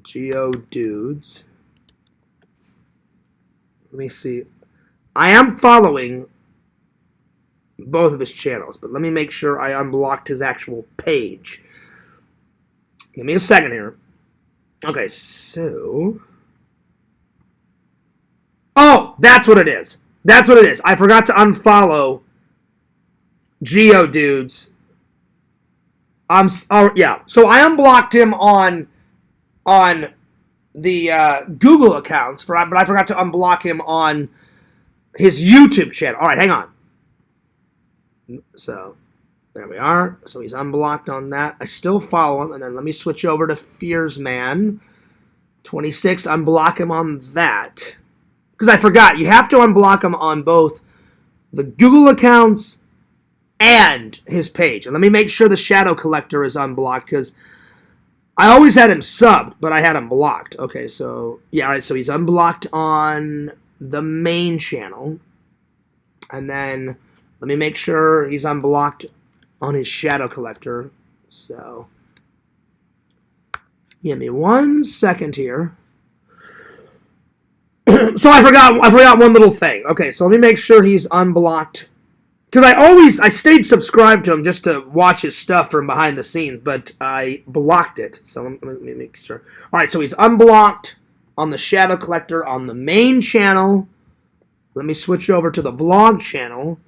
Geodudes. Let me see. I am following both of his channels, but let me make sure I unblocked his actual page. Give me a second here. Okay, so... Oh, that's what it is. That's what it is. I forgot to unfollow Geodudes. Oh, yeah. So I unblocked him on the Google accounts, but I forgot to unblock him on his YouTube channel. All right, hang on. So there we are. So he's unblocked on that. I still follow him, and then let me switch over to Fearsman 26. Unblock him on that because I forgot. You have to unblock him on both the Google accounts and his page. And let me make sure the Shadow Collector is unblocked because I always had him subbed, but I had him blocked. Okay, so yeah, all right. So he's unblocked on the main channel, and then let me make sure he's unblocked on his Shadow Collector. So give me 1 second here. So I forgot one little thing. Okay, so let me make sure he's unblocked. Because I stayed subscribed to him just to watch his stuff from behind the scenes, but I blocked it. So let me make sure. All right, so he's unblocked on the Shadow Collector on the main channel. Let me switch over to the vlog channel.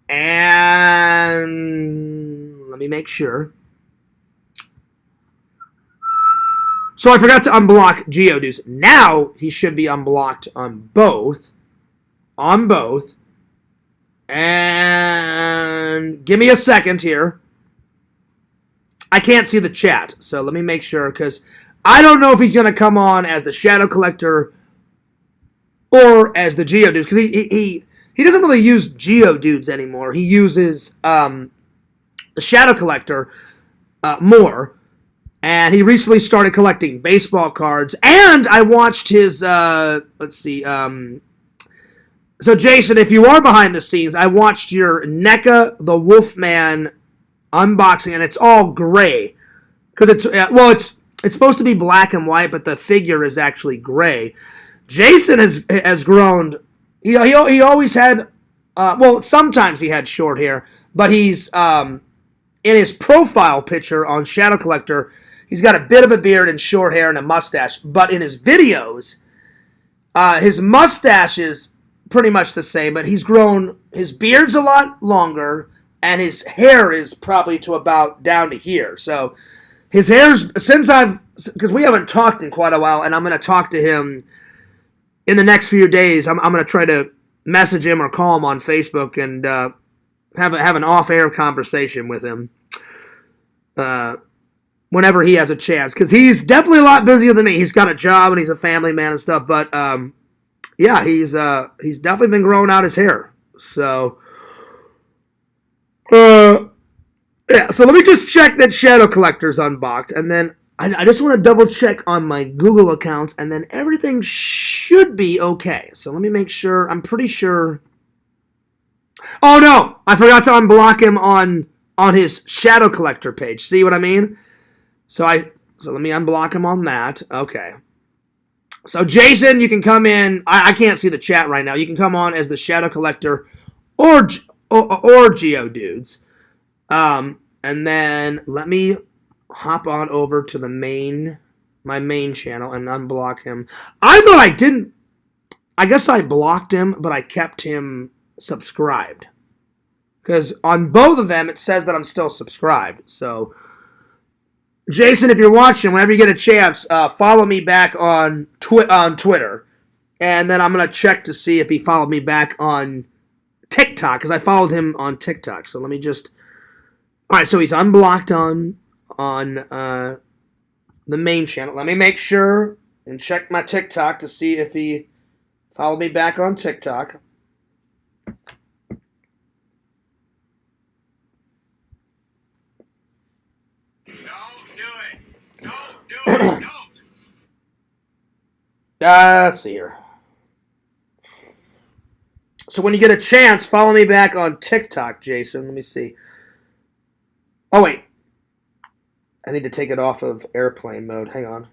And let me make sure. So I forgot to unblock Geodudes. Now he should be unblocked on both. On both. And give me a second here. I can't see the chat, so let me make sure, because I don't know if he's going to come on as the Shadow Collector or as the Geodudes, because he doesn't really use Geodudes anymore. He uses the Shadow Collector more, and he recently started collecting baseball cards, and I watched his, let's see, so, Jason, if you are behind the scenes, I watched your NECA the Wolfman unboxing, and it's all gray. Because it's supposed to be black and white, but the figure is actually gray. Jason has grown. He always had, sometimes he had short hair, but he's, in his profile picture on Shadow Collector, he's got a bit of a beard and short hair and a mustache. But in his videos, his mustache is pretty much the same, but he's grown, his beard's a lot longer, and his hair is probably to about down to here. So his hair's, because we haven't talked in quite a while, and I'm going to talk to him in the next few days. I'm going to try to message him or call him on Facebook and have an off-air conversation with him whenever he has a chance, because he's definitely a lot busier than me. He's got a job and he's a family man and stuff, but yeah, he's definitely been growing out his hair. So, yeah. So let me just check that Shadow Collector's unboxed, and then I just want to double check on my Google accounts, and then everything should be okay. So let me make sure. I'm pretty sure. Oh no, I forgot to unblock him on his Shadow Collector page. See what I mean? So let me unblock him on that. Okay. So, Jason, you can come in. I can't see the chat right now. You can come on as the Shadow Collector or Geodudes. And then let me hop on over to my main channel and unblock him. I thought I didn't. I guess I blocked him, but I kept him subscribed. Because on both of them, it says that I'm still subscribed. So, Jason, if you're watching, whenever you get a chance, follow me back on Twitter. And then I'm going to check to see if he followed me back on TikTok, because I followed him on TikTok. So let me just... All right, so he's unblocked on the main channel. Let me make sure and check my TikTok to see if he followed me back on TikTok. Let's see here. So when you get a chance, follow me back on TikTok, Jason. Let me see. Oh, wait. I need to take it off of airplane mode. Hang on.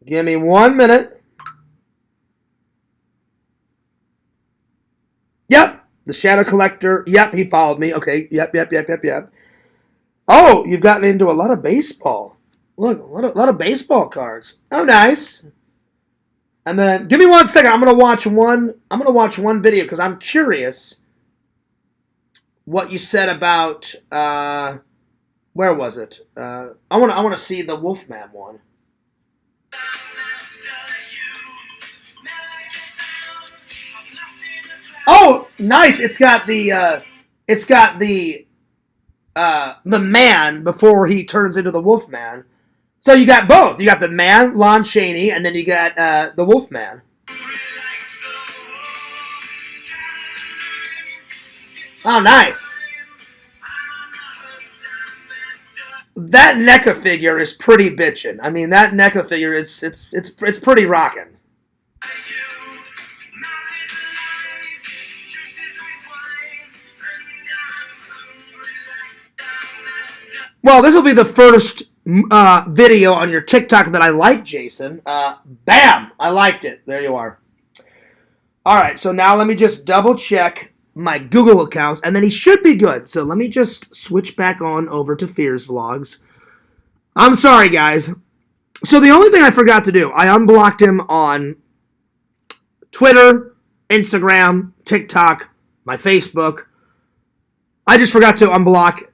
Give me 1 minute. Yep, the Shadow Collector. Yep, he followed me. Okay, yep. Oh, you've gotten into a lot of baseball. Look, a lot of baseball cards. Oh, nice. And then, give me 1 second. I'm gonna watch one video because I'm curious what you said about where was it? I wanna see the Wolfman one. Oh, nice! It's got the man before he turns into the Wolfman. So you got both. You got the man, Lon Chaney, and then you got the Wolfman. Oh, nice. That NECA figure is pretty bitchin'. I mean, that NECA figure is it's pretty rockin'. Well, this will be the first video on your TikTok that I like, Jason. Bam! I liked it. There you are. All right, so now let me just double check my Google accounts, and then he should be good. So let me just switch back on over to Fears Vlogs. I'm sorry, guys. So the only thing I forgot to do, I unblocked him on Twitter, Instagram, TikTok, my Facebook. I just forgot to unblock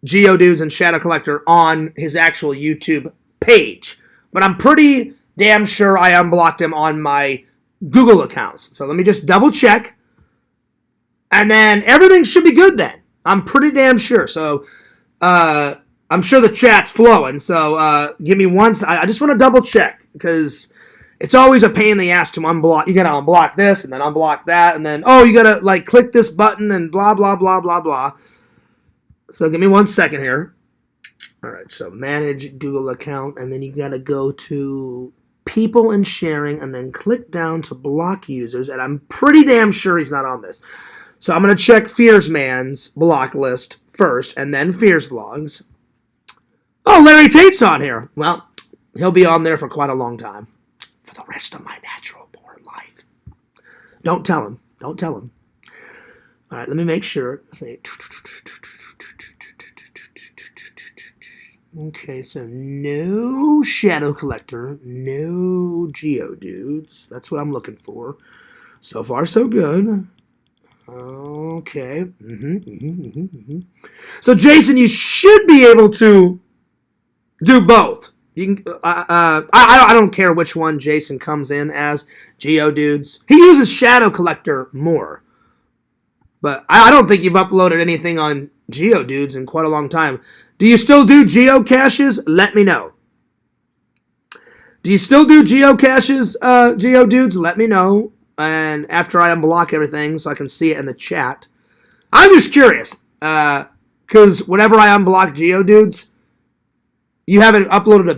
Geodudes and Shadow Collector on his actual YouTube page. But I'm pretty damn sure I unblocked him on my Google accounts. So let me just double check. And then everything should be good then. I'm pretty damn sure. So I'm sure the chat's flowing. So give me one. I just want to double check because it's always a pain in the ass to unblock. You got to unblock this and then unblock that. And then, oh, you got to like click this button and blah, blah, blah, blah, blah. So give me 1 second here. All right, so manage Google account, and then you got to go to people and sharing, and then click down to block users, and I'm pretty damn sure he's not on this. So I'm going to check Fears Man's block list first, and then Fears Vlogs. Oh, Larry Tate's on here. Well, he'll be on there for quite a long time. For the rest of my natural born life. Don't tell him. Don't tell him. All right, let me make sure. Okay, so no Shadow Collector, no Geodudes. That's what I'm looking for. So far, so good. Okay. So, Jason, you should be able to do both. You can. I don't care which one Jason comes in as. Geodudes. He uses Shadow Collector more. But I don't think you've uploaded anything on Geodudes in quite a long time. Do you still do geocaches? Let me know. Do you still do geocaches, Geodudes? Let me know. And after I unblock everything so I can see it in the chat. I'm just curious. Because whenever I unblock Geodudes, you haven't uploaded a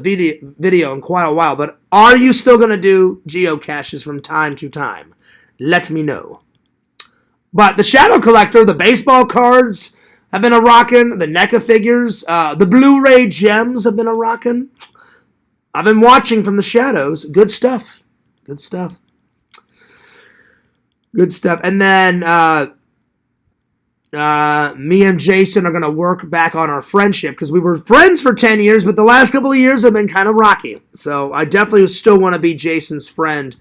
video in quite a while. But are you still going to do geocaches from time to time? Let me know. But the Shadow Collector, the baseball cards have been a rockin'. The NECA figures, the Blu-ray gems have been a rockin'. I've been watching from the shadows. Good stuff. Good stuff. Good stuff. And then me and Jason are going to work back on our friendship because we were friends for 10 years, but the last couple of years have been kind of rocky. So I definitely still want to be Jason's friend.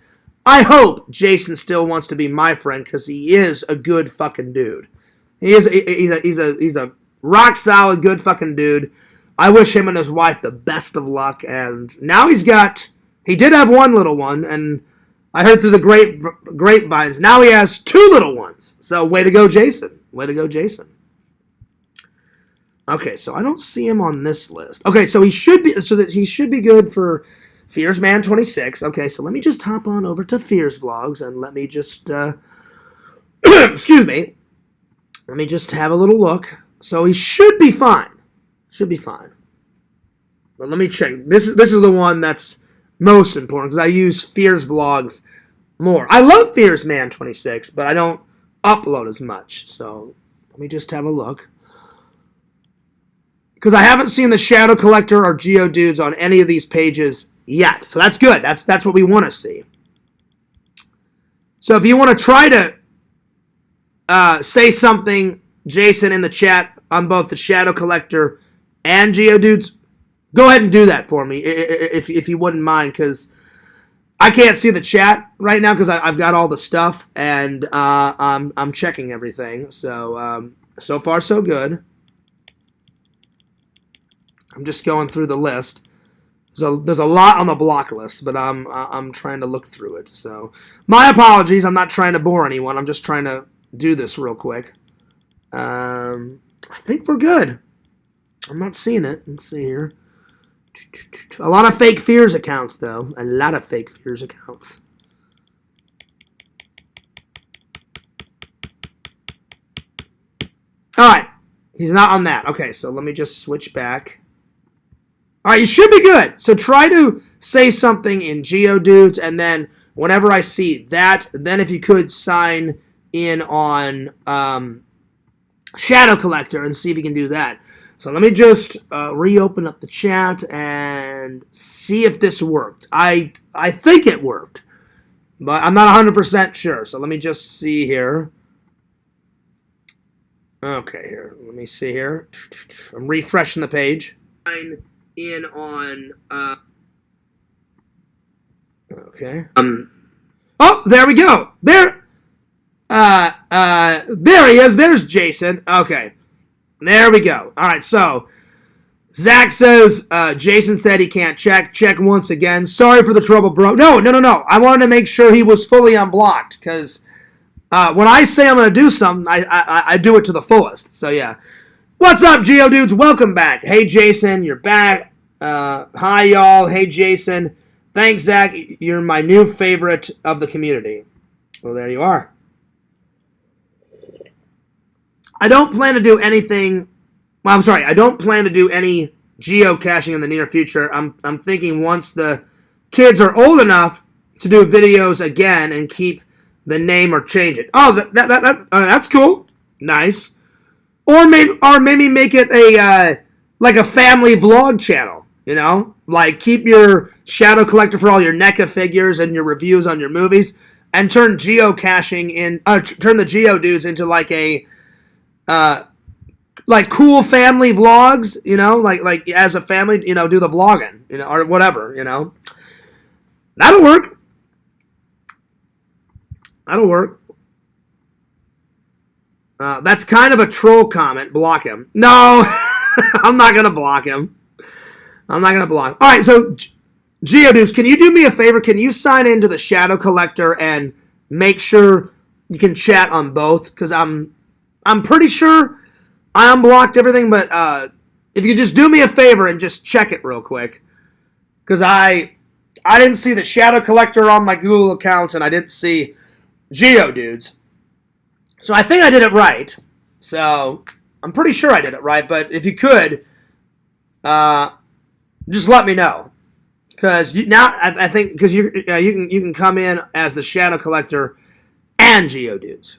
I hope Jason still wants to be my friend because he is a good fucking dude. He's a rock solid good fucking dude. I wish him and his wife the best of luck. And now he did have one little one, and I heard through the grapevines. Now he has two little ones. So way to go, Jason. Way to go, Jason. Okay, so I don't see him on this list. Okay, so he should be good for Fears Man 26. Okay, so let me just hop on over to Fears Vlogs and let me just excuse me. Let me just have a little look. So he should be fine. Should be fine. But let me check. This is the one that's most important because I use Fears Vlogs more. I love Fears Man 26, but I don't upload as much. So let me just have a look. Because I haven't seen the Shadow Collector or Geodudes on any of these pages yet. So that's good. That's what we want to see. So if you want to try to say something, Jason, in the chat on both the Shadow Collector and Geodudes, go ahead and do that for me if you wouldn't mind, because I can't see the chat right now because I've got all the stuff and I'm checking everything. So so far so good. I'm just going through the list. So there's a lot on the block list, but I'm trying to look through it. So my apologies. I'm not trying to bore anyone. I'm just trying to do this real quick. I think we're good. I'm not seeing it. Let's see here. A lot of fake fears accounts, though. A lot of fake fears accounts. All right. He's not on that. Okay, so let me just switch back. All right, you should be good. So try to say something in Geodudes, and then whenever I see that, then if you could sign in on Shadow Collector and see if you can do that. So let me just reopen up the chat and see if this worked. I think it worked, but I'm not 100% sure. So let me just see here. Okay, here. Let me see here. I'm refreshing the page. Sign in on. Okay. Oh, there we go. There he is. There's Jason. Okay. There we go. All right, so Zach says Jason said he can't check. Check once again. Sorry for the trouble, bro. No. I wanted to make sure he was fully unblocked because when I say I'm going to do something, I do it to the fullest. So, yeah. What's up, Geodudes? Welcome back. Hey, Jason, you're back. Hi, y'all. Hey, Jason. Thanks, Zach. You're my new favorite of the community. Well, there you are. I don't plan to do anything. Well, I'm sorry. I don't plan to do any geocaching in the near future. I'm thinking once the kids are old enough to do videos again and keep the name or change it. Oh, that's cool. Nice. Or maybe make it a like a family vlog channel. You know, like keep your Shadow Collector for all your NECA figures and your reviews on your movies, and turn geocaching in. Turn the Geodudes into like a like cool family vlogs, you know, like as a family, you know, do the vlogging, you know, or whatever, you know. That'll work. That'll work. That's kind of a troll comment. Block him. No, I'm not going to block him. I'm not going to block him. All right, so Geodudes, can you do me a favor? Can you sign into the Shadow Collector and make sure you can chat on both? Because I'm pretty sure I unblocked everything, but if you just do me a favor and just check it real quick. Because I didn't see the Shadow Collector on my Google accounts, and I didn't see Geodudes. So I think I did it right. So I'm pretty sure I did it right, but if you could, just let me know. Because now I think because you can come in as the Shadow Collector and Geodudes.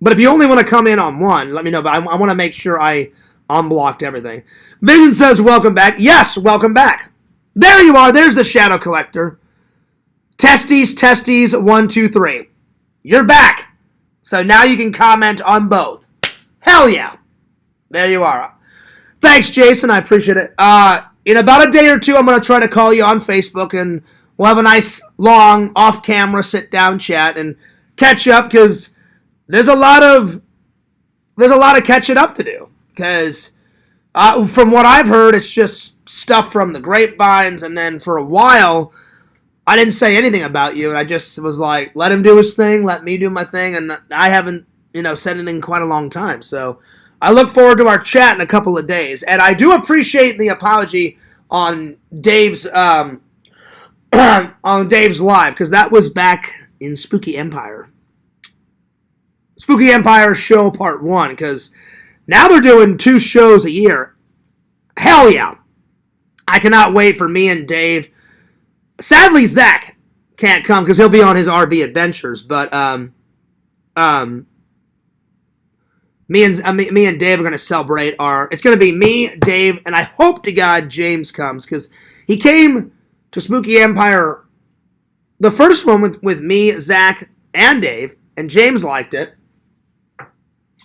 But if you only want to come in on one, let me know. But I want to make sure I unblocked everything. Vision says, welcome back. Yes, welcome back. There you are. There's the Shadow Collector. Testes, 1, 2, 3. You're back. So now you can comment on both. Hell yeah. There you are. Thanks, Jason. I appreciate it. In about a day or two, I'm going to try to call you on Facebook, and we'll have a nice, long, off-camera, sit-down chat and catch up, because there's a lot of catching up to do. Because from what I've heard, it's just stuff from the grapevines, and then for a while, I didn't say anything about you, and I just was like, let him do his thing, let me do my thing, and I haven't, said anything in quite a long time. So I look forward to our chat in a couple of days, and I do appreciate the apology on Dave's live, because that was back in Spooky Empire. Spooky Empire show part 1, because now they're doing 2 shows a year. Hell yeah. I cannot wait for me and Dave. Sadly, Zach can't come because he'll be on his RV adventures, but me and Dave are going to celebrate it's going to be me, Dave, and I hope to God James comes, because he came to Spooky Empire, the first one with me, Zach, and Dave, and James liked it.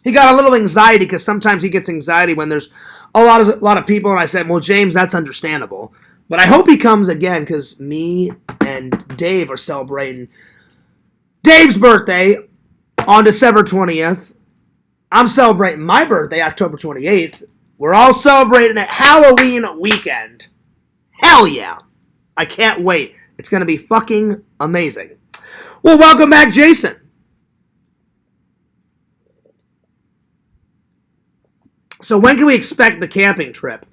he got a little anxiety because sometimes he gets anxiety when there's a lot of people. And I said, well, James, that's understandable. But I hope he comes again because me and Dave are celebrating Dave's birthday on December 20th. I'm celebrating my birthday, October 28th. We're all celebrating at Halloween weekend. Hell yeah. I can't wait. It's going to be fucking amazing. Well, welcome back, Jason. So when can we expect the camping trip?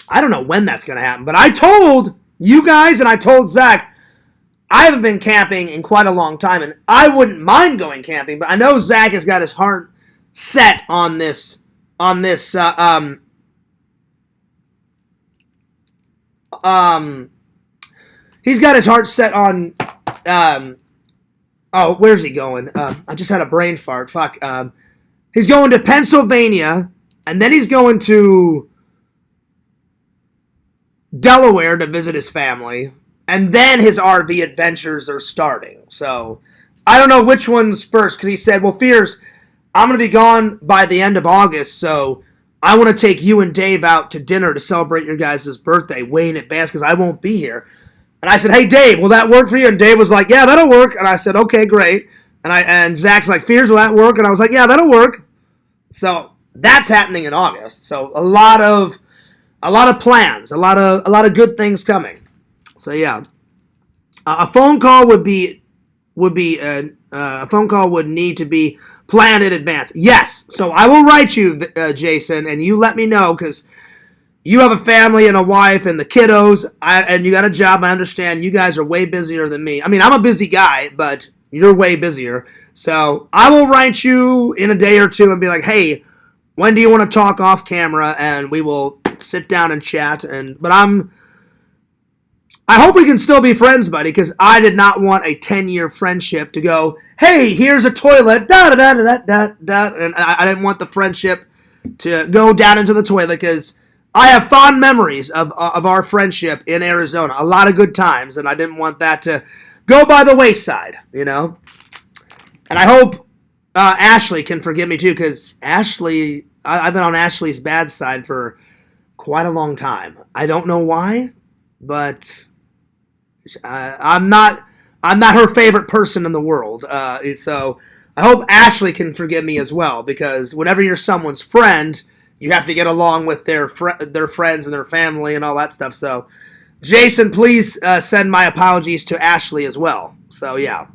I don't know when that's going to happen, but I told you guys and I told Zach I haven't been camping in quite a long time, and I wouldn't mind going camping, but I know Zach has got his heart set on this, he's got his heart set on, oh, where's he going? I just had a brain fart, fuck. He's going to Pennsylvania, and then he's going to Delaware to visit his family, and then his RV adventures are starting. So, I don't know which one's first, because he said, well, Fears, I'm going to be gone by the end of August, so I want to take you and Dave out to dinner to celebrate your guys' birthday way in advance, because I won't be here. And I said, hey, Dave, will that work for you? And Dave was like, yeah, that'll work. And I said, okay, great. And Zach's like, Fears, will that work? And I was like, yeah, that'll work. So, that's happening in August. So, a lot of plans, a lot of good things coming. So yeah, a phone call would need to be planned in advance. Yes, so I will write you, Jason, and you let me know because you have a family and a wife and the kiddos, and you got a job. I understand you guys are way busier than me. I mean, I'm a busy guy, but you're way busier. So I will write you in a day or two and be like, hey, when do you want to talk off camera? And we will sit down and chat. But I hope we can still be friends, buddy, because I did not want a 10-year friendship to go, hey, here's a toilet, da-da-da-da-da-da, and I didn't want the friendship to go down into the toilet, because I have fond memories of our friendship in Arizona, a lot of good times, and I didn't want that to go by the wayside, you know? And I hope Ashley can forgive me, too, because Ashley, I've been on Ashley's bad side for quite a long time. I don't know why, but I'm not her favorite person in the world. So I hope Ashley can forgive me as well, because whenever you're someone's friend, you have to get along with their friends and their family and all that stuff. So, Jason, please send my apologies to Ashley as well. So, yeah.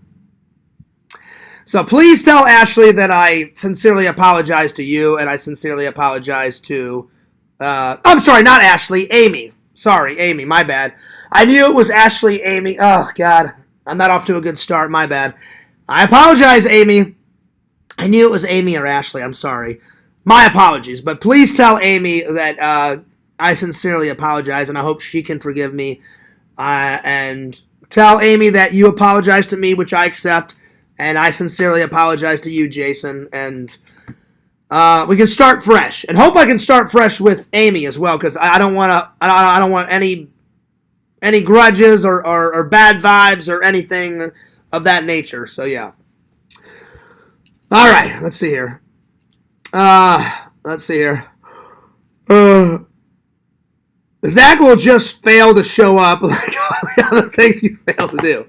So, please tell Ashley that I sincerely apologize to you, and I sincerely apologize to... I'm sorry, not Ashley, Amy. Sorry, Amy, my bad. I knew it was Ashley, Amy. Oh, God. I'm not off to a good start, my bad. I apologize, Amy. I knew it was Amy or Ashley, I'm sorry. My apologies, but please tell Amy that I sincerely apologize, and I hope she can forgive me. And tell Amy that you apologize to me, which I accept, and I sincerely apologize to you, Jason, and we can start fresh. And hope I can start fresh with Amy as well, because I don't want any grudges or bad vibes or anything of that nature. So yeah. All right, let's see here. Zach will just fail to show up like all the other things he failed to do.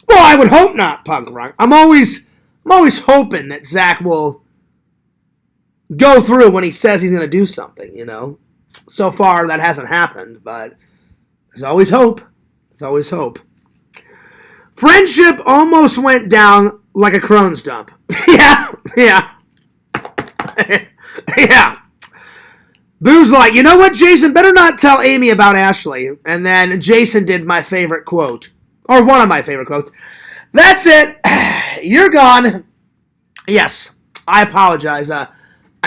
Well, I would hope not, Punk Rock. I'm always hoping that Zach will go through when he says he's going to do something, you know. So far, that hasn't happened, but there's always hope. There's always hope. Friendship almost went down like a crone's dump. Yeah. Yeah. Boo's like, you know what, Jason? Better not tell Amy about Ashley. And then Jason did my favorite quote. Or one of my favorite quotes. That's it. You're gone. Yes, I apologize. I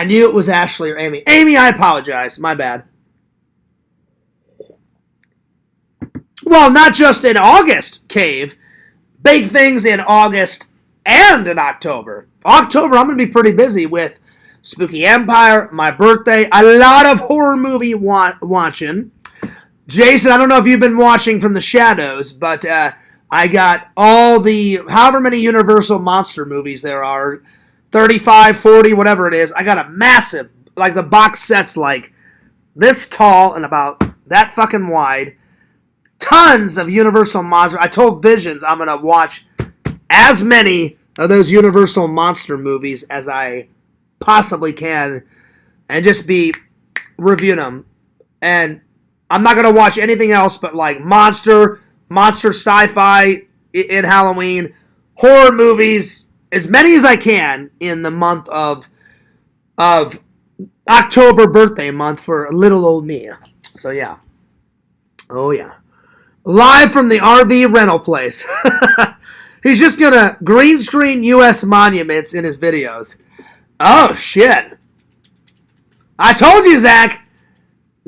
knew it was Ashley or Amy. Amy, I apologize. My bad. Well, not just in August, Cave. Big things in August and in October. October, I'm going to be pretty busy with Spooky Empire, my birthday, a lot of horror movie watching. Jason, I don't know if you've been watching from the shadows, but I got all the, however many Universal monster movies there are, 35, 40, whatever it is. I got a massive, like the box set's like this tall and about that fucking wide. Tons of Universal Monster. I told Visions I'm going to watch as many of those Universal Monster movies as I possibly can and just be reviewing them. And I'm not going to watch anything else but like monster sci-fi in Halloween, horror movies, as many as I can in the month of October, birthday month for little old me. So yeah. Oh yeah. Live from the RV rental place. He's just going to green screen U.S. monuments in his videos. Oh, shit. I told you, Zach.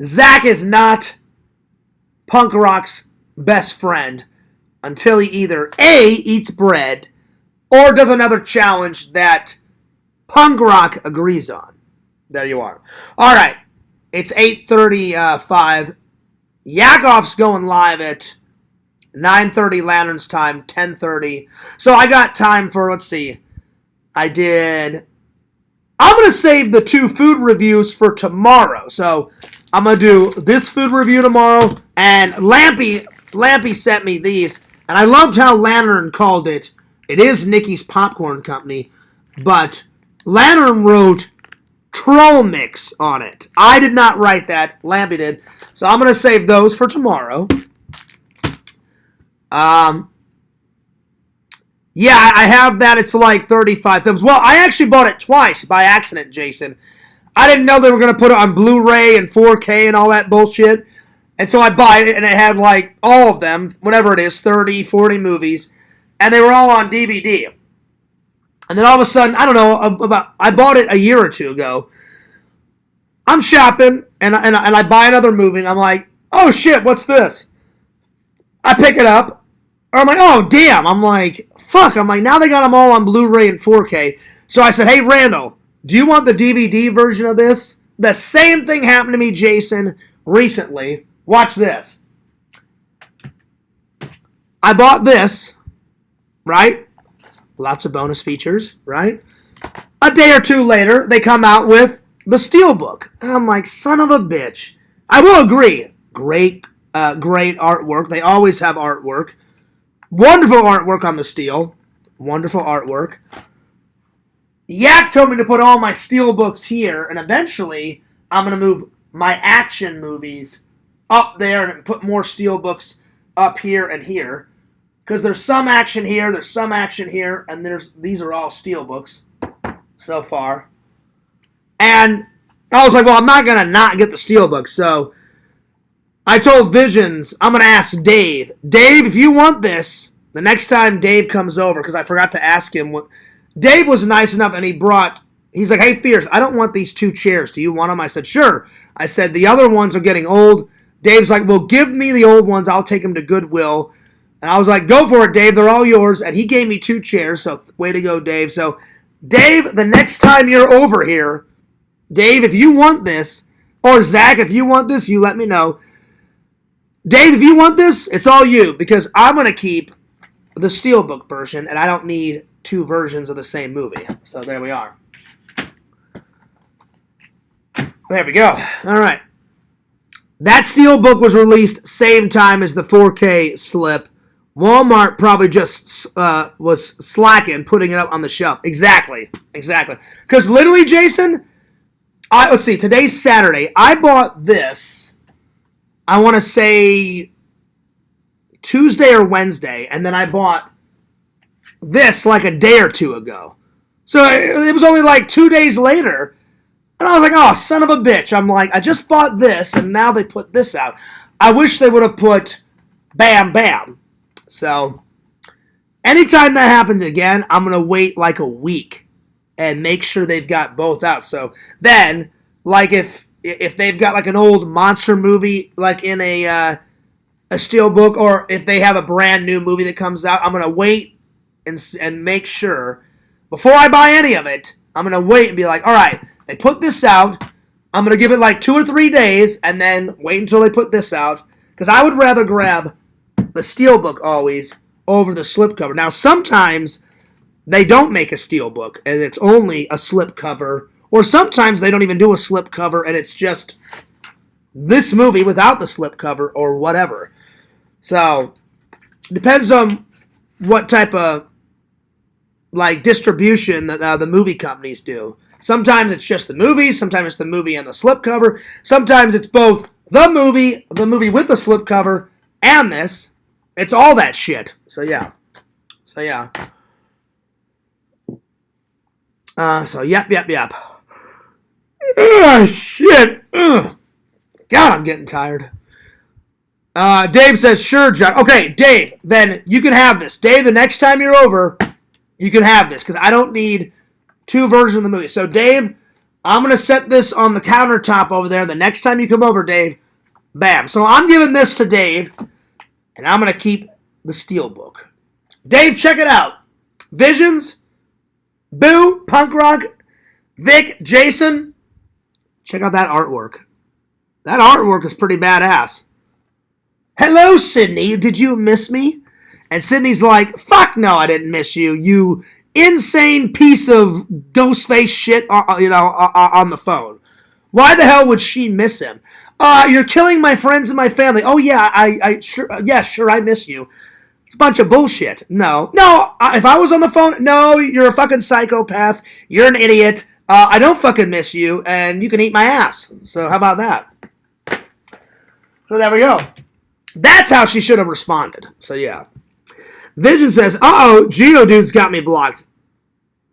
Zach is not punk rock's best friend until he either A, eats bread, or does another challenge that punk rock agrees on. There you are. All right. It's 8:35. Yakov's going live at 9:30 Lanterns time, 10:30. So I got time for, let's see. I'm going to save the 2 food reviews for tomorrow. So I'm going to do this food review tomorrow. And Lampy sent me these. And I loved how Lantern called it. It is Nikki's Popcorn Company. But Lantern wrote Troll Mix on it. I did not write that. Lampy did. So I'm going to save those for tomorrow. Yeah, I have that. It's like 35 films. Well, I actually bought it twice by accident, Jason. I didn't know they were going to put it on Blu-ray and 4K and all that bullshit. And so I bought it, and it had like all of them, whatever it is, 30, 40 movies. And they were all on DVD. And then all of a sudden, I don't know, I bought it a year or two ago. I'm shopping, and I buy another movie, and I'm like, oh shit, what's this? I pick it up, or I'm like, oh damn. I'm like, fuck. I'm like, now they got them all on Blu-ray and 4K. So I said, hey Randall, do you want the DVD version of this? The same thing happened to me, Jason, recently. Watch this. I bought this, right? Lots of bonus features, right? A day or two later, they come out with the Steelbook. And I'm like, son of a bitch. I will agree. Great artwork. They always have artwork. Wonderful artwork on the Steel. Wonderful artwork. Yak told me to put all my Steelbooks here, and eventually I'm going to move my action movies up there and put more Steelbooks up here and here. Because there's some action here, there's some action here, and these are all Steelbooks so far. And I was like, well, I'm not going to not get the Steelbook. So I told Visions, I'm going to ask Dave. Dave, if you want this, the next time Dave comes over, because I forgot to ask him. Dave was nice enough, and he's like, hey, Fierce, I don't want these 2 chairs. Do you want them? I said, sure. I said, the other ones are getting old. Dave's like, well, give me the old ones. I'll take them to Goodwill. And I was like, go for it, Dave. They're all yours. And he gave me 2 chairs, so way to go, Dave. So, Dave, the next time you're over here, Dave, if you want this, or Zach, if you want this, you let me know. Dave, if you want this, it's all you, because I'm going to keep the Steelbook version, and I don't need 2 versions of the same movie. So there we are. There we go. All right. That Steelbook was released same time as the 4K slip. Walmart probably just was slacking, putting it up on the shelf. Exactly. Because literally, Jason, let's see, today's Saturday. I bought this, I want to say Tuesday or Wednesday, and then I bought this like a day or 2 ago. So it was only like 2 days later, and I was like, oh, son of a bitch. I'm like, I just bought this, and now they put this out. I wish they would have put Bam Bam. So, anytime that happens again, I'm going to wait like a week and make sure they've got both out. So, then, like if they've got like an old monster movie like in a Steelbook, or if they have a brand new movie that comes out, I'm going to wait and make sure, before I buy any of it, I'm going to wait and be like, all right, they put this out, I'm going to give it like 2 or 3 days, and then wait until they put this out, because I would rather grab the Steelbook always over the slipcover. Now, sometimes they don't make a steelbook, and it's only a slipcover, or sometimes they don't even do a slipcover, and it's just this movie without the slipcover or whatever. So, depends on what type of like distribution that the movie companies do. Sometimes it's just the movie, sometimes it's the movie and the slipcover, sometimes it's both the movie with the slipcover, and this. It's all that shit. So yeah. So yep. Oh, shit. Ugh. God, I'm getting tired. Dave says, sure, John. Okay, Dave, then you can have this. Dave, the next time you're over, you can have this, because I don't need two versions of the movie. So, Dave, I'm going to set this on the countertop over there. The next time you come over, Dave, bam. So, I'm giving this to Dave, and I'm going to keep the steelbook. Dave, check it out. Visions, Boo, Punk Rock, Vic, Jason. Check out that artwork. That artwork is pretty badass. Hello, Sydney. Did you miss me? And Sydney's like, fuck no, I didn't miss you. You insane piece of ghost face shit, on the phone. Why the hell would she miss him? You're killing my friends and my family. Oh yeah, sure, I miss you. It's a bunch of bullshit. No. If I was on the phone, no, you're a fucking psychopath. You're an idiot. I don't fucking miss you, and you can eat my ass. So how about that? So there we go. That's how she should have responded. So yeah. Vision says, uh-oh, Geodude's got me blocked.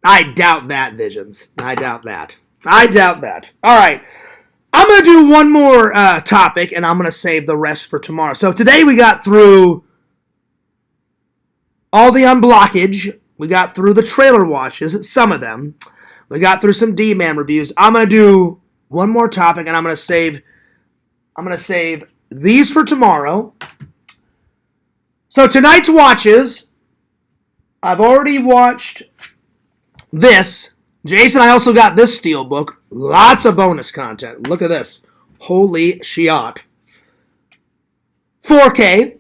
I doubt that, Visions. I doubt that. All right. I'm going to do one more topic, and I'm going to save the rest for tomorrow. So today we got through all the unblockage. We got through the trailer watches, some of them. We got through some Dman reviews. I'm going to do one more topic, and I'm going to save these for tomorrow. So tonight's watches, I've already watched this. Jason, I also got this steelbook. Lots of bonus content. Look at this. Holy shit. 4K,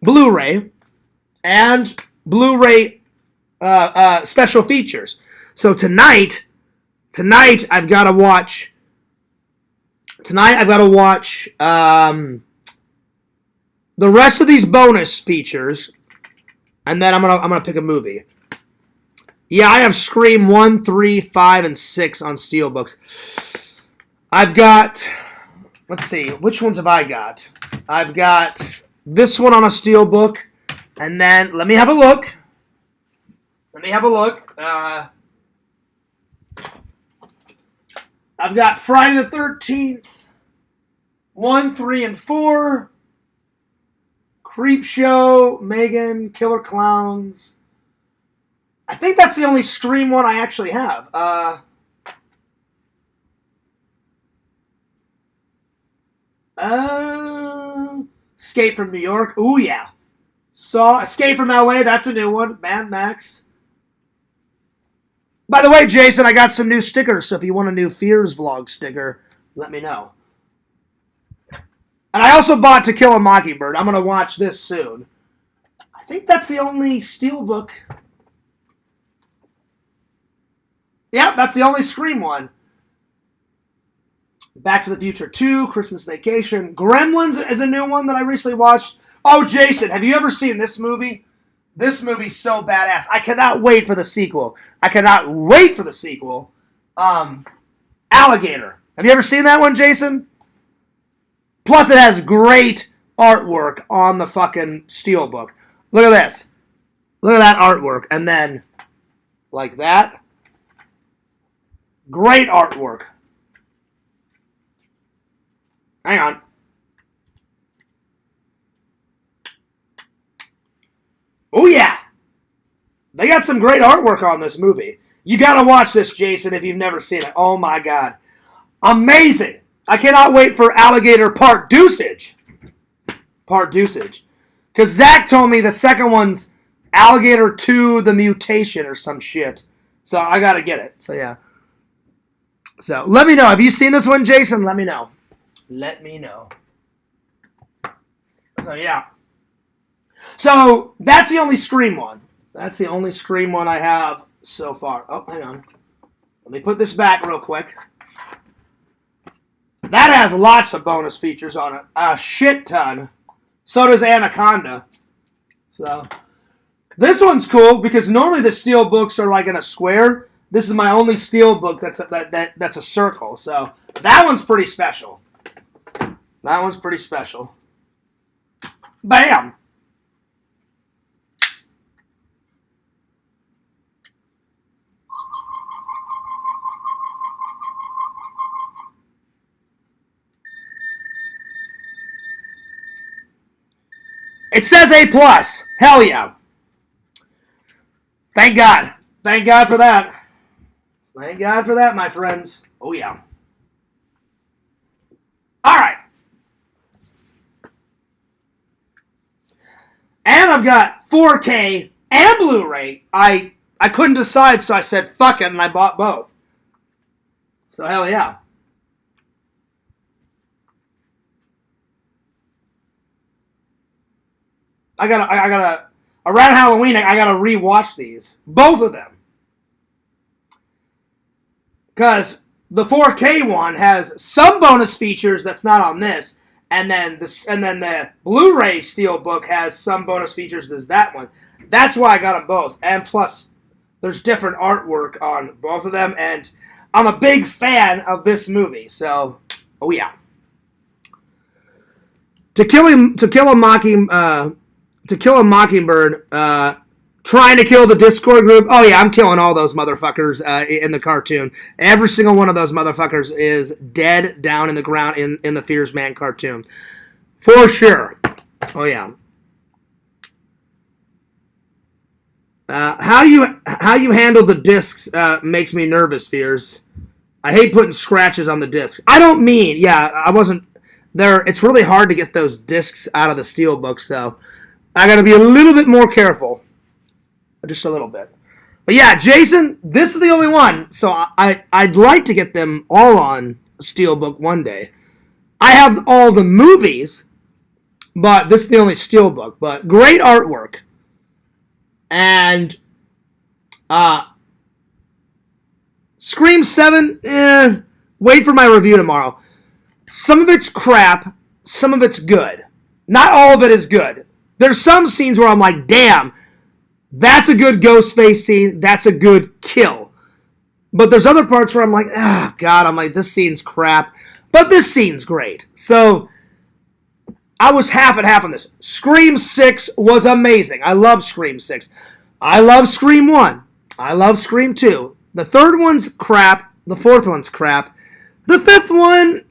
Blu-ray, and Blu-ray special features. So tonight I've got to watch. The rest of these bonus features, and then I'm gonna pick a movie. Yeah, I have Scream 1, 3, 5, and 6 on steelbooks. I've got, let's see, which ones have I got? I've got this one on a steelbook, and then let me have a look. I've got Friday the 13th, 1, 3, and 4. Creep Show, Megan, Killer Clowns. I think that's the only Scream one I actually have. Escape from New York. Ooh, yeah. Saw Escape from LA. That's a new one. Mad Max. By the way, Jason, I got some new stickers, so if you want a new Fears vlog sticker, let me know. And I also bought To Kill a Mockingbird. I'm going to watch this soon. I think that's the only steelbook. Yeah, that's the only Scream one. Back to the Future 2, Christmas Vacation. Gremlins is a new one that I recently watched. Oh, Jason, have you ever seen this movie? This movie's so badass. I cannot wait for the sequel. Alligator. Have you ever seen that one, Jason? Plus, it has great artwork on the fucking steelbook. Look at this. Look at that artwork. And then, like that. Great artwork. Hang on. Oh, yeah. They got some great artwork on this movie. You got to watch this, Jason, if you've never seen it. Oh, my God. Amazing. I cannot wait for Alligator Part Deuceage. Because Zach told me the second one's Alligator 2, The Mutation or some shit. So I got to get it. So, yeah. So, let me know. Have you seen this one, Jason? Let me know. So, yeah. So, that's the only Scream one. That's the only Scream one I have so far. Oh, hang on. Let me put this back real quick. That has lots of bonus features on it. A shit ton. So does Anaconda. So, this one's cool because normally the steel books are like in a square. This is my only steel book that's a circle. So, that one's pretty special. That one's pretty special. Bam! It says A+. Hell yeah. Thank God. Thank God for that. Thank God for that, my friends. Oh, yeah. All right. And I've got 4K and Blu-ray. I couldn't decide, so I said fuck it, and I bought both. So hell yeah. I gotta around Halloween, I gotta rewatch these. Both of them. Because the 4K one has some bonus features that's not on this. And then the Blu-ray Steelbook has some bonus features as that one. That's why I got them both. And plus, there's different artwork on both of them. And I'm a big fan of this movie. So, oh yeah. To Kill a Mockingbird, trying to kill the Discord group. Oh yeah, I'm killing all those motherfuckers in the cartoon. Every single one of those motherfuckers is dead down in the ground in the Fears Man cartoon. For sure. Oh yeah. How you handle the discs makes me nervous, Fears. I hate putting scratches on the discs. I don't mean, yeah, I wasn't there. It's really hard to get those discs out of the Steelbook, so I got to be a little bit more careful. Just a little bit. But yeah, Jason, this is the only one. So I'd like to get them all on Steelbook one day. I have all the movies, but this is the only Steelbook. But great artwork. And Scream 7, wait for my review tomorrow. Some of it's crap, some of it's good. Not all of it is good. There's some scenes where I'm like, damn, that's a good Ghostface scene. That's a good kill. But there's other parts where I'm like, ah, God, I'm like, this scene's crap. But this scene's great. So, I was half and half on this. Scream 6 was amazing. I love Scream 6. I love Scream 1. I love Scream 2. The third one's crap. The fourth one's crap. The fifth one,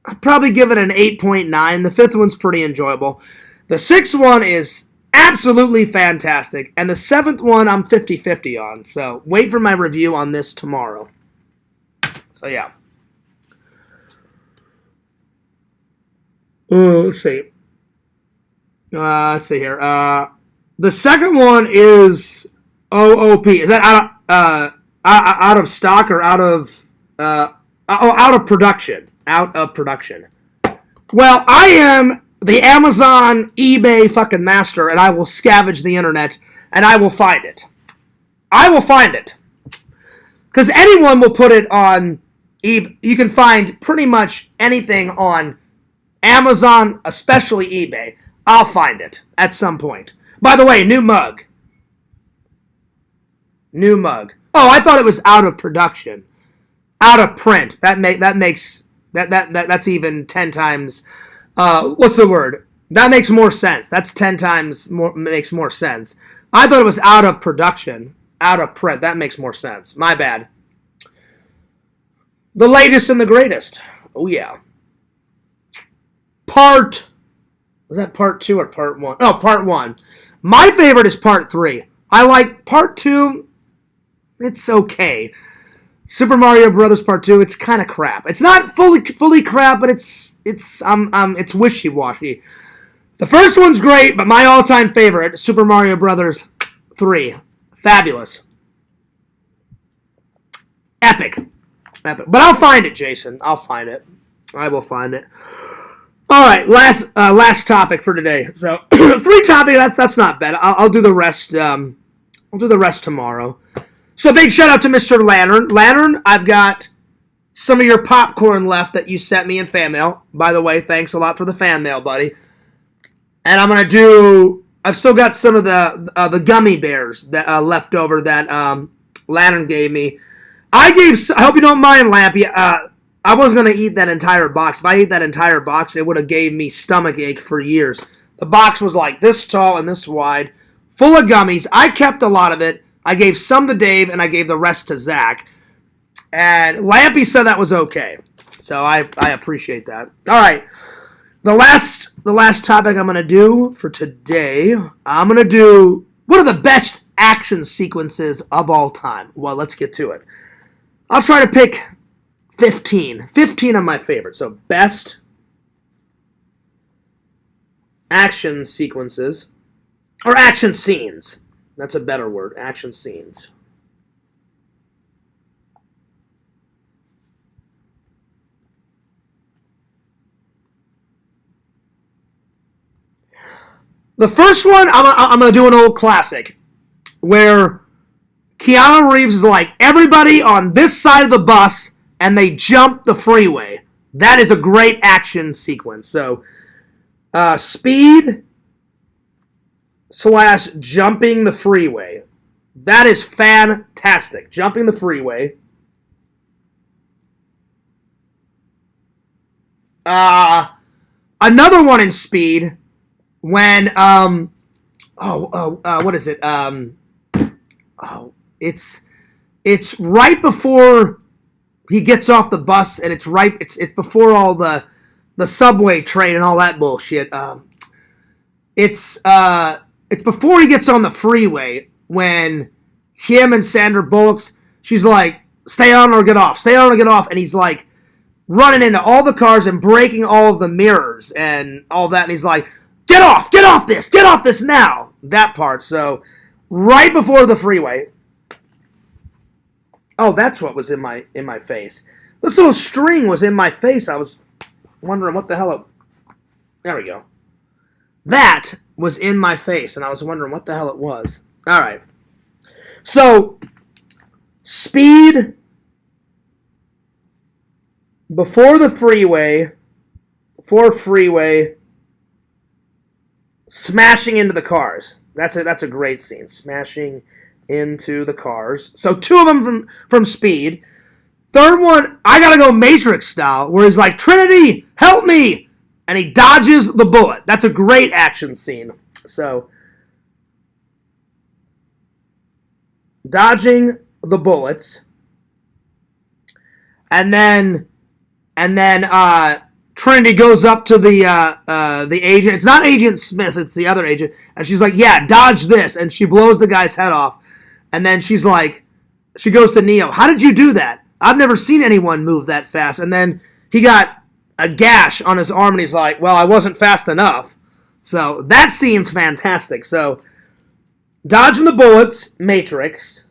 I'd probably give it an 8.9. The fifth one's pretty enjoyable. The sixth one is absolutely fantastic. And the seventh one, I'm 50-50 on. So wait for my review on this tomorrow. So yeah. Let's see. Let's see here. The second one is OOP. Is that out of stock or out of production? Out of production. Well, I am the Amazon, eBay fucking master, and I will scavenge the internet, and I will find it. I will find it. Because anyone will put it on eBay. You can find pretty much anything on Amazon, especially eBay. I'll find it at some point. By the way, new mug. New mug. Oh, I thought it was out of production. Out of print. That's even 10 times... what's the word? That makes more sense. That's 10 times more, makes more sense. I thought it was out of production, out of print. That makes more sense. My bad. The latest and the greatest. Oh, yeah. Was that part 2 or part 1? Oh, part 1. My favorite is part 3. I like part 2. It's okay. Super Mario Brothers Part 2, it's kind of crap. It's not fully crap, but it's wishy-washy. The first one's great, but my all-time favorite, Super Mario Brothers 3. Fabulous. Epic. But I'll find it, Jason. I'll find it. I will find it. All right, last topic for today. So 3 topics. That's not bad. I'll do the rest I'll do the rest tomorrow. So big shout out to Mr. Lantern. Lantern, I've got some of your popcorn left that you sent me in fan mail. By the way, thanks a lot for the fan mail, buddy. And I'm going to do... I've still got some of the gummy bears that left over that Lantern gave me. I hope you don't mind, Lampy. I was going to eat that entire box. If I ate that entire box, it would have gave me stomach ache for years. The box was like this tall and this wide, full of gummies. I kept a lot of it. I gave some to Dave, and I gave the rest to Zach. And Lampy said that was okay. So I appreciate that. All right. The last topic I'm going to do for today, I'm going to do what are the best action sequences of all time. Well, let's get to it. I'll try to pick 15 of my favorites. So best action sequences, or action scenes. That's a better word, action scenes. The first one, I'm going to do an old classic, where Keanu Reeves is like, everybody on this side of the bus, and they jump the freeway. That is a great action sequence. So, Speed / jumping the freeway. That is fantastic. Jumping the freeway. Another one in Speed, when, what is it? It's right before he gets off the bus, and it's before all the subway train and all that bullshit. It's before he gets on the freeway, when him and Sandra Bullock, she's like, stay on or get off, and he's like running into all the cars and breaking all of the mirrors and all that, and he's like, get off this now. That part. So right before the freeway. Oh, that's what was in my face. This little string was in my face. I was wondering what the hell there we go. That was in my face, and I was wondering what the hell it was. All right. So, Speed before freeway, smashing into the cars. That's a great scene. Smashing into the cars. So 2 of them from Speed. Third one, I gotta go Matrix style, where he's like, Trinity, help me! And he dodges the bullet. That's a great action scene. So, dodging the bullets. And then Trinity goes up to the agent. It's not Agent Smith, it's the other agent. And she's like, yeah, dodge this. And she blows the guy's head off. And then she's like, she goes to Neo, how did you do that? I've never seen anyone move that fast. And then he got a gash on his arm, and he's like, well, I wasn't fast enough. So that scene's fantastic. So, dodging the bullets, Matrix.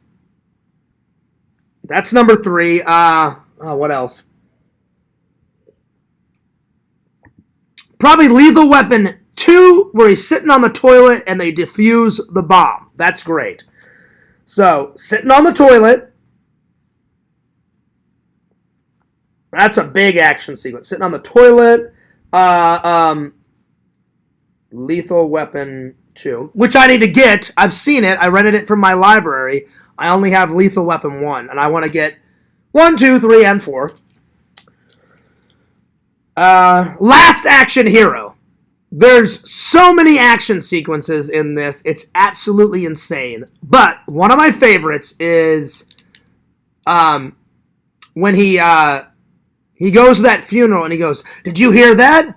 That's number 3. What else? Probably Lethal Weapon 2, where he's sitting on the toilet and they defuse the bomb. That's great. So, sitting on the toilet. That's a big action sequence. Sitting on the toilet. Lethal Weapon 2, which I need to get. I've seen it. I rented it from my library. I only have Lethal Weapon 1, and I want to get 1, 2, 3, and 4. Last Action Hero. There's so many action sequences in this. It's absolutely insane. But one of my favorites is when he goes to that funeral and he goes, did you hear that?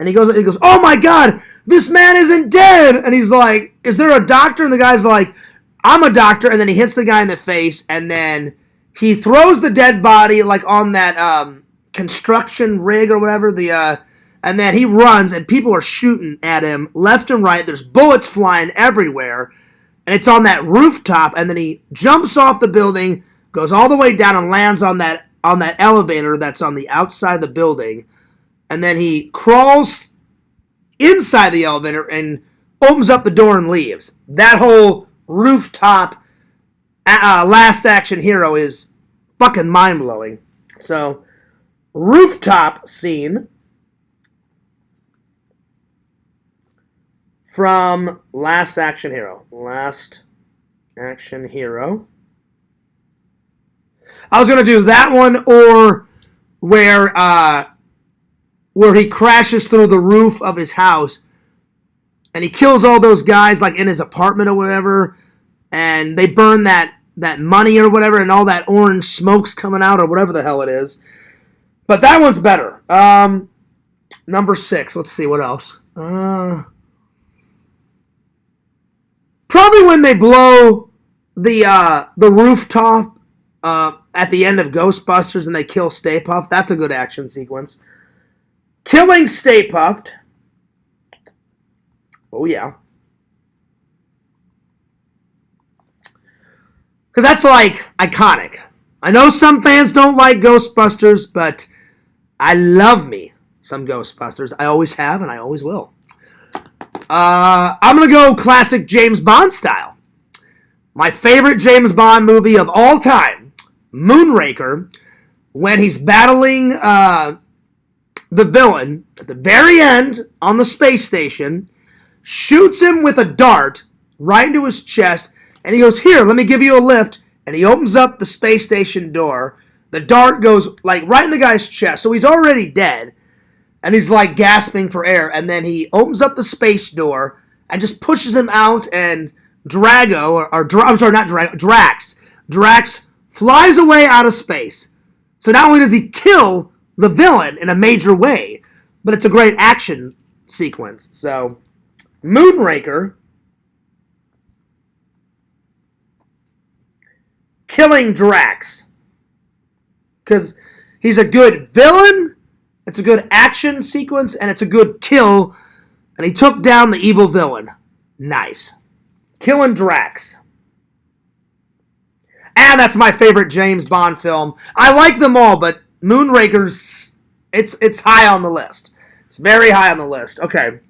And he goes, oh my God, this man isn't dead. And he's like, is there a doctor? And the guy's like, I'm a doctor. And then he hits the guy in the face, and then he throws the dead body like on that construction rig or whatever, and then he runs, and people are shooting at him left and right. There's bullets flying everywhere, and it's on that rooftop, and then he jumps off the building, goes all the way down, and lands on that elevator that's on the outside of the building, and then he crawls inside the elevator and opens up the door and leaves. That whole rooftop Last Action Hero is fucking mind-blowing. So, rooftop scene from Last Action Hero. Last Action Hero. I was going to do that one or where he crashes through the roof of his house and he kills all those guys like in his apartment or whatever, and they burn that money or whatever, and all that orange smoke's coming out or whatever the hell it is. But that one's better. Number 6. Let's see what else. Probably when they blow the rooftop at the end of Ghostbusters and they kill Stay Puft. That's a good action sequence. Killing Stay Puft. Oh, yeah. Because that's, like, iconic. I know some fans don't like Ghostbusters, but I love me some Ghostbusters. I always have, and I always will. I'm going to go classic James Bond style. My favorite James Bond movie of all time, Moonraker, when he's battling the villain at the very end on the space station, shoots him with a dart right into his chest, and he goes, "Here, let me give you a lift," and he opens up the space station door. The dart goes like right in the guy's chest, so he's already dead, and he's like gasping for air, and then he opens up the space door and just pushes him out, and Drax flies away out of space. So not only does he kill the villain in a major way, but it's a great action sequence. So, Moonraker, killing Drax. Because he's a good villain, it's a good action sequence, and it's a good kill. And he took down the evil villain. Nice. Killing Drax. And that's my favorite James Bond film. I like them all, but Moonraker's, it's high on the list. It's very high on the list. Okay.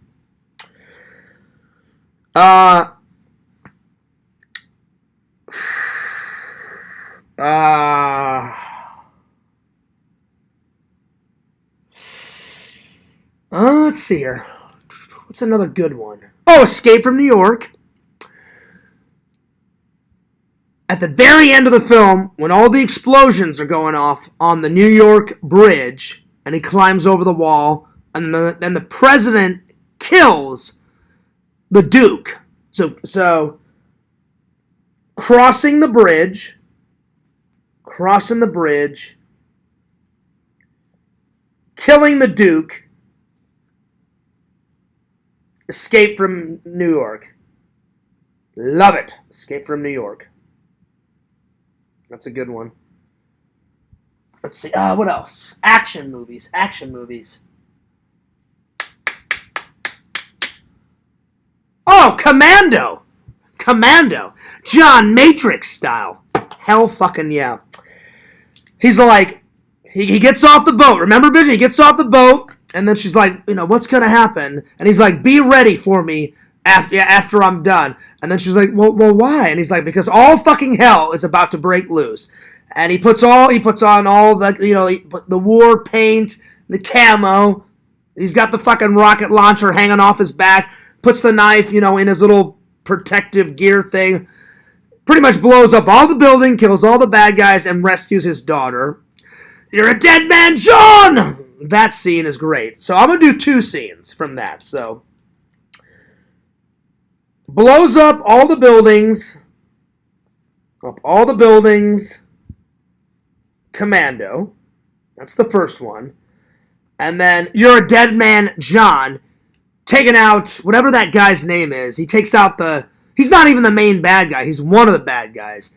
Let's see here. What's another good one? Oh, Escape from New York. At the very end of the film, when all the explosions are going off on the New York bridge, and he climbs over the wall, and then the president kills the Duke. So crossing the bridge, killing the Duke, Escape from New York. Love it. Escape from New York. That's a good one. Let's see. What else? Action movies. Oh, Commando. John Matrix style. Hell fucking yeah. He's like, he gets off the boat. Remember, Vision? He gets off the boat, and then she's like, what's going to happen? And he's like, be ready for me after I'm done. And then she's like, well, why? And he's like, because all fucking hell is about to break loose. And he puts on all the, the war paint, the camo. He's got the fucking rocket launcher hanging off his back. Puts the knife, in his little protective gear thing. Pretty much blows up all the building, kills all the bad guys, and rescues his daughter. You're a dead man, John! That scene is great. So I'm going to do 2 scenes from that. So, blows up all the buildings. Commando. That's the first one. And then, you're a dead man, John. Taking out whatever that guy's name is. He takes out he's not even the main bad guy. He's one of the bad guys.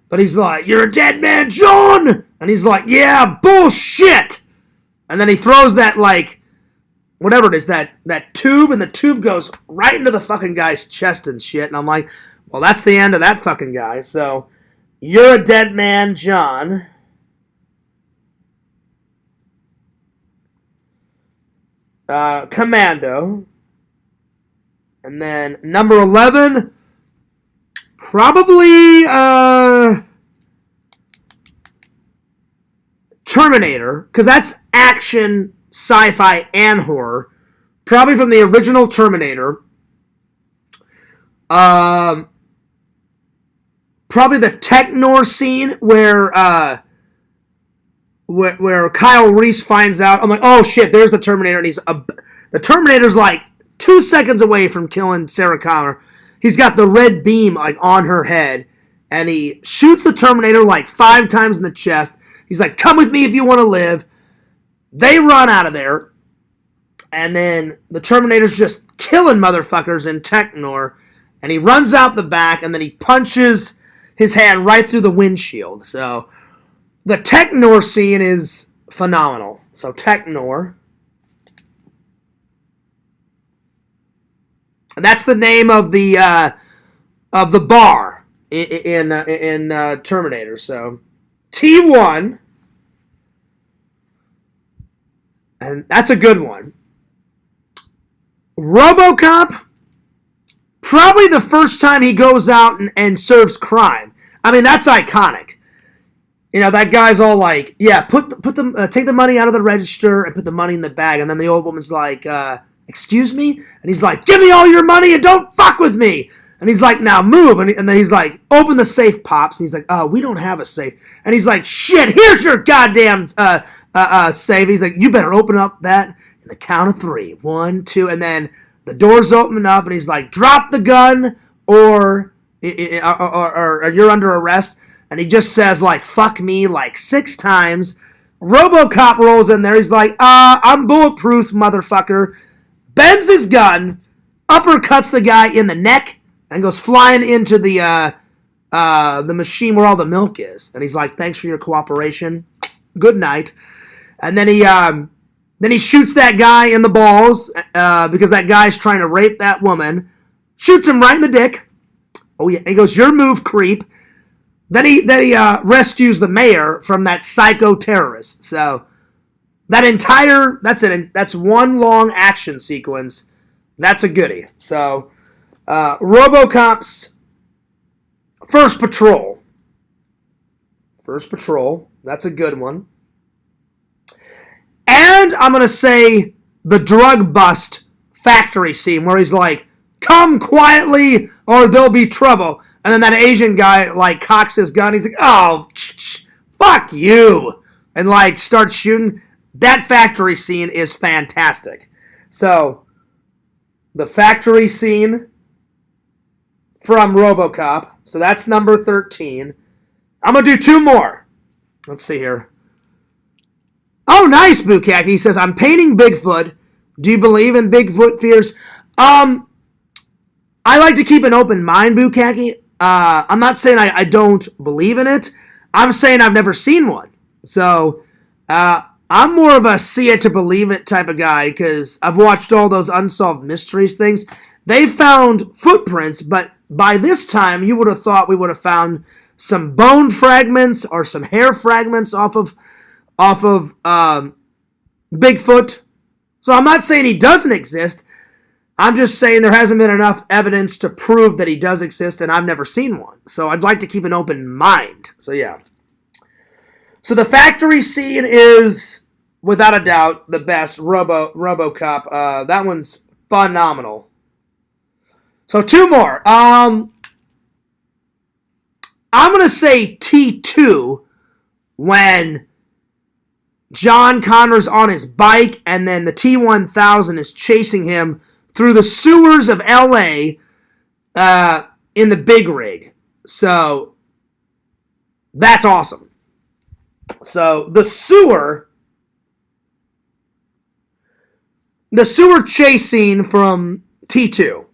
But he's like, you're a dead man, John! And he's like, yeah, bullshit! And then he throws that, whatever it is, that tube, and the tube goes right into the fucking guy's chest and shit. And I'm like, well, that's the end of that fucking guy. So, you're a dead man, John. Commando. And then number 11, Probably Terminator, because that's action, sci-fi, and horror. Probably from the original Terminator. Probably the Technor scene where Kyle Reese finds out. I'm like, oh shit, there's the Terminator, and the Terminator's like 2 seconds away from killing Sarah Connor. He's got the red beam like on her head, and he shoots the Terminator like 5 times in the chest. He's like, come with me if you want to live. They run out of there, and then the Terminator's just killing motherfuckers in Technor, and he runs out the back, and then he punches his hand right through the windshield. So the Technor scene is phenomenal. So Technor. And that's the name of the bar in Terminator. So T1, and that's a good one. RoboCop, probably the first time he goes out and serves crime. I mean, that's iconic. You know, that guy's all like, yeah, take the money out of the register and put the money in the bag. And then the old woman's like, excuse me? And he's like, give me all your money and don't fuck with me. And he's like, now move. And then he's like, open the safe, Pops. And he's like, oh, we don't have a safe. And he's like, shit, here's your goddamn safe. And he's like, you better open up that in the count of 3. 1, 2. And then the doors open up and he's like, drop the gun or you're under arrest. And he just says, like, fuck me, like 6 times. RoboCop rolls in there. He's like, I'm bulletproof, motherfucker. Bends his gun, uppercuts the guy in the neck, and goes flying into the machine where all the milk is. And he's like, thanks for your cooperation. Good night. And then he shoots that guy in the balls because that guy's trying to rape that woman. Shoots him right in the dick. Oh, yeah. He goes, your move, creep. Then he rescues the mayor from that psycho terrorist. So that's one long action sequence. That's a goodie. So RoboCop's First Patrol. That's a good one. And I'm going to say the drug bust factory scene where he's like, come quietly or there'll be trouble. And then that Asian guy, like, cocks his gun. He's like, oh, fuck you. And, like, starts shooting. That factory scene is fantastic. So, the factory scene from RoboCop. So, that's number 13. I'm going to do 2 more. Let's see here. Oh, nice, Bukaki. He says, I'm painting Bigfoot. Do you believe in Bigfoot fears? I like to keep an open mind, Bukaki. I'm not saying I don't believe in it. I'm saying I've never seen one. So, I'm more of a see it to believe it type of guy because I've watched all those Unsolved Mysteries things. They found footprints, but by this time, you would have thought we would have found some bone fragments or some hair fragments off of Bigfoot. So I'm not saying he doesn't exist. I'm just saying there hasn't been enough evidence to prove that he does exist, and I've never seen one. So I'd like to keep an open mind. So yeah. So the factory scene is, without a doubt, the best. RoboCop. That one's phenomenal. So 2 more. I'm going to say T2 when John Connor's on his bike and then the T-1000 is chasing him through the sewers of L.A. In the big rig. So, that's awesome. So, the sewer chase scene from T2.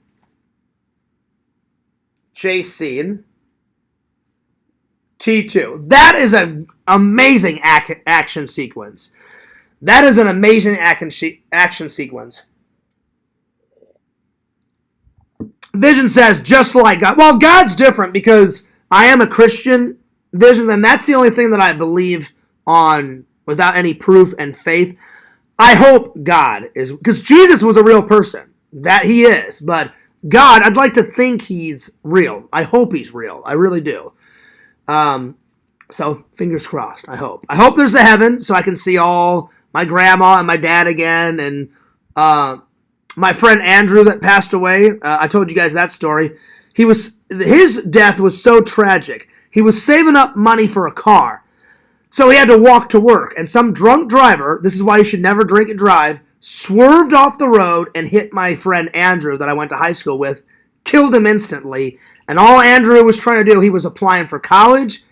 Chase scene. T2. That is an amazing action sequence. That is an amazing action sequence. Vision says, just like God. Well, God's different because I am a Christian, Vision, and that's the only thing that I believe on without any proof and faith. I hope God is, because Jesus was a real person. That he is. But God, I'd like to think he's real. I hope he's real. I really do. So fingers crossed. I hope. I hope there's a heaven so I can see all my grandma and my dad again, and my friend Andrew that passed away. I told you guys that story. His death was so tragic. He was saving up money for a car, so he had to walk to work. And some drunk driver, this is why you should never drink and drive, swerved off the road and hit my friend Andrew that I went to high school with, killed him instantly. And all Andrew was trying to do, he was applying for college.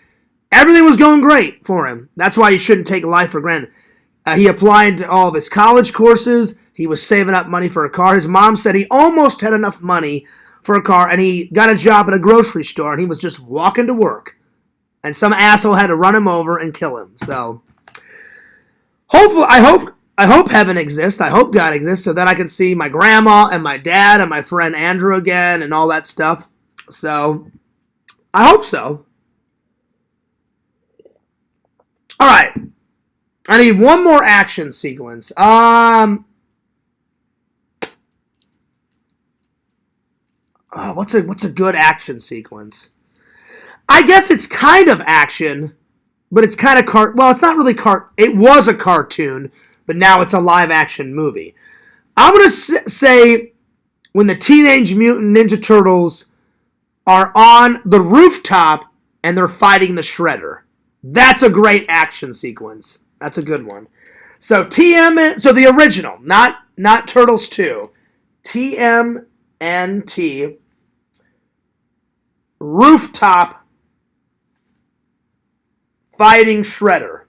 Everything was going great for him. That's why you shouldn't take life for granted. He applied to all of his college courses. He was saving up money for a car. His mom said he almost had enough money for a car, and he got a job at a grocery store, and he was just walking to work. And some asshole had to run him over and kill him. So, hopefully, I hope heaven exists. I hope God exists so that I can see my grandma and my dad and my friend Andrew again and all that stuff. So, I hope so. All right. I need one more action sequence. What's a good action sequence? I guess it's kind of action, but it's kind of well, it's not really it was a cartoon, but now it's a live action movie. I'm going to say when the Teenage Mutant Ninja Turtles are on the rooftop and they're fighting the Shredder. That's a great action sequence. That's a good one. So so the original, not Turtles 2. TMNT rooftop fighting Shredder.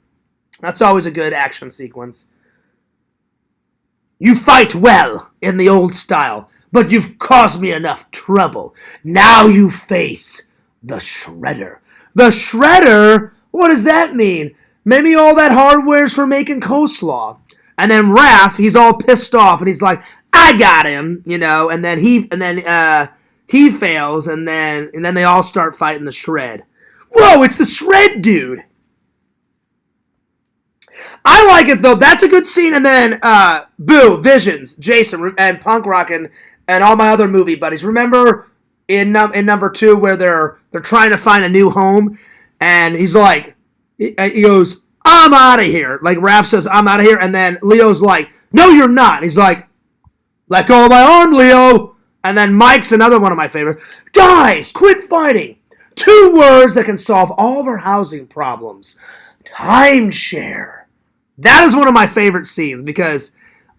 That's always a good action sequence. You fight well in the old style, but you've caused me enough trouble. Now you face the Shredder. The Shredder? What does that mean? Maybe all that hardware's for making coleslaw. And then Raph, he's all pissed off, and he's like, I got him, and then he fails, and then they all start fighting the Shred. Whoa, it's the Shred dude. I like it, though. That's a good scene. And then, Boo, Visions, Jason, and Punk Rock, and all my other movie buddies. Remember in number 2 where they're trying to find a new home, and he's like, he goes, I'm out of here. Like Raph says, I'm out of here. And then Leo's like, no, you're not. And he's like, let go of my arm, Leo. And then Mike's another one of my favorites. Guys, quit fighting. 2 words that can solve all of our housing problems. Timeshare. That is one of my favorite scenes because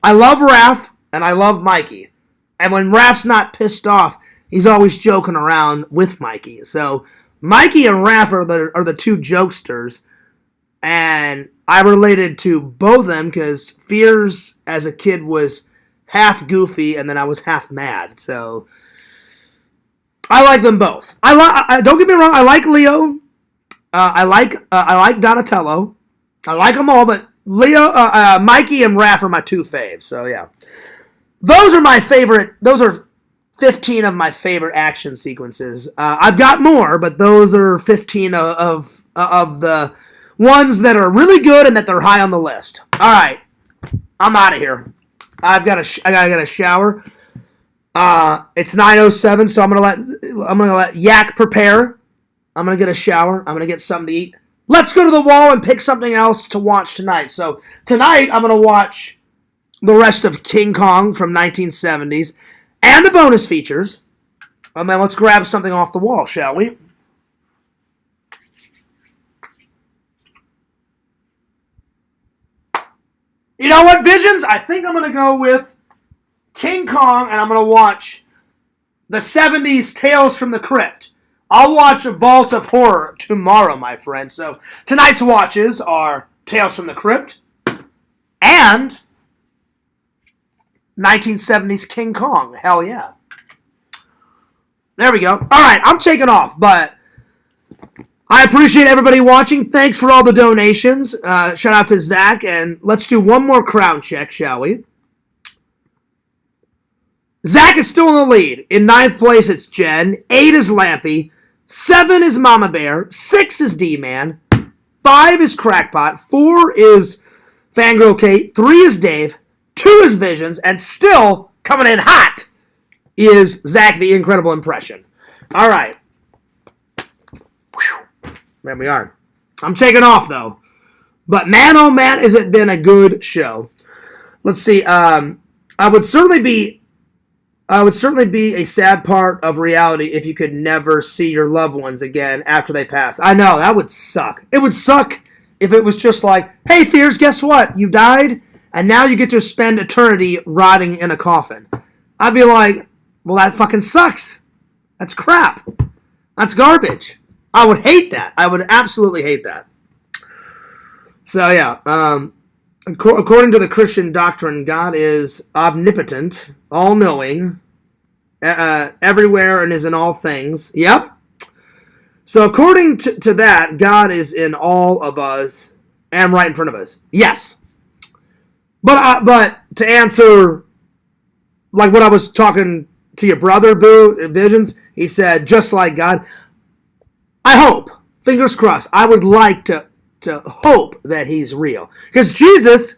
I love Raph and I love Mikey. And when Raph's not pissed off, he's always joking around with Mikey. So Mikey and Raph are the 2 jokesters. And I related to both of them because Fears as a kid was half goofy and then I was half mad. So I like them both. Don't get me wrong, I like Leo. I like Donatello. I like them all, but Mikey and Raph are my 2 faves. So yeah, those are my favorite. Those are 15 of my favorite action sequences. I've got more, but those are 15 of the ones that are really good and that they're high on the list. All right, I'm out of here. I gotta get a shower. It's 9:07, so I'm gonna let Yak prepare. I'm gonna get a shower. I'm gonna get something to eat. Let's go to the wall and pick something else to watch tonight. So tonight I'm gonna watch the rest of King Kong from 1970s and the bonus features. And then let's grab something off the wall, shall we? You know what, Visions? I think I'm going to go with King Kong, and I'm going to watch the 70s Tales from the Crypt. I'll watch a Vault of Horror tomorrow, my friend. So tonight's watches are Tales from the Crypt and 1970s King Kong. Hell yeah. There we go. All right, I'm taking off, but I appreciate everybody watching. Thanks for all the donations. Shout out to Zach, and let's do one more crown check, shall we? Zach is still in the lead. In 9th place, it's Jen. 8 is Lampy. 7 is Mama Bear. 6 is D-Man. 5 is Crackpot. 4 is Fangirl Kate. 3 is Dave. 2 is Visions. And still coming in hot, is Zach the Incredible Impression. All right. Whew. There we are. I'm taking off, though. But man, oh man, has it been a good show. Let's see. I would certainly be a sad part of reality if you could never see your loved ones again after they pass. I know, that would suck. It would suck if it was just like, hey, Fears, guess what? You died, and now you get to spend eternity rotting in a coffin. I'd be like, well, that fucking sucks. That's crap. That's garbage. I would hate that. I would absolutely hate that. So, yeah. According to the Christian doctrine, God is omnipotent, all-knowing, everywhere and is in all things. Yep. So according to that, God is in all of us and right in front of us. Yes. But to answer, like what I was talking to your brother, Boo, Visions, he said, just like God, I hope, fingers crossed, I would like to hope that he's real. Because Jesus,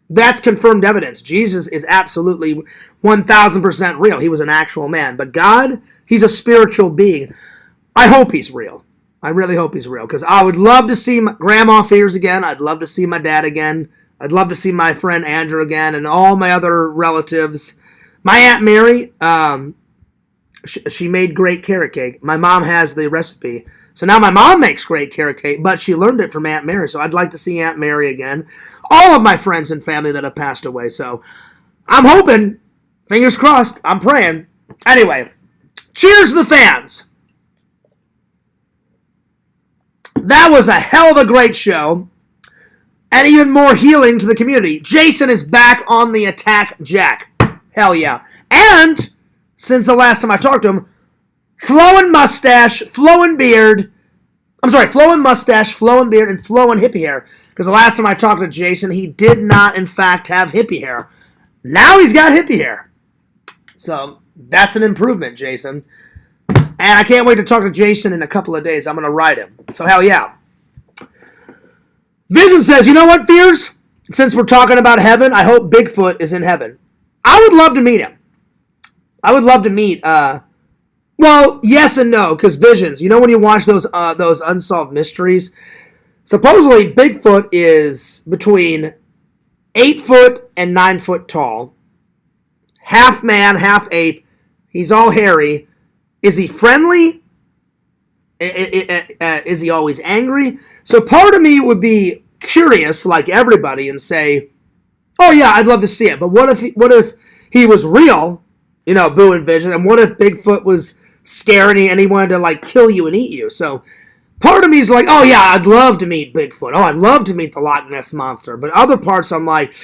that's confirmed evidence. Jesus is absolutely 1,000% real. He was an actual man. But God, he's a spiritual being. I hope he's real. I really hope he's real. Because I would love to see my Grandma Fears again. I'd love to see my dad again. I'd love to see my friend Andrew again and all my other relatives. My Aunt Mary, she made great carrot cake. My mom has the recipe. So now my mom makes great carrot cake, but she learned it from Aunt Mary. So I'd like to see Aunt Mary again. All of my friends and family that have passed away. So I'm hoping, fingers crossed, I'm praying. Anyway, cheers to the fans. That was a hell of a great show. And even more healing to the community. Jason is back on the attack jack. Hell yeah. And since the last time I talked to him, flowing mustache, flowing beard. I'm sorry, flowing mustache, flowing beard, and flowing hippie hair. Because the last time I talked to Jason, he did not, in fact, have hippie hair. Now he's got hippie hair. So that's an improvement, Jason. And I can't wait to talk to Jason in a couple of days. I'm going to ride him. So hell yeah. Vision says, you know what, Fears? Since we're talking about heaven, I hope Bigfoot is in heaven. I would love to meet him. I would love to meet, well, yes and no, because Visions, you know when you watch those unsolved mysteries? Supposedly, Bigfoot is between 8 foot and 9 foot tall. Half man, half ape. He's all hairy. Is he friendly? Is he always angry? So part of me would be curious, like everybody, and say, oh yeah, I'd love to see it. But what if he was real, you know, Boo and Vision, and what if Bigfoot was scary and he wanted to, like, kill you and eat you? So part of me is like, oh yeah, I'd love to meet Bigfoot. Oh, I'd love to meet the Loch Ness Monster. But other parts, I'm like,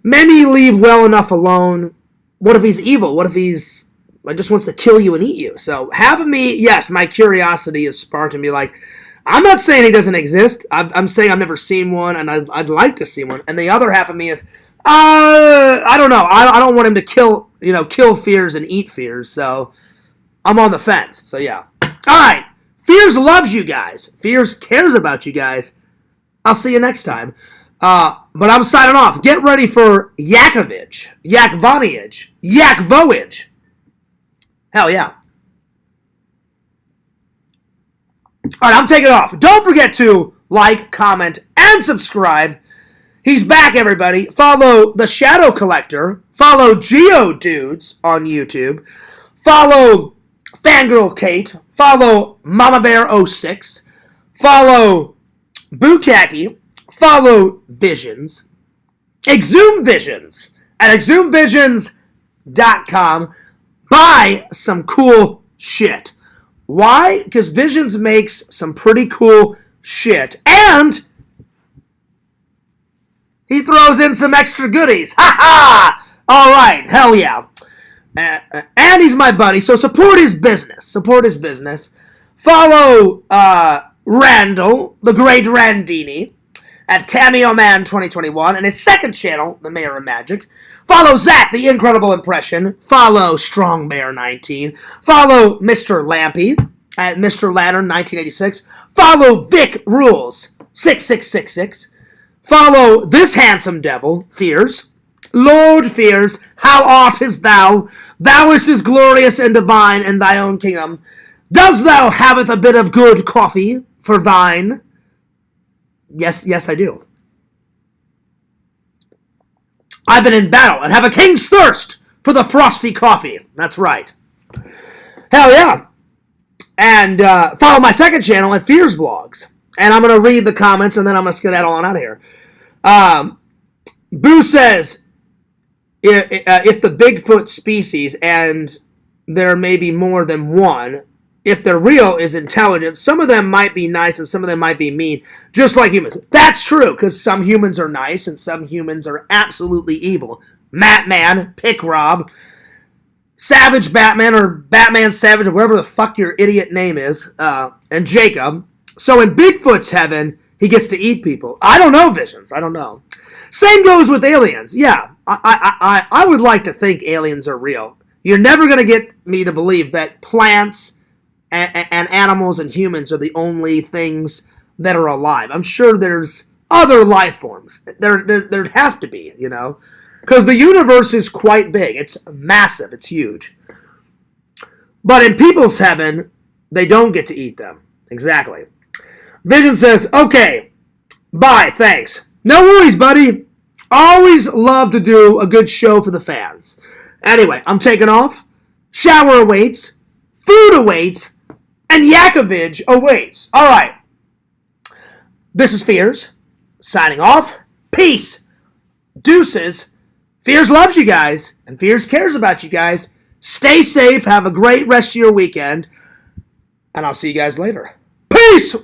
maybe leave well enough alone. What if he's evil? What if he's just wants to kill you and eat you? So having me, yes, my curiosity is sparked and be like, I'm not saying he doesn't exist. I'm saying I've never seen one, and I'd like to see one. And the other half of me is, I don't know. I don't want him to kill Fears and eat Fears. So I'm on the fence. So yeah. All right. Fears loves you guys. Fears cares about you guys. I'll see you next time. But I'm signing off. Get ready for Yakovich, Yakvoniage, Yakvoage. Hell yeah. All right, I'm taking off. Don't forget to like, comment, and subscribe. He's back, everybody. Follow The Shadow Collector. Follow Geodudes on YouTube. Follow Fangirl Kate. Follow Mama Bear 06. Follow Bukaki. Follow Visions. Exhume Visions at exhumevisions.com. Buy some cool shit. Why? Because Visions makes some pretty cool shit. And he throws in some extra goodies. Ha ha! All right. Hell yeah. And he's my buddy, so support his business. Support his business. Follow Randall, the great Randini, at Cameo Man 2021, and his second channel, The Mayor of Magic. Follow Zach, the Incredible Impression. Follow Strong Bear 19. Follow Mr. Lampy at Mr. Lantern 1986. Follow Vic Rules 6666. Follow this handsome devil, Fears, Lord Fears, how artest thou? Thou is glorious and divine in thy own kingdom. Does thou haveth a bit of good coffee for thine? Yes, I do. I've been in battle and have a king's thirst for the frosty coffee. That's right. Hell yeah. And follow my second channel at Fears Vlogs. And I'm going to read the comments and then I'm going to skedaddle on out of here. Boo says, if the Bigfoot species, and there may be more than one, if they're real, is intelligent, some of them might be nice and some of them might be mean, just like humans. That's true, because some humans are nice and some humans are absolutely evil. Matman, Pick Rob, Savage Batman, or Batman Savage, or whatever the fuck your idiot name is, and Jacob. So in Bigfoot's heaven, he gets to eat people. I don't know, Visions. I don't know. Same goes with aliens. Yeah, I would like to think aliens are real. You're never going to get me to believe that plants and animals and humans are the only things that are alive. I'm sure there's other life forms. There'd have to be, you know, because the universe is quite big. It's massive. It's huge. But in people's heaven, they don't get to eat them. Exactly. Vision says, okay, bye, thanks. No worries, buddy. Always love to do a good show for the fans. Anyway, I'm taking off. Shower awaits. Food awaits. And Yakovich awaits. All right. This is Fears. Signing off. Peace. Deuces. Fears loves you guys. And Fears cares about you guys. Stay safe. Have a great rest of your weekend. And I'll see you guys later. Peace.